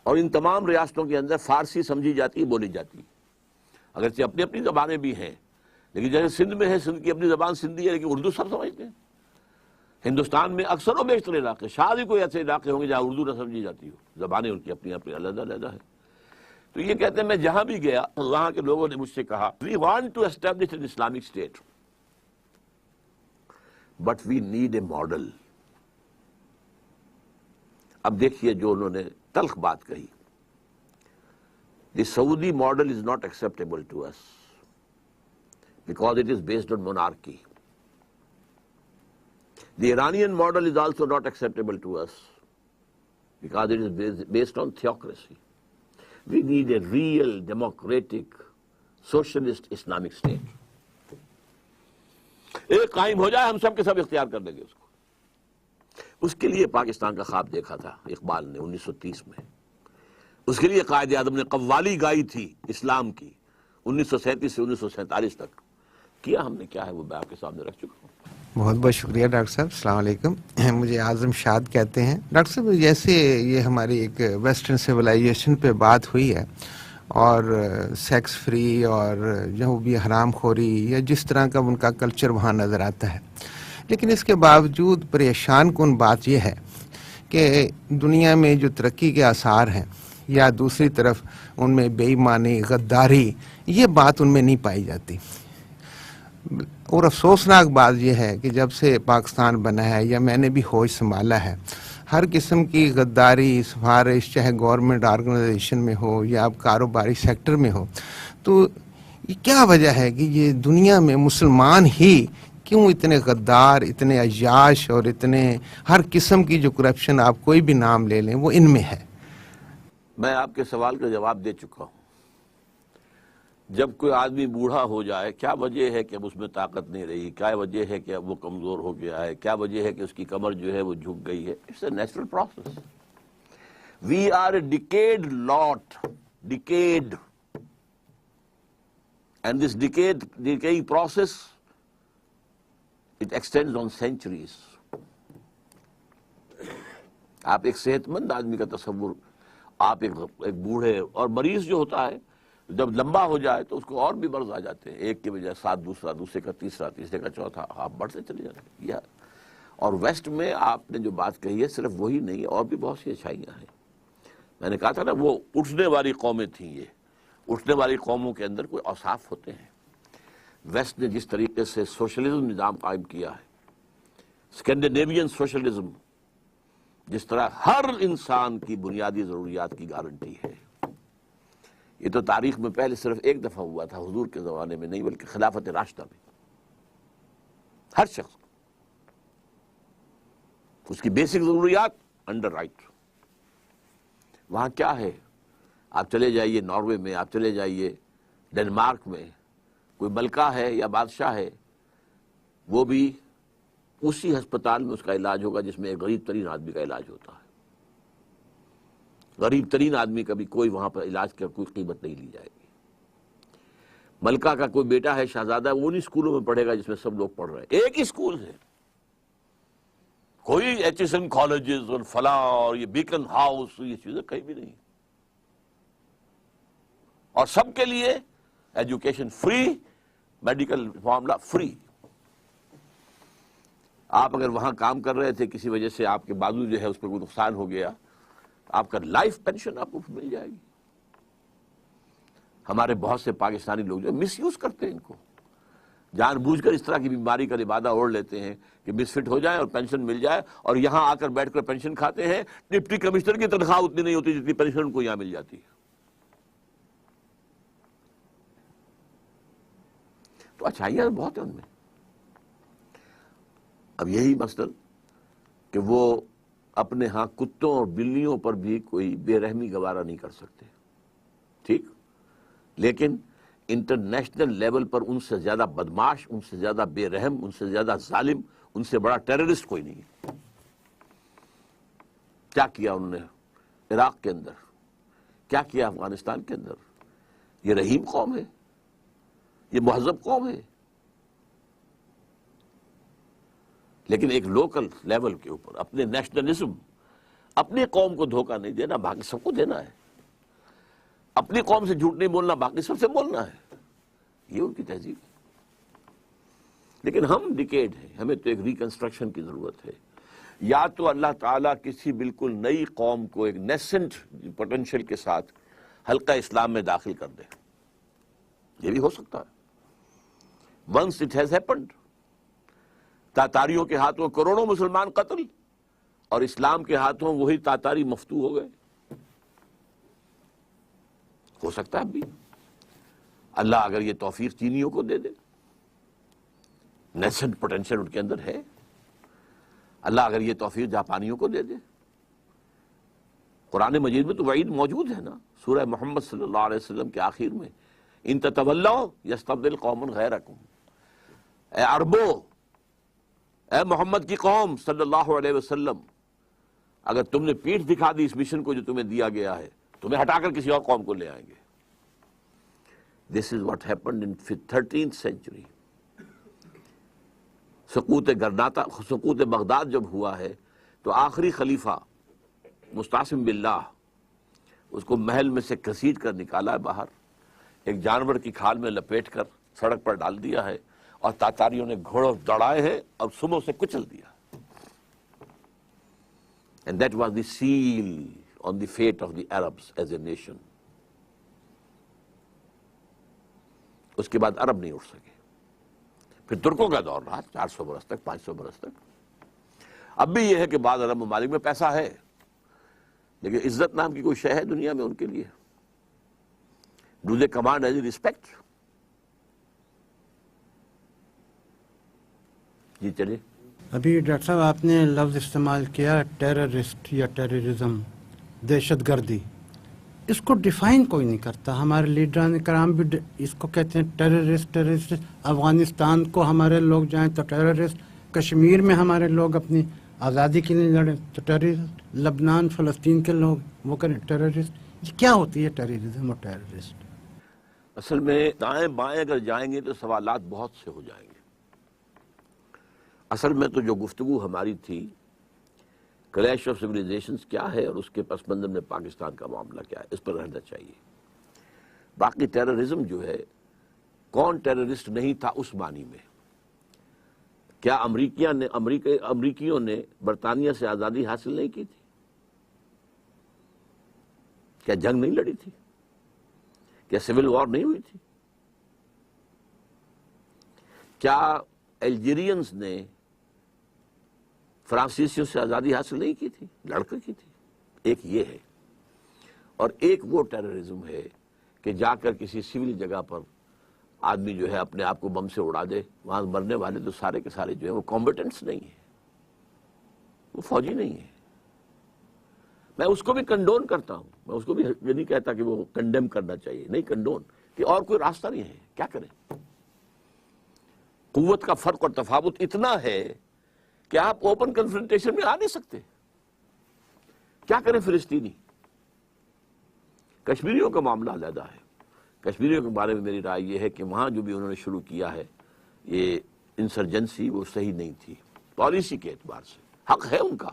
S1: اور ان تمام ریاستوں کے اندر فارسی سمجھی جاتی، بولی جاتی. اگرچہ اپنی اپنی زبانیں بھی ہیں لیکن جیسے سندھ میں ہے، سندھ کی اپنی زبان سندھی ہے، لیکن اردو سب سمجھتے ہیں. ہندوستان میں اکثر و بیشتر علاقے، شاید ہی کوئی ایسے علاقے ہوں گے جہاں اردو نہ سمجھی جاتی ہو. زبانیں ان کی اپنی اپنی علیحدہ علیحدہ ہے. تو یہ کہتے ہیں میں جہاں بھی گیا وہاں کے لوگوں نے مجھ سے کہا we want to establish an Islamic state but we need a model. اب دیکھیے جو انہوں نے تلخ بات کہی، the Saudi model is not acceptable to us because it is based on monarchy. The Iranian model is also not acceptable to us because it is based on theocracy. We need a real democratic socialist Islamic state. ایک قائم ہو جائے ہم سب کے سب اختیار کر دیں گے اس کو. اس کے لیے پاکستان کا خواب دیکھا تھا اقبال نے 1930 میں. اس کے لیے قائد اعظم نے قوالی گائی تھی اسلام کی 1937 سے 1947 تک. کیا ہم نے کیا ہے وہ میں آپ کے سامنے رکھ چکا ہوں.
S8: بہت بہت شکریہ ڈاکٹر صاحب. السلام علیکم. مجھے اعظم شاد کہتے ہیں. ڈاکٹر صاحب جیسے یہ ہماری ایک ویسٹرن سویلائزیشن پہ بات ہوئی ہے اور سیکس فری اور جو بھی حرام خوری یا جس طرح کا ان کا کلچر وہاں نظر آتا ہے، لیکن اس کے باوجود پریشان کن بات یہ ہے کہ دنیا میں جو ترقی کے آثار ہیں یا دوسری طرف ان میں بے ایمانی، غداری، یہ بات ان میں نہیں پائی جاتی. اور افسوسناک بات یہ ہے کہ جب سے پاکستان بنا ہے یا میں نے بھی ہوش سنبھالا ہے، ہر قسم کی غداری، سفارش، چاہے گورنمنٹ آرگنائزیشن میں ہو یا اب کاروباری سیکٹر میں ہو، تو یہ کیا وجہ ہے کہ یہ دنیا میں مسلمان ہی کیوں اتنے غدار، اتنے عیاش اور اتنے ہر قسم کی جو کرپشن آپ کوئی بھی نام لے لیں وہ ان میں ہے؟
S1: میں آپ کے سوال کا جواب دے چکا ہوں. جب کوئی آدمی بوڑھا ہو جائے کیا وجہ ہے کہ اب اس میں طاقت نہیں رہی، کیا وجہ ہے کہ اب وہ کمزور ہو گیا ہے، کیا وجہ ہے کہ اس کی کمر جو ہے وہ جھک گئی ہے. It's a natural process. We are a decadent lot, decadent, and this decaying process it extends on centuries. آپ ایک صحت مند آدمی کا تصور، آپ ایک بوڑھے اور مریض جو ہوتا ہے جب لمبا ہو جائے تو اس کو اور بھی مرض آ جاتے ہیں، ایک کے بجائے 7 دوسرا، دوسرے کا تیسرا، تیسرے کا چوتھا، آپ بڑھتے چلے جاتے ہیں. اور ویسٹ میں آپ نے جو بات کہی ہے صرف وہی نہیں، اور بھی بہت سی اچھائیاں ہیں. میں نے کہا تھا نا وہ اٹھنے والی قومیں تھیں. یہ اٹھنے والی قوموں کے اندر کوئی اوصاف ہوتے ہیں. ویسٹ نے جس طریقے سے سوشلزم نظام قائم کیا ہے، اسکینڈینیوین سوشلزم، جس طرح ہر انسان کی بنیادی ضروریات کی گارنٹی ہے. یہ تو تاریخ میں پہلے صرف ایک دفعہ ہوا تھا، حضور کے زمانے میں نہیں بلکہ خلافت راشدہ میں. ہر شخص اس کی بیسک ضروریات انڈر رائٹ. وہاں کیا ہے؟ آپ چلے جائیے ناروے میں، آپ چلے جائیے ڈنمارک میں، کوئی ملکہ ہے یا بادشاہ ہے، وہ بھی اسی ہسپتال میں اس کا علاج ہوگا جس میں ایک غریب ترین آدمی کا علاج ہوتا ہے. غریب ترین آدمی کا بھی کوئی وہاں پر علاج کی کوئی قیمت نہیں لی جائے گی. ملکہ کا کوئی بیٹا ہے شہزادہ، وہ انہی اسکولوں میں پڑھے گا جس میں سب لوگ پڑھ رہے ہیں. ایک ہی اسکول ہے، کوئی ایچ ایس این کالجز اور فلاں اور یہ بیکن ہاؤس، یہ چیزیں کہیں بھی نہیں. اور سب کے لیے ایجوکیشن فری، میڈیکل معاملہ فری. آپ اگر وہاں کام کر رہے تھے، کسی وجہ سے آپ کے بازو جو ہے اس پہ کوئی نقصان ہو گیا، آپ کا لائف پینشن آپ کو مل جائے گی. ہمارے بہت سے پاکستانی لوگ جو مس یوز کرتے ہیں ان کو، جان بوجھ کر اس طرح کی بیماری کا لبادہ اوڑھ لیتے ہیں کہ مس فٹ ہو جائے اور پینشن مل جائے، اور یہاں آ کر بیٹھ کر پینشن کھاتے ہیں. ڈپٹی کمشنر کی تنخواہ اتنی نہیں ہوتی جتنی پینشن ان کو یہاں مل جاتی ہے. تو اچھائیاں بہت ہیں ان میں. اب یہی مثلاً کہ وہ اپنے ہاں کتوں اور بلیوں پر بھی کوئی بے رحمی گوارا نہیں کر سکتے، ٹھیک، لیکن انٹرنیشنل لیول پر ان سے زیادہ بدماش، ان سے زیادہ بے رحم، ان سے زیادہ ظالم، ان سے بڑا ٹیررسٹ کوئی نہیں ہے. کیا کیا انہوں نے عراق کے اندر، کیا کیا افغانستان کے اندر. یہ رحیم قوم ہے، یہ مہذب قوم ہے. لیکن ایک لوکل لیول کے اوپر اپنے نیشنلزم، اپنی قوم کو دھوکہ نہیں دینا، باقی سب کو دینا ہے. اپنی قوم سے جھوٹ نہیں بولنا، باقی سب سے بولنا ہے. یہ ان کی تہذیب ہے. لیکن ہم ڈیکیڈ ہیں، ہمیں تو ایک ریکنسٹرکشن کی ضرورت ہے. یا تو اللہ تعالیٰ کسی بالکل نئی قوم کو ایک نیسنٹ پوٹینشیل کے ساتھ حلقہ اسلام میں داخل کر دے، یہ بھی ہو سکتا ہے. ونس اٹ ہیز ہیپنڈ، تاتاریوں کے ہاتھوں کروڑوں مسلمان قتل اور اسلام کے ہاتھوں وہی تاتاری مفتو ہو گئے. ہو سکتا ہے اب بھی اللہ اگر یہ توفیق چینیوں کو دے دے، نیسنٹ پوٹینشیل ان کے اندر ہے. اللہ اگر یہ توفیق جاپانیوں کو دے دے. قرآن مجید میں تو وعید موجود ہے نا، سورہ محمد صلی اللہ علیہ وسلم کے آخر میں، ان تتولوا یستبدل قوما غیرکم. اے عربو، اے محمد کی قوم صلی اللہ علیہ وسلم، اگر تم نے پیٹھ دکھا دی اس مشن کو جو تمہیں دیا گیا ہے، تمہیں ہٹا کر کسی اور قوم کو لے آئیں گے. This is what happened in 13th century. سقوط بغداد جب ہوا ہے تو آخری خلیفہ مستعصم باللہ اس کو محل میں سے گھسیٹ کر نکالا ہے باہر، ایک جانور کی کھال میں لپیٹ کر سڑک پر ڈال دیا ہے، اور تاتاریوں نے گھوڑوں دوڑائے ہیں اور سموں سے کچل دیا. And that was the seal on the fate of the Arabs as a nation. اس کے بعد عرب نہیں اٹھ سکے. پھر ترکوں کا دور رہا 400 برس تک، 500 برس تک. اب بھی یہ ہے کہ بعض عرب ممالک میں پیسہ ہے، لیکن عزت نام کی کوئی شے ہے دنیا میں ان کے لیے؟ Do they command as a respect? جی چلے.
S4: ابھی ڈاکٹر صاحب آپ نے لفظ استعمال کیا ٹیررسٹ یا ٹیررزم، دہشت گردی. اس کو ڈیفائن کوئی نہیں کرتا. ہمارے لیڈران کرام بھی اس کو کہتے ہیں ٹیررسٹ. افغانستان کو ہمارے لوگ جائیں تو ٹیررسٹ، کشمیر میں ہمارے لوگ اپنی آزادی کے لیے لڑیں تو ٹیررسٹ، لبنان فلسطین کے لوگ وہ کریں ٹیررسٹ. یہ کیا ہوتی ہے ٹیررزم اور ٹیررسٹ؟
S1: اصل میں دائیں بائیں اگر جائیں گے تو سوالات بہت سے ہو جائیں گے. اصل میں تو جو گفتگو ہماری تھی کلیش آف سویلائزیشنز کیا ہے اور اس کے پس منظر میں پاکستان کا معاملہ کیا ہے، اس پر رہنا چاہیے. باقی ٹیررزم جو ہے، کون ٹیررسٹ نہیں تھا اس معنی میں؟ کیا امریکیوں نے برطانیہ سے آزادی حاصل نہیں کی تھی؟ کیا جنگ نہیں لڑی تھی؟ کیا سول وار نہیں ہوئی تھی؟ کیا الجیرینز نے فرانسیسیوں سے آزادی حاصل نہیں کی تھی؟ لڑ کر کی تھی. ایک یہ ہے، اور ایک وہ ٹیررزم ہے کہ جا کر کسی سول جگہ پر آدمی جو ہے اپنے آپ کو بم سے اڑا دے. وہاں مرنے والے تو سارے کے سارے جو ہیں وہ کمبیٹنٹس نہیں ہیں، وہ فوجی نہیں ہیں. میں اس کو بھی کنڈون کرتا ہوں، میں اس کو بھی یہ نہیں کہتا کہ وہ کنڈیم کرنا چاہیے، نہیں کنڈون، کہ اور کوئی راستہ نہیں ہے. کیا کریں؟ قوت کا فرق اور تفاوت اتنا ہے کہ آپ اوپن کنفرنٹیشن میں آ نہیں سکتے. کیا کریں فلسطینی؟ کشمیریوں کا معاملہ علیحدہ ہے. کشمیریوں کے بارے میں میری رائے یہ ہے کہ وہاں جو بھی انہوں نے شروع کیا ہے یہ انسرجنسی، وہ صحیح نہیں تھی پالیسی کے اعتبار سے. حق ہے ان کا،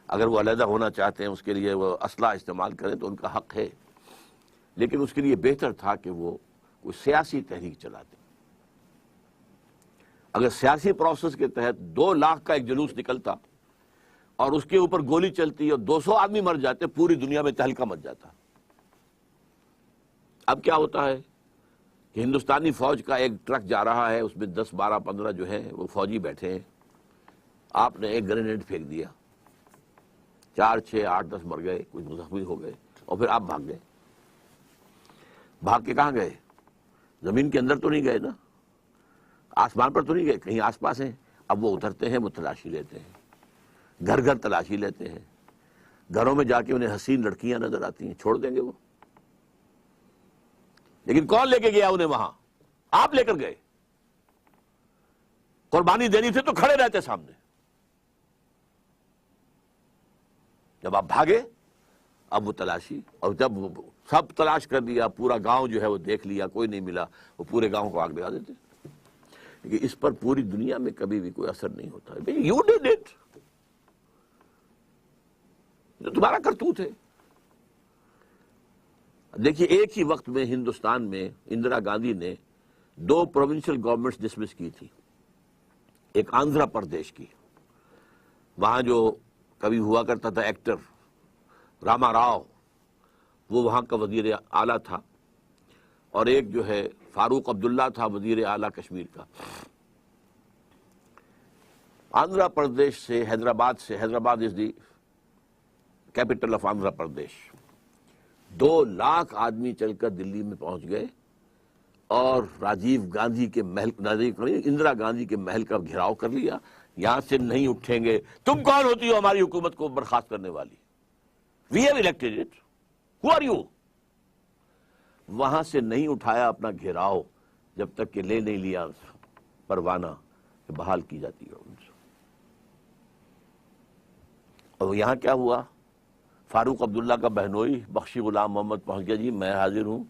S1: اگر وہ علیحدہ ہونا چاہتے ہیں اس کے لیے وہ اسلحہ استعمال کریں تو ان کا حق ہے، لیکن اس کے لیے بہتر تھا کہ وہ کوئی سیاسی تحریک چلاتے. اگر سیاسی پروسیس کے تحت 2 لاکھ کا ایک جلوس نکلتا اور اس کے اوپر گولی چلتی اور 200 آدمی مر جاتے، پوری دنیا میں تہلکہ مچ جاتا. اب کیا ہوتا ہے کہ ہندوستانی فوج کا ایک ٹرک جا رہا ہے، اس میں 10 12 15 جو ہیں وہ فوجی بیٹھے ہیں. آپ نے ایک گرینیڈ پھینک دیا، 4 6 8 10 مر گئے، کچھ زخمی ہو گئے، اور پھر آپ بھاگ گئے. بھاگ کے کہاں گئے؟ زمین کے اندر تو نہیں گئے نا، آسمان پر تو نہیں گئے، کہیں آس پاس ہیں. اب وہ اترتے ہیں، وہ تلاشی لیتے ہیں، گھر گھر تلاشی لیتے ہیں. گھروں میں جا کے انہیں حسین لڑکیاں نظر آتی ہیں، چھوڑ دیں گے وہ؟ لیکن کون لے کے گیا انہیں وہاں؟ آپ لے کر گئے. قربانی دینی تھی تو کھڑے رہتے سامنے. جب آپ بھاگے اب وہ تلاشی، اور جب سب تلاش کر لیا، پورا گاؤں جو ہے وہ دیکھ لیا، کوئی نہیں ملا، وہ پورے گاؤں کو آگ لگا دیتے. لیکن اس پر پوری دنیا میں کبھی بھی کوئی اثر نہیں ہوتا. یو ڈیڈ اٹ، جو تمہارا کرتوت ہے. دیکھیے ایک ہی وقت میں ہندوستان میں اندرا گاندھی نے 2 پروونشل گورنمنٹس ڈسمس کی تھی. ایک آندھرا پردیش کی، وہاں جو کبھی ہوا کرتا تھا ایکٹر راما راؤ، وہ وہاں کا وزیر اعلیٰ تھا، اور ایک جو ہے فاروق عبداللہ تھا وزیر اعلیٰ کشمیر کا۔ آندھرا پردیش سے حیدرآباد از دی کیپٹل آف آندھرا پردیش، 2 لاکھ آدمی چل کر دلی میں پہنچ گئے اور راجیو گاندھی کے محل، اندرا گاندھی کے محل کا گھیراؤ کر لیا۔ یہاں سے نہیں اٹھیں گے، تم کون ہوتی ہو ہماری حکومت کو برخاست کرنے والی؟ We have elected it, who are you? وہاں سے نہیں اٹھایا اپنا گھیراؤ جب تک کہ لے نہیں لیا پروانہ کہ بحال کی جاتی ہے ان سے۔ اور یہاں کیا ہوا؟ فاروق عبداللہ کا بہنوئی بخشی غلام محمد پہنچ گیا، جی میں حاضر ہوں،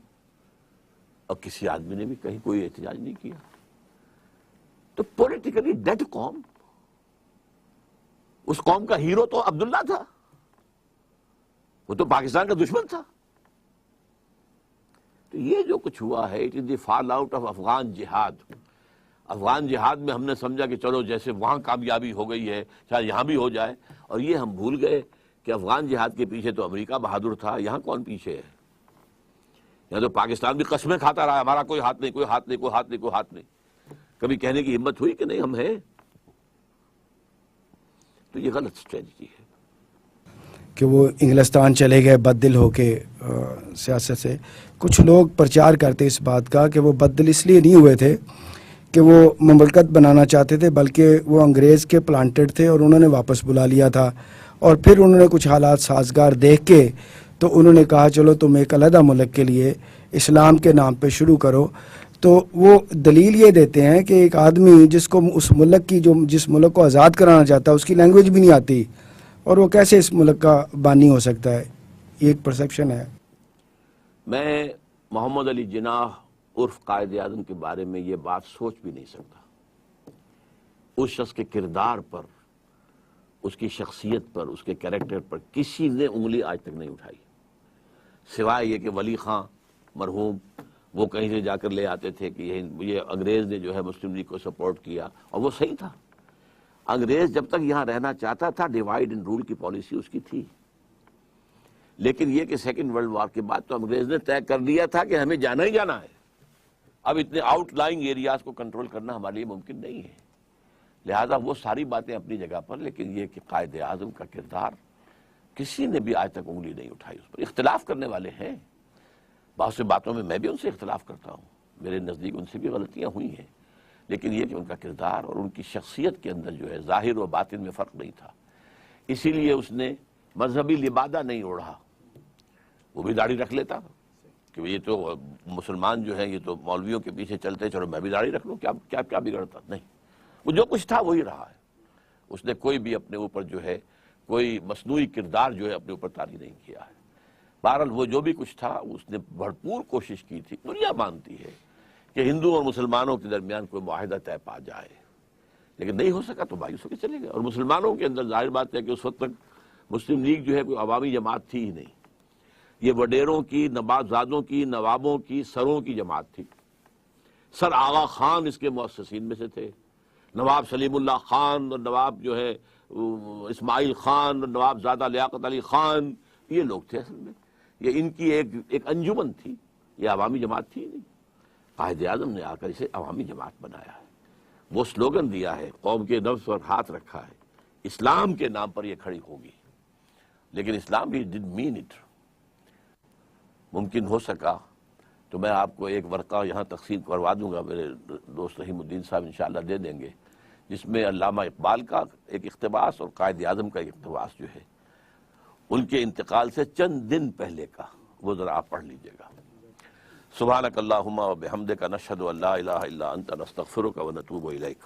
S1: اور کسی آدمی نے بھی کہیں کوئی احتجاج نہیں کیا۔ تو پولیٹیکلی ڈیڈ قوم، اس قوم کا ہیرو تو عبداللہ تھا، وہ تو پاکستان کا دشمن تھا۔ تو یہ جو کچھ ہوا ہے، it is the fall out of Afghan جہاد۔ افغان جہاد میں ہم نے سمجھا کہ چلو جیسے وہاں کامیابی ہو گئی ہے شاید یہاں بھی ہو جائے، اور یہ ہم بھول گئے کہ افغان جہاد کے پیچھے تو امریکہ بہادر تھا، یہاں کون پیچھے ہے؟ یہاں تو پاکستان بھی قسمیں کھاتا رہا، ہمارا کوئی ہاتھ نہیں، کوئی ہاتھ نہیں، کوئی ہاتھ نہیں، کوئی ہاتھ نہیں۔ کبھی کہنے کی ہمت ہوئی کہ نہیں ہم ہیں؟ تو یہ غلط اسٹریٹجی ہے
S3: کہ وہ انگلستان چلے گئے بد دل ہو کے سیاست سے۔ کچھ لوگ پرچار کرتے اس بات کا کہ وہ بد دل اس لیے نہیں ہوئے تھے کہ وہ مملکت بنانا چاہتے تھے، بلکہ وہ انگریز کے پلانٹڈ تھے اور انہوں نے واپس بلا لیا تھا، اور پھر انہوں نے کچھ حالات سازگار دیکھ کے تو انہوں نے کہا چلو تم ایک علیحدہ ملک کے لیے اسلام کے نام پہ شروع کرو۔ تو وہ دلیل یہ دیتے ہیں کہ ایک آدمی جس کو اس ملک کی جس ملک کو آزاد کرانا چاہتا ہے اس کی لینگویج بھی نہیں آتی، اور وہ کیسے اس ملک کا بانی ہو سکتا ہے؟ یہ ایک پرسیپشن ہے۔
S1: میں محمد علی جناح عرف قائد اعظم کے بارے میں یہ بات سوچ بھی نہیں سکتا۔ اس شخص کے کردار پر، اس کی شخصیت پر، اس کے کیریکٹر پر کسی نے انگلی آج تک نہیں اٹھائی، سوائے یہ کہ ولی خان مرحوم وہ کہیں سے جا کر لے آتے تھے کہ یہ انگریز نے جو ہے مسلم لیگ کو سپورٹ کیا، اور وہ صحیح تھا۔ انگریز جب تک یہاں رہنا چاہتا تھا، ڈیوائیڈ اینڈ رول کی پالیسی اس کی تھی، لیکن یہ کہ سیکنڈ ورلڈ وار کے بعد تو انگریز نے طے کر لیا تھا کہ ہمیں جانا ہی جانا ہے، اب اتنے آؤٹ لائنگ ایریاز کو کنٹرول کرنا ہمارے لیے ممکن نہیں ہے۔ لہذا وہ ساری باتیں اپنی جگہ پر، لیکن یہ کہ قائد اعظم کا کردار کسی نے بھی آج تک انگلی نہیں اٹھائی اس پر۔ اختلاف کرنے والے ہیں، بہت سی باتوں میں میں بھی ان سے اختلاف کرتا ہوں، میرے نزدیک ان سے بھی غلطیاں ہوئی ہیں، لیکن یہ کہ ان کا کردار اور ان کی شخصیت کے اندر جو ہے ظاہر و باطن میں فرق نہیں تھا۔ اسی لیے اس نے مذہبی لبادہ نہیں اوڑھا، وہ بھی داڑھی رکھ لیتا کہ یہ تو مسلمان جو ہیں یہ تو مولویوں کے پیچھے چلتے، چلو میں بھی داڑھی رکھ لوں، کیا بگڑتا؟ نہیں، وہ جو کچھ تھا وہی رہا ہے۔ اس نے کوئی بھی اپنے اوپر جو ہے کوئی مصنوعی کردار جو ہے اپنے اوپر طاری نہیں کیا ہے۔ بہرحال وہ جو بھی کچھ تھا اس نے بھرپور کوشش کی تھی۔ دنیا مانتی ہے کہ ہندو اور مسلمانوں کے درمیان کوئی معاہدہ طے پا جائے، لیکن نہیں ہو سکا تو مایوس ہو کے چلے گئے۔ اور مسلمانوں کے اندر ظاہر بات ہے کہ اس وقت تک مسلم لیگ جو ہے کوئی عوامی جماعت تھی ہی نہیں، یہ وڈیروں کی، نوابزادوں کی، نوابوں کی، سروں کی جماعت تھی۔ سر آغا خان اس کے مؤسسین میں سے تھے، نواب سلیم اللہ خان اور نواب جو ہے اسماعیل خان اور نواب زادہ لیاقت علی خان، یہ لوگ تھے اصل میں، یہ ان کی ایک انجمن تھی، یہ عوامی جماعت تھی نہیں۔ قائد اعظم نے آ کر اسے عوامی جماعت بنایا ہے، وہ سلوگن دیا ہے، قوم کے نفس پر ہاتھ رکھا ہے، اسلام کے نام پر یہ کھڑی ہوگی، لیکن اسلام بھی ڈڈنٹ مین اٹ۔ ممکن ہو سکا تو میں آپ کو ایک ورقہ یہاں تقسیم کروا دوں گا، میرے دوست رحیم الدین صاحب انشاءاللہ دے دیں گے، جس میں علامہ اقبال کا ایک اقتباس اور قائد اعظم کا ایک اقتباس جو ہے ان کے انتقال سے چند دن پہلے کا، وہ ذرا آپ پڑھ لیجئے گا۔ سبحانک اللہم و بحمدک نشہد ان لا الہ الا انت نستغفرک و نتوب الیک۔